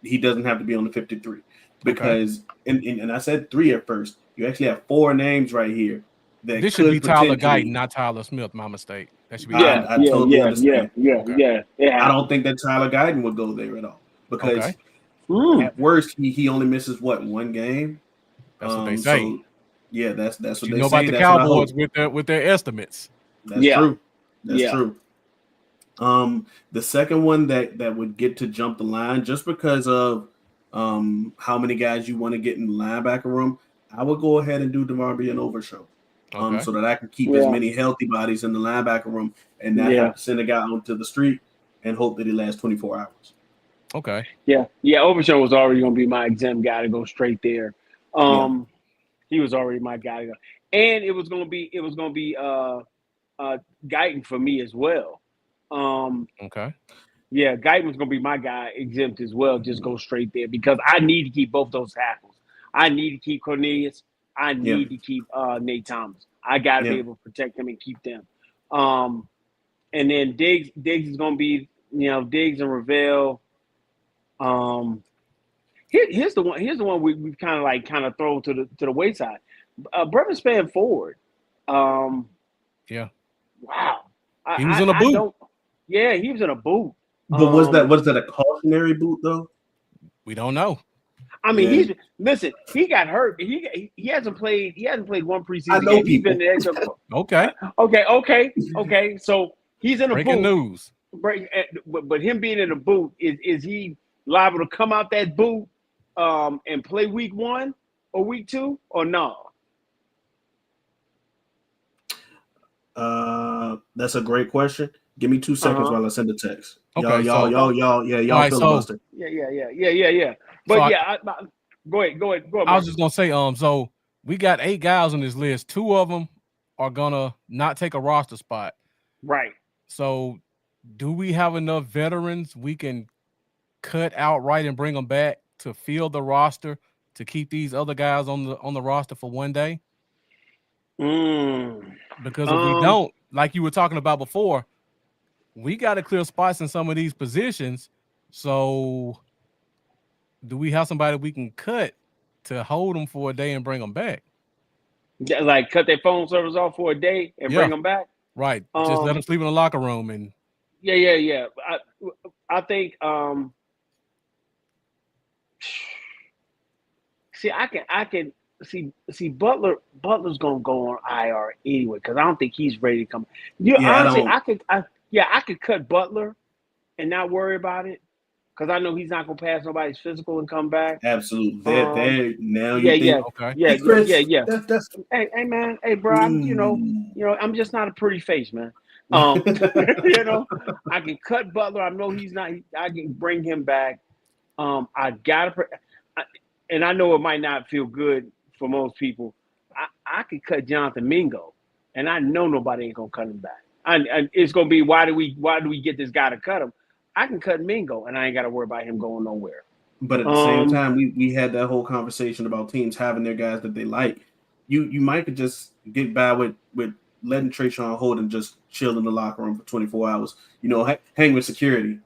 he doesn't have to be on the 53 because and I said 3 at first. You actually have 4 names right here. This should be Tyler Guyton, not Tyler Smith. My mistake. That should be. I totally understand. Yeah. I don't think that Tyler Guyton would go there at all because at worst he only misses what, 1 game. That's what they say. So yeah, that's what you they know say. about the That's Cowboys with their estimates. That's true. That's true. The second one that would get to jump the line just because of how many guys you want to get in the linebacker room, I would go ahead and do DeMarvin and Overshow. So that I can keep as many healthy bodies in the linebacker room and not have to send a guy onto the street and hope that he lasts 24 hours. Okay. Yeah. Overshow was already going to be my exempt guy to go straight there. He was already my guy to go, and it was going to be Guyton for me as well. Okay. Yeah, Guyton was going to be my guy exempt as well. Just go straight there because I need to keep both those tackles. I need to keep Cornelius. I need to keep Nate Thomas. I got to be able to protect them and keep them. And then Diggs is going to be, Diggs and Ravel. Here's the one we've kind of thrown to the wayside. Brevin Spann Ford. Wow. He was in a boot. He was in a boot. But was that a cautionary boot though? We don't know. I mean, he got hurt. He hasn't played 1 preseason I know game. He's been there. Okay. So he's in a Breaking boot. News. But him being in a boot, is he liable to come out that boot and play week 1 or week 2 or no? That's a great question. Give me 2 seconds while I send the text. Okay, y'all filibuster. Yeah. But go ahead. I was just gonna say, so we got 8 guys on this list. 2 of them are gonna not take a roster spot. Right. So, do we have enough veterans we can cut outright and bring them back to fill the roster to keep these other guys on the roster for 1 day? Because if we don't, like you were talking about before, we got to clear spots in some of these positions. So, do we have somebody we can cut to hold them for a day and bring them back? Like cut their phone service off for a day and bring them back? Right. Just let them sleep in the locker room and. Yeah. I think. See, I can see Butler's gonna go on IR anyway because I don't think he's ready to come. Honestly, I could cut Butler and not worry about it. because I know he's not gonna pass nobody's physical and come back. Absolutely. Um, Now yeah, you yeah, think, Okay. yeah, hey, yeah, yeah, Chris, yeah. that's Hey, man, hey, bro, mm. I'm just not a pretty face, man. You know, I can cut Butler. I know he's not. I can bring him back. I gotta, and I know it might not feel good for most people. I could cut Jonathan Mingo, and I know nobody ain't gonna cut him back. And it's gonna be why do we get this guy to cut him? I can cut Mingo, and I ain't got to worry about him going nowhere. But at the same Um, time, we had that whole conversation about teams having their guys that they like. You might could just get by with letting Trayshawn Holden just chill in the locker room for 24 hours. Hang with security.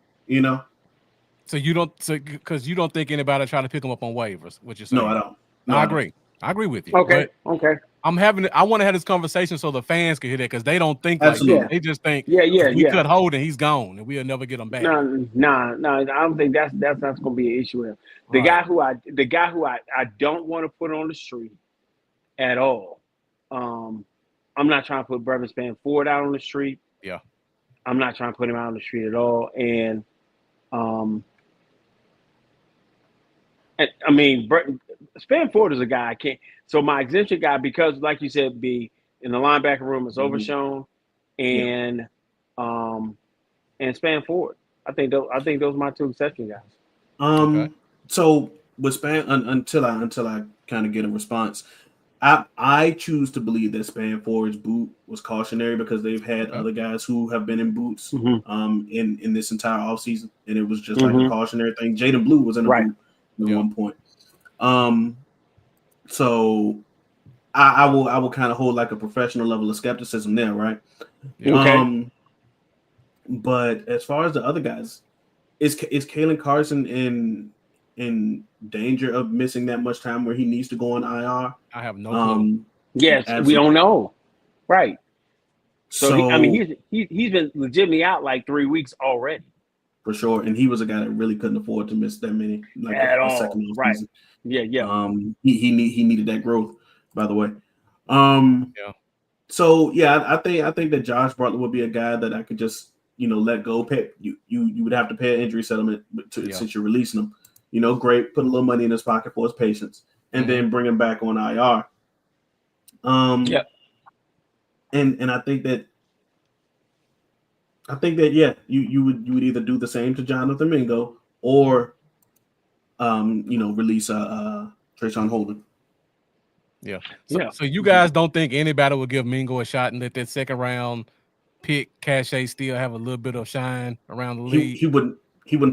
So you don't, because you don't think anybody try to pick him up on waivers. What you're No, saying? I don't. No, No, I I don't. agree. I agree with you. okay, But okay, I want to have this conversation so the fans can hear that, because they don't think like Absolutely. that. They just think yeah, if we yeah. cut Holden, he's gone and we'll never get him back. No. I don't think that's not going to be an issue with him. The Right. guy who I don't want to put on the street at all. I'm not trying to put Brevin Spann-Ford out on the street. Yeah. I'm not trying to put him out on the street at all. And I mean, Spann-Ford is a guy I can't. So my exemption guy, because like you said, B, in the linebacker room is Overshown and Spann-Ford. I think those are my two exception guys. Okay. So with Span until I kind of get a response, I choose to believe that Spann-Ford's boot was cautionary because they've had other guys who have been in boots in this entire offseason, and it was just like a cautionary thing. Jaden Blue was in a boot at one point. So I will kind of hold like a professional level of skepticism there, right? Okay. But as far as the other guys, is Kalen Carson in danger of missing that much time where he needs to go on IR? I have no clue. Yes, absolutely. we don't know. Right. So, So he's been legitimately out like 3 weeks already. For sure, and he was a guy that really couldn't afford to miss that many, like at a all. second off Right. season. Yeah. He needed that growth, by the way. Yeah. So yeah, I think that Josh Bartlett would be a guy that I could just let go. Pay you would have to pay an injury settlement since you're releasing him. Great, put a little money in his pocket for his patience, and then bring him back on IR. Yeah. And I think that yeah, you would either do the same to Jonathan Mingo or release Trayshawn Holden. Yeah. Yeah. So you guys don't think anybody would give Mingo a shot and let that second round pick cachet still have a little bit of shine around the league? He wouldn't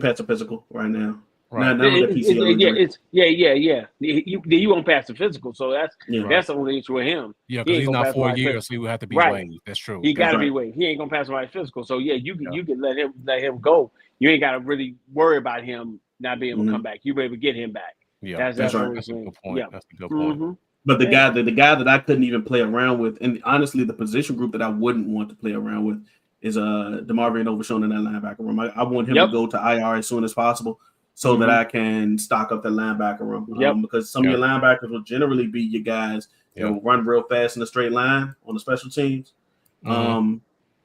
pass a physical right now. Right. Not with that PCL injury. Yeah. You won't pass the physical, so that's the only issue with him. Yeah, because he's not 4 years, so he would have to be waived. That's true. He got to be waived. He ain't gonna pass my physical, so you can let him go. You ain't got to really worry about him not being able to come back. You be able to get him back. Yeah, that's right. That's a good point. Yeah. That's a good point. But the guy that I couldn't even play around with, and honestly, the position group that I wouldn't want to play around with is DeMarvion Overshown in that linebacker room. I want him to go to IR as soon as possible so that I can stock up the linebacker room. Because some of your linebackers will generally be your guys that will run real fast in a straight line on the special teams.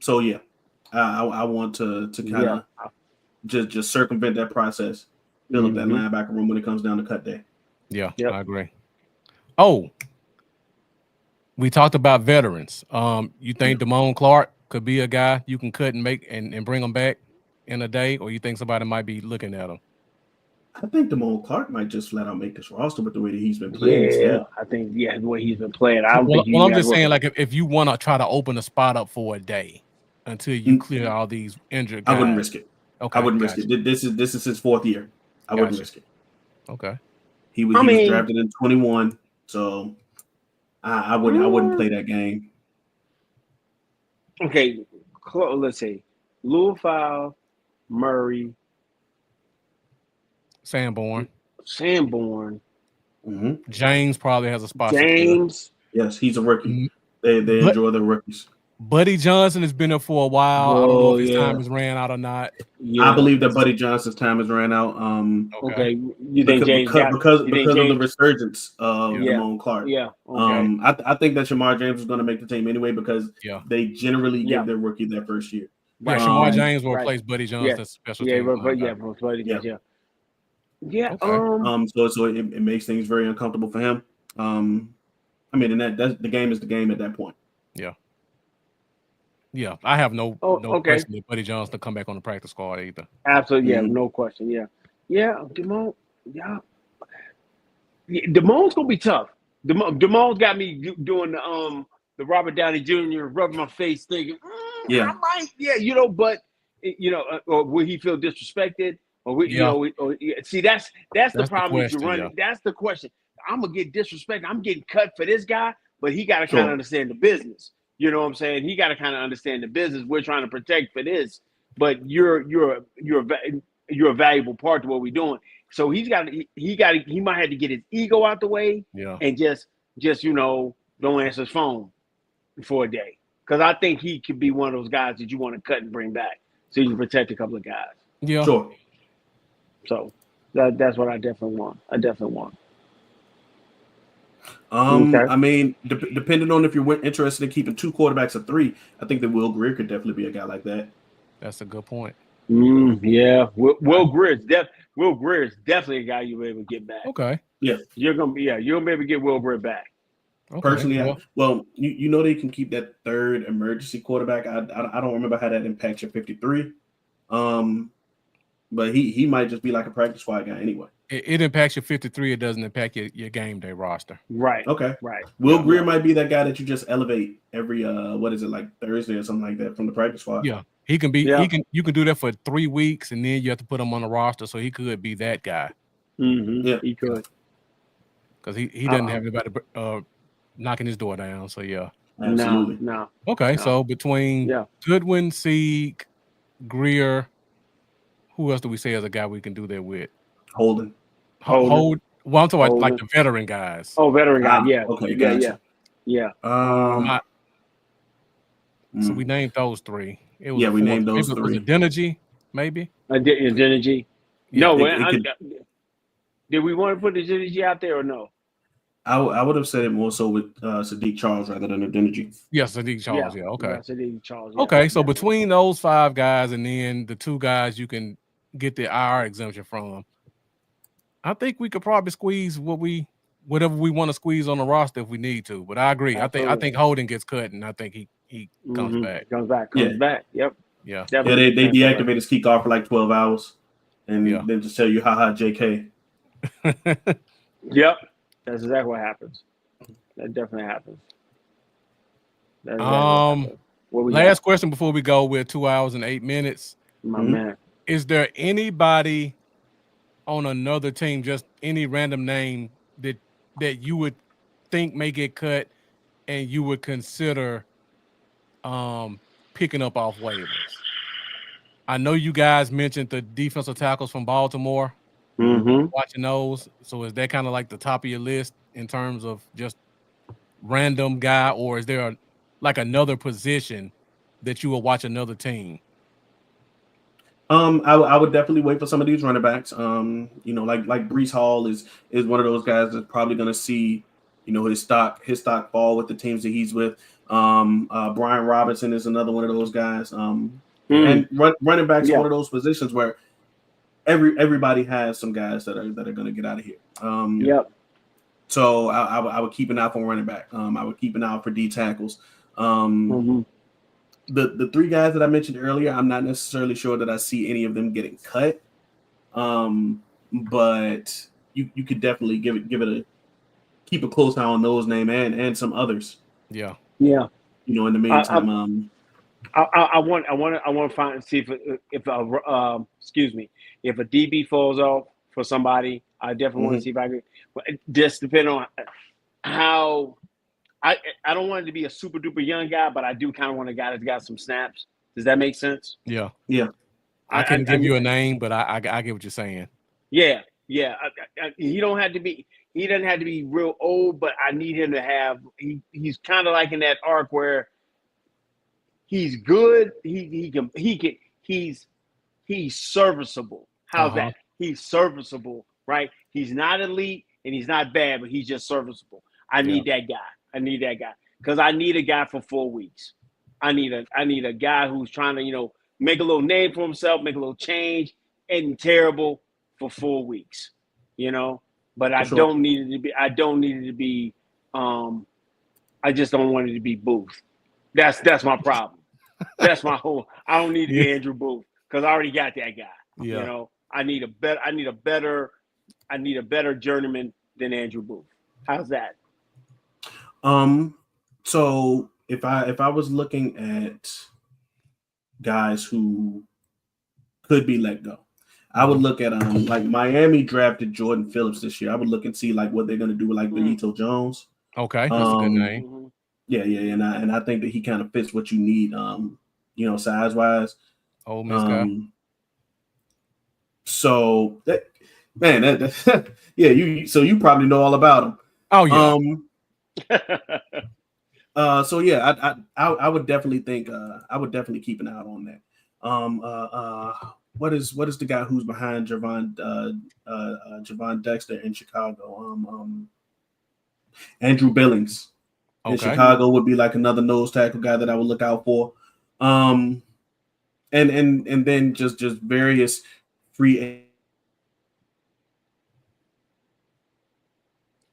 So yeah, I want to kind of just circumvent that process, build up that linebacker room when it comes down to cut day. Yeah, I agree. Oh, we talked about veterans. You think Damone Clark could be a guy you can cut and make and bring him back in a day, or you think somebody might be looking at him? I think Damone Clark might just flat out make this roster with the way that he's been playing. Yeah, I think the way he's been playing. I don't think. Well, I'm just saying, like if you want to try to open a spot up for a day until you clear all these injured guys, I wouldn't risk it. Okay, I wouldn't risk it. This is his 4th year. I wouldn't risk it. Okay. He was drafted in 21, so I wouldn't play that game. Okay, let's see. Louisville, Murray, Sanborn. James probably has a spot. James, yes, he's a rookie. They enjoy their rookies. Buddy Johnson has been there for a while. I don't know if his time has ran out or not. I believe that Buddy Johnson's time has ran out. Okay. You think because of the resurgence of Damone Clark? Yeah. I think that Shamar James is going to make the team anyway because they generally give their rookie their first year. Yeah, Right, Shamar right, James will right. replace Buddy Yeah, Johnson, special yeah, teams but yeah, linebacker. for Buddy Yeah. Jones, yeah. Okay. So it makes things very uncomfortable for him. I mean, and that's the game is the game at that point. Yeah. Yeah. I have no Okay. question that Buddy Johnson to come back on the practice squad either. Absolutely, yeah, Mhm. no question. Yeah, Damone, yeah. Damone's gonna be tough. Damone's got me doing the Robert Downey Jr. rubbing my face, thinking, Yeah. I might, but or will he feel disrespected? Or Yeah. see, that's the That's the problem that you're question. running. Yeah. That's the question. I'm gonna get disrespected. I'm getting cut for this guy, but he got to kind of Sure. understand the business. You know what I'm saying? He got to kind of understand the business. We're trying to protect for this, but you're a valuable part to what we're doing. So he might have to get his ego out the way Yeah. and just don't answer his phone for a day. Because I think he could be one of those guys that you want to cut and bring back so you can protect a couple of guys. Yeah. Sure. So that's what I definitely want. Okay. I mean, depending on if you're interested in keeping two quarterbacks or three, I think that Will Greer could definitely be a guy like that. That's a good point. Yeah, Will Greer is definitely a guy you'll be able to get back. Okay. Yeah, you're gonna be able to get Will Greer back. Okay. Personally, you know they can keep that third emergency quarterback. I don't remember how that impacts your 53. But he might just be like a practice squad guy anyway. It impacts your 53. It doesn't impact your game day roster. Right. Okay. Right. Will Greer might be that guy that you just elevate every like Thursday or something like that from the practice squad. Yeah. He can be. You can do that for 3 weeks, and then you have to put him on the roster. So he could be that guy. Mm-hmm. Yeah, he could. Because he doesn't have anybody knocking his door down. So yeah. Absolutely. No. Okay. No. So between Goodwin, Sieg, Greer, who else do we say as a guy we can do that with? Holden. Well, I'm talking about like the veteran guys. Oh, veteran guy. Yeah. Okay. Gotcha. Yeah. So we named those 3. It was we named those 3. Was it Denergy, maybe? Denergy. Yeah, no, did we want to put the Denergy out there or no? I would have said it more so with Sadiq Charles rather than Denergy. Yes, Sadiq Charles. Yeah. Okay. Sadiq Charles. Okay, so between those 5 guys and then the 2 guys you can get the IR exemption from, I think we could probably squeeze whatever we want to squeeze on the roster if we need to. But I agree. Absolutely. I think Holden gets cut, and I think he comes back. Comes back. Yep. Yeah. They deactivate his kickoff for like 12 hours, and then just tell you, haha, JK. Yep. That's exactly what happens. That definitely happens. Last question before we go. We're 2 hours and 8 minutes. My man. Is there anybody on another team, just any random name that you would think may get cut and you would consider picking up off waivers? I know you guys mentioned the defensive tackles from Baltimore. Watching those. So is that kind of like the top of your list in terms of just random guy, or is there another position that you will watch another team? I would definitely wait for some of these running backs. Like Breece Hall is one of those guys that's probably going to see, his stock fall with the teams that he's with. Brian Robinson is another one of those guys. And running backs are one of those positions where everybody has some guys that are going to get out of here. So I would keep an eye for running back. I would keep an eye for D tackles. The 3 guys that I mentioned earlier, I'm not necessarily sure that I see any of them getting cut. But you could definitely keep a close eye on those names and some others. Yeah. In the meantime, I want to see if a DB falls off for somebody. I definitely want to see if I can. Just depend on how. I don't want it to be a super duper young guy, but I do kind of want a guy that's got some snaps. Does that make sense? Yeah. I can give you a name, but I get what you're saying. Yeah. He doesn't have to be real old, but I need him to have. He's kind of like in that arc where he's good. He's serviceable. How's that? He's serviceable, right? He's not elite and he's not bad, but he's just serviceable. I need that guy because I need a guy for 4 weeks. I need a guy who's trying to make a little name for himself, make a little change, and terrible for 4 weeks, you know. But I sure. don't need it to be. I don't need it to be. I just don't want it to be Booth. That's my problem. That's my whole. I don't need to be Andrew Booth because I already got that guy. Yeah. You know, I need a better journeyman than Andrew Booth. How's that? So if I was looking at guys who could be let go, I would look at like Miami drafted Jordan Phillips this year. I would look and see like what they're gonna do with like Benito Jones. Okay, that's a good name. Yeah, and I think that he kind of fits what you need, you know, size wise. Ole Miss guy. So that man, yeah, you probably know all about him. Oh yeah. So yeah, I would definitely think I would definitely keep an eye on that. What is the guy who's behind Javon Dexter in Chicago? Andrew Billings in Chicago would be like another nose tackle guy that I would look out for. And then just various free.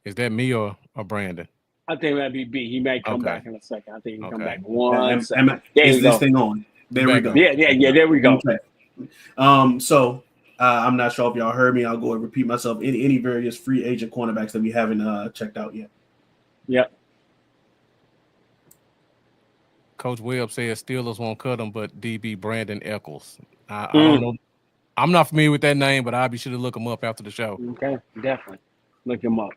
Is that me or Brandon? I think that'd be B. He might come back in a second. I think he can come back second. Is this thing on? There we go. Yeah. There we go. Okay. So I'm not sure if y'all heard me. I'll go and repeat myself. Any various free agent cornerbacks that we haven't checked out yet. Yep. Coach Webb says Steelers won't cut him, but DB Brandon Eccles. I don't know. I'm not familiar with that name, but I'll be sure to look him up after the show. Okay, definitely look him up.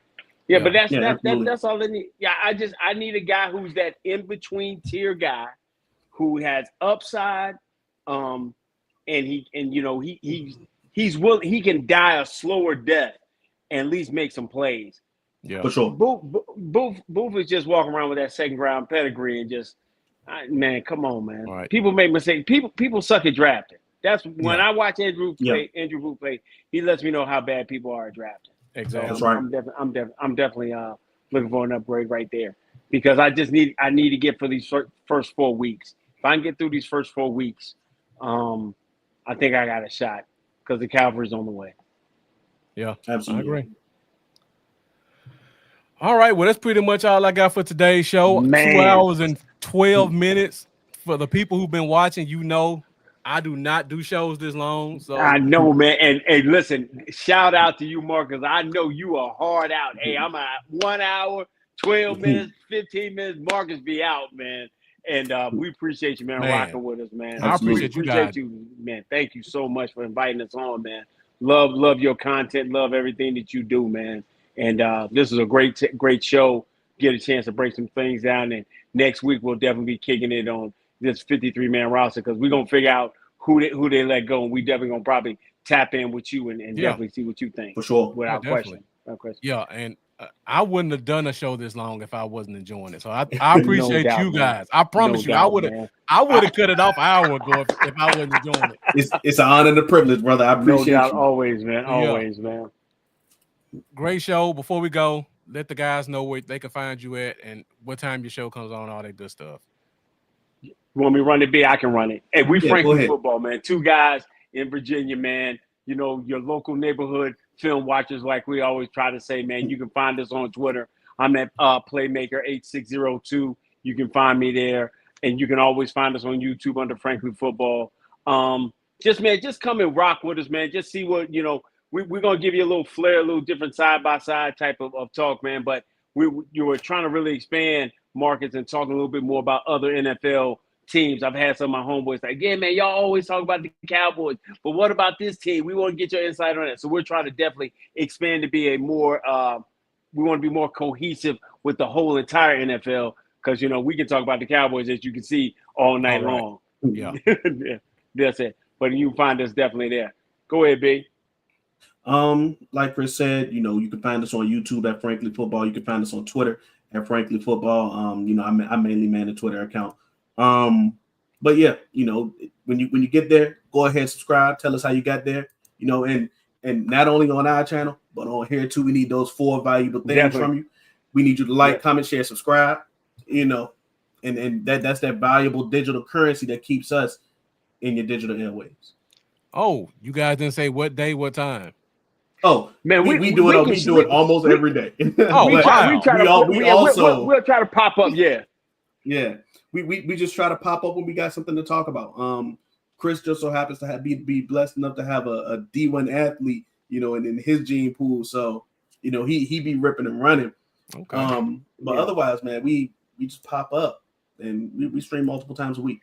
Yeah, but that's all I need. Yeah, I need a guy who's that in between tier guy, who has upside, and he's willing. He can die a slower death, and at least make some plays. Yeah, for sure. Booth is just walking around with that second round pedigree and just, man, come on, man. Right. People make mistakes. People suck at drafting. That's when I watch Andrew Booth play. He lets me know how bad people are at drafting. Exactly. So I'm definitely looking for an upgrade right there because I need to get for these first 4 weeks. If I can get through these first 4 weeks, I think I got a shot because the Cavalry's on the way. Yeah, absolutely. I agree. All right, well, that's pretty much all I got for today's show. Man. 2 hours and 12 minutes. For the people who've been watching, you know, I do not do shows this long. So I know, man. And listen, shout out to you, Marcus. I know you are hard out. Hey, I'm at 1 hour, 12 minutes, 15 minutes. Marcus be out, man. And we appreciate you, man, rocking with us, man. I appreciate you guys. Man. Thank you so much for inviting us on, man. Love your content. Love everything that you do, man. And this is a great show. Get a chance to break some things down. And next week, we'll definitely be kicking it on this 53-man roster because we're going to figure out who they let go. And we definitely going to probably tap in with you and definitely see what you think. For sure. Without question. Yeah, and I wouldn't have done a show this long if I wasn't enjoying it. So I appreciate you guys. Man. I promise you, I would have cut it off an hour ago if I wasn't enjoying it. It's an honor and a privilege, brother. I appreciate you. Always, man. Always, man. Great show. Before we go, let the guys know where they can find you at and what time your show comes on, all that good stuff. You want me to run it big? I can run it. Hey, we Franklin Football, man. 2 guys in Virginia, man. You know, your local neighborhood film watchers, like we always try to say, man. You can find us on Twitter. I'm at Playmaker8602. You can find me there. And you can always find us on YouTube under Franklin Football. Just come and rock with us, man. Just see what, you know, we're going to give you a little flair, a little different side-by-side type of talk, man. But you were trying to really expand markets and talk a little bit more about other NFL teams. I've had some of my homeboys like, yeah, man, y'all always talk about the Cowboys, but what about this team? We want to get your insight on it. So we're trying to definitely expand to be we want to be more cohesive with the whole entire NFL because, you know, we can talk about the Cowboys, as you can see, all night long. Yeah. That's it. But you can find us definitely there. Go ahead, B. Like Chris said, you know, you can find us on YouTube at Franklin Football. You can find us on Twitter at Franklin Football. You know, I mainly man the Twitter account. But yeah, you know, when you get there, go ahead, subscribe, tell us how you got there, you know, and not only on our channel, but on here too. We need those 4 valuable things from you. We need you to like, comment, share, subscribe, you know, and that's that valuable digital currency that keeps us in your digital airwaves. Oh, you guys didn't say what day, what time. Oh Man, we do it almost every day. Oh, we try we also we'll try to pop up. Yeah, we just try to pop up when we got something to talk about. Chris just so happens to be blessed enough to have a D1 athlete, in his gene pool. So, he be ripping and running. Okay. But otherwise, man, we just pop up and we stream multiple times a week.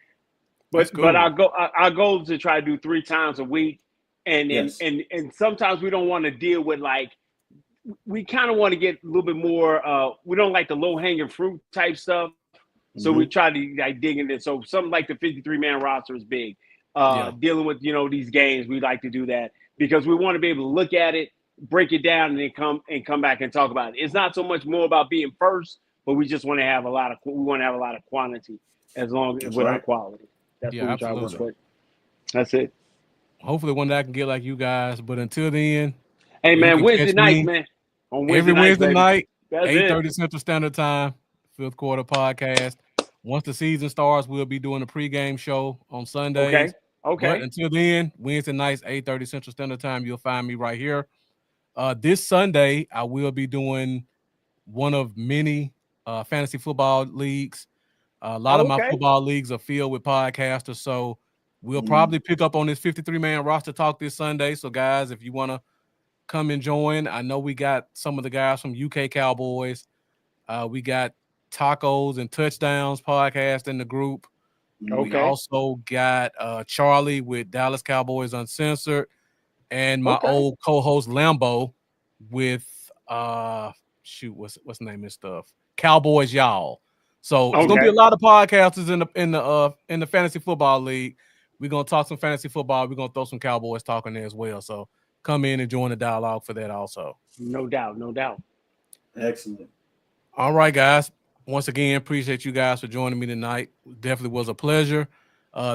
But cool. our goal is to try to do 3 times a week, and Yes. and sometimes we don't want to deal with we kind of want to get a little bit more. We don't like the low hanging fruit type stuff. So we try to dig into it. So something like the 53-man roster is big. Dealing with these games, we like to do that because we want to be able to look at it, break it down, and then come back and talk about it. It's not so much more about being first, but we just want to have a lot of quantity as long as without quality. That's what we try to work with. That's it. Hopefully one day I can get like you guys. But until then, hey man, Wednesday nights, man. On Wednesday every Wednesday night, 8:30 Central Standard Time, 5th Quarter Podcast. Once the season starts, we'll be doing a pregame show on Sundays. Okay. But until then, Wednesday nights, 8:30 Central Standard Time, you'll find me right here. This Sunday, I will be doing one of many fantasy football leagues. A lot of my football leagues are filled with podcasters, so we'll probably pick up on this 53-man roster talk this Sunday. So, guys, if you want to come and join, I know we got some of the guys from UK Cowboys. We got Tacos and Touchdowns podcast in the group. We also got Charlie with Dallas Cowboys Uncensored, and my old co-host Lambo with what's the name of his stuff? Cowboys Y'all. So it's gonna be a lot of podcasters in the fantasy football league. We're gonna talk some fantasy football. We're gonna throw some Cowboys talk in there as well. So come in and join the dialogue for that also. No doubt. Excellent. All right, guys. Once again, appreciate you guys for joining me tonight. Definitely was a pleasure.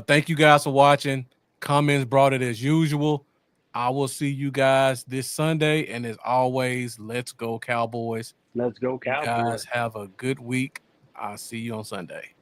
Thank you guys for watching. Comments brought it as usual. I will see you guys this Sunday. And as always, let's go Cowboys. Let's go Cowboys. You guys have a good week. I'll see you on Sunday.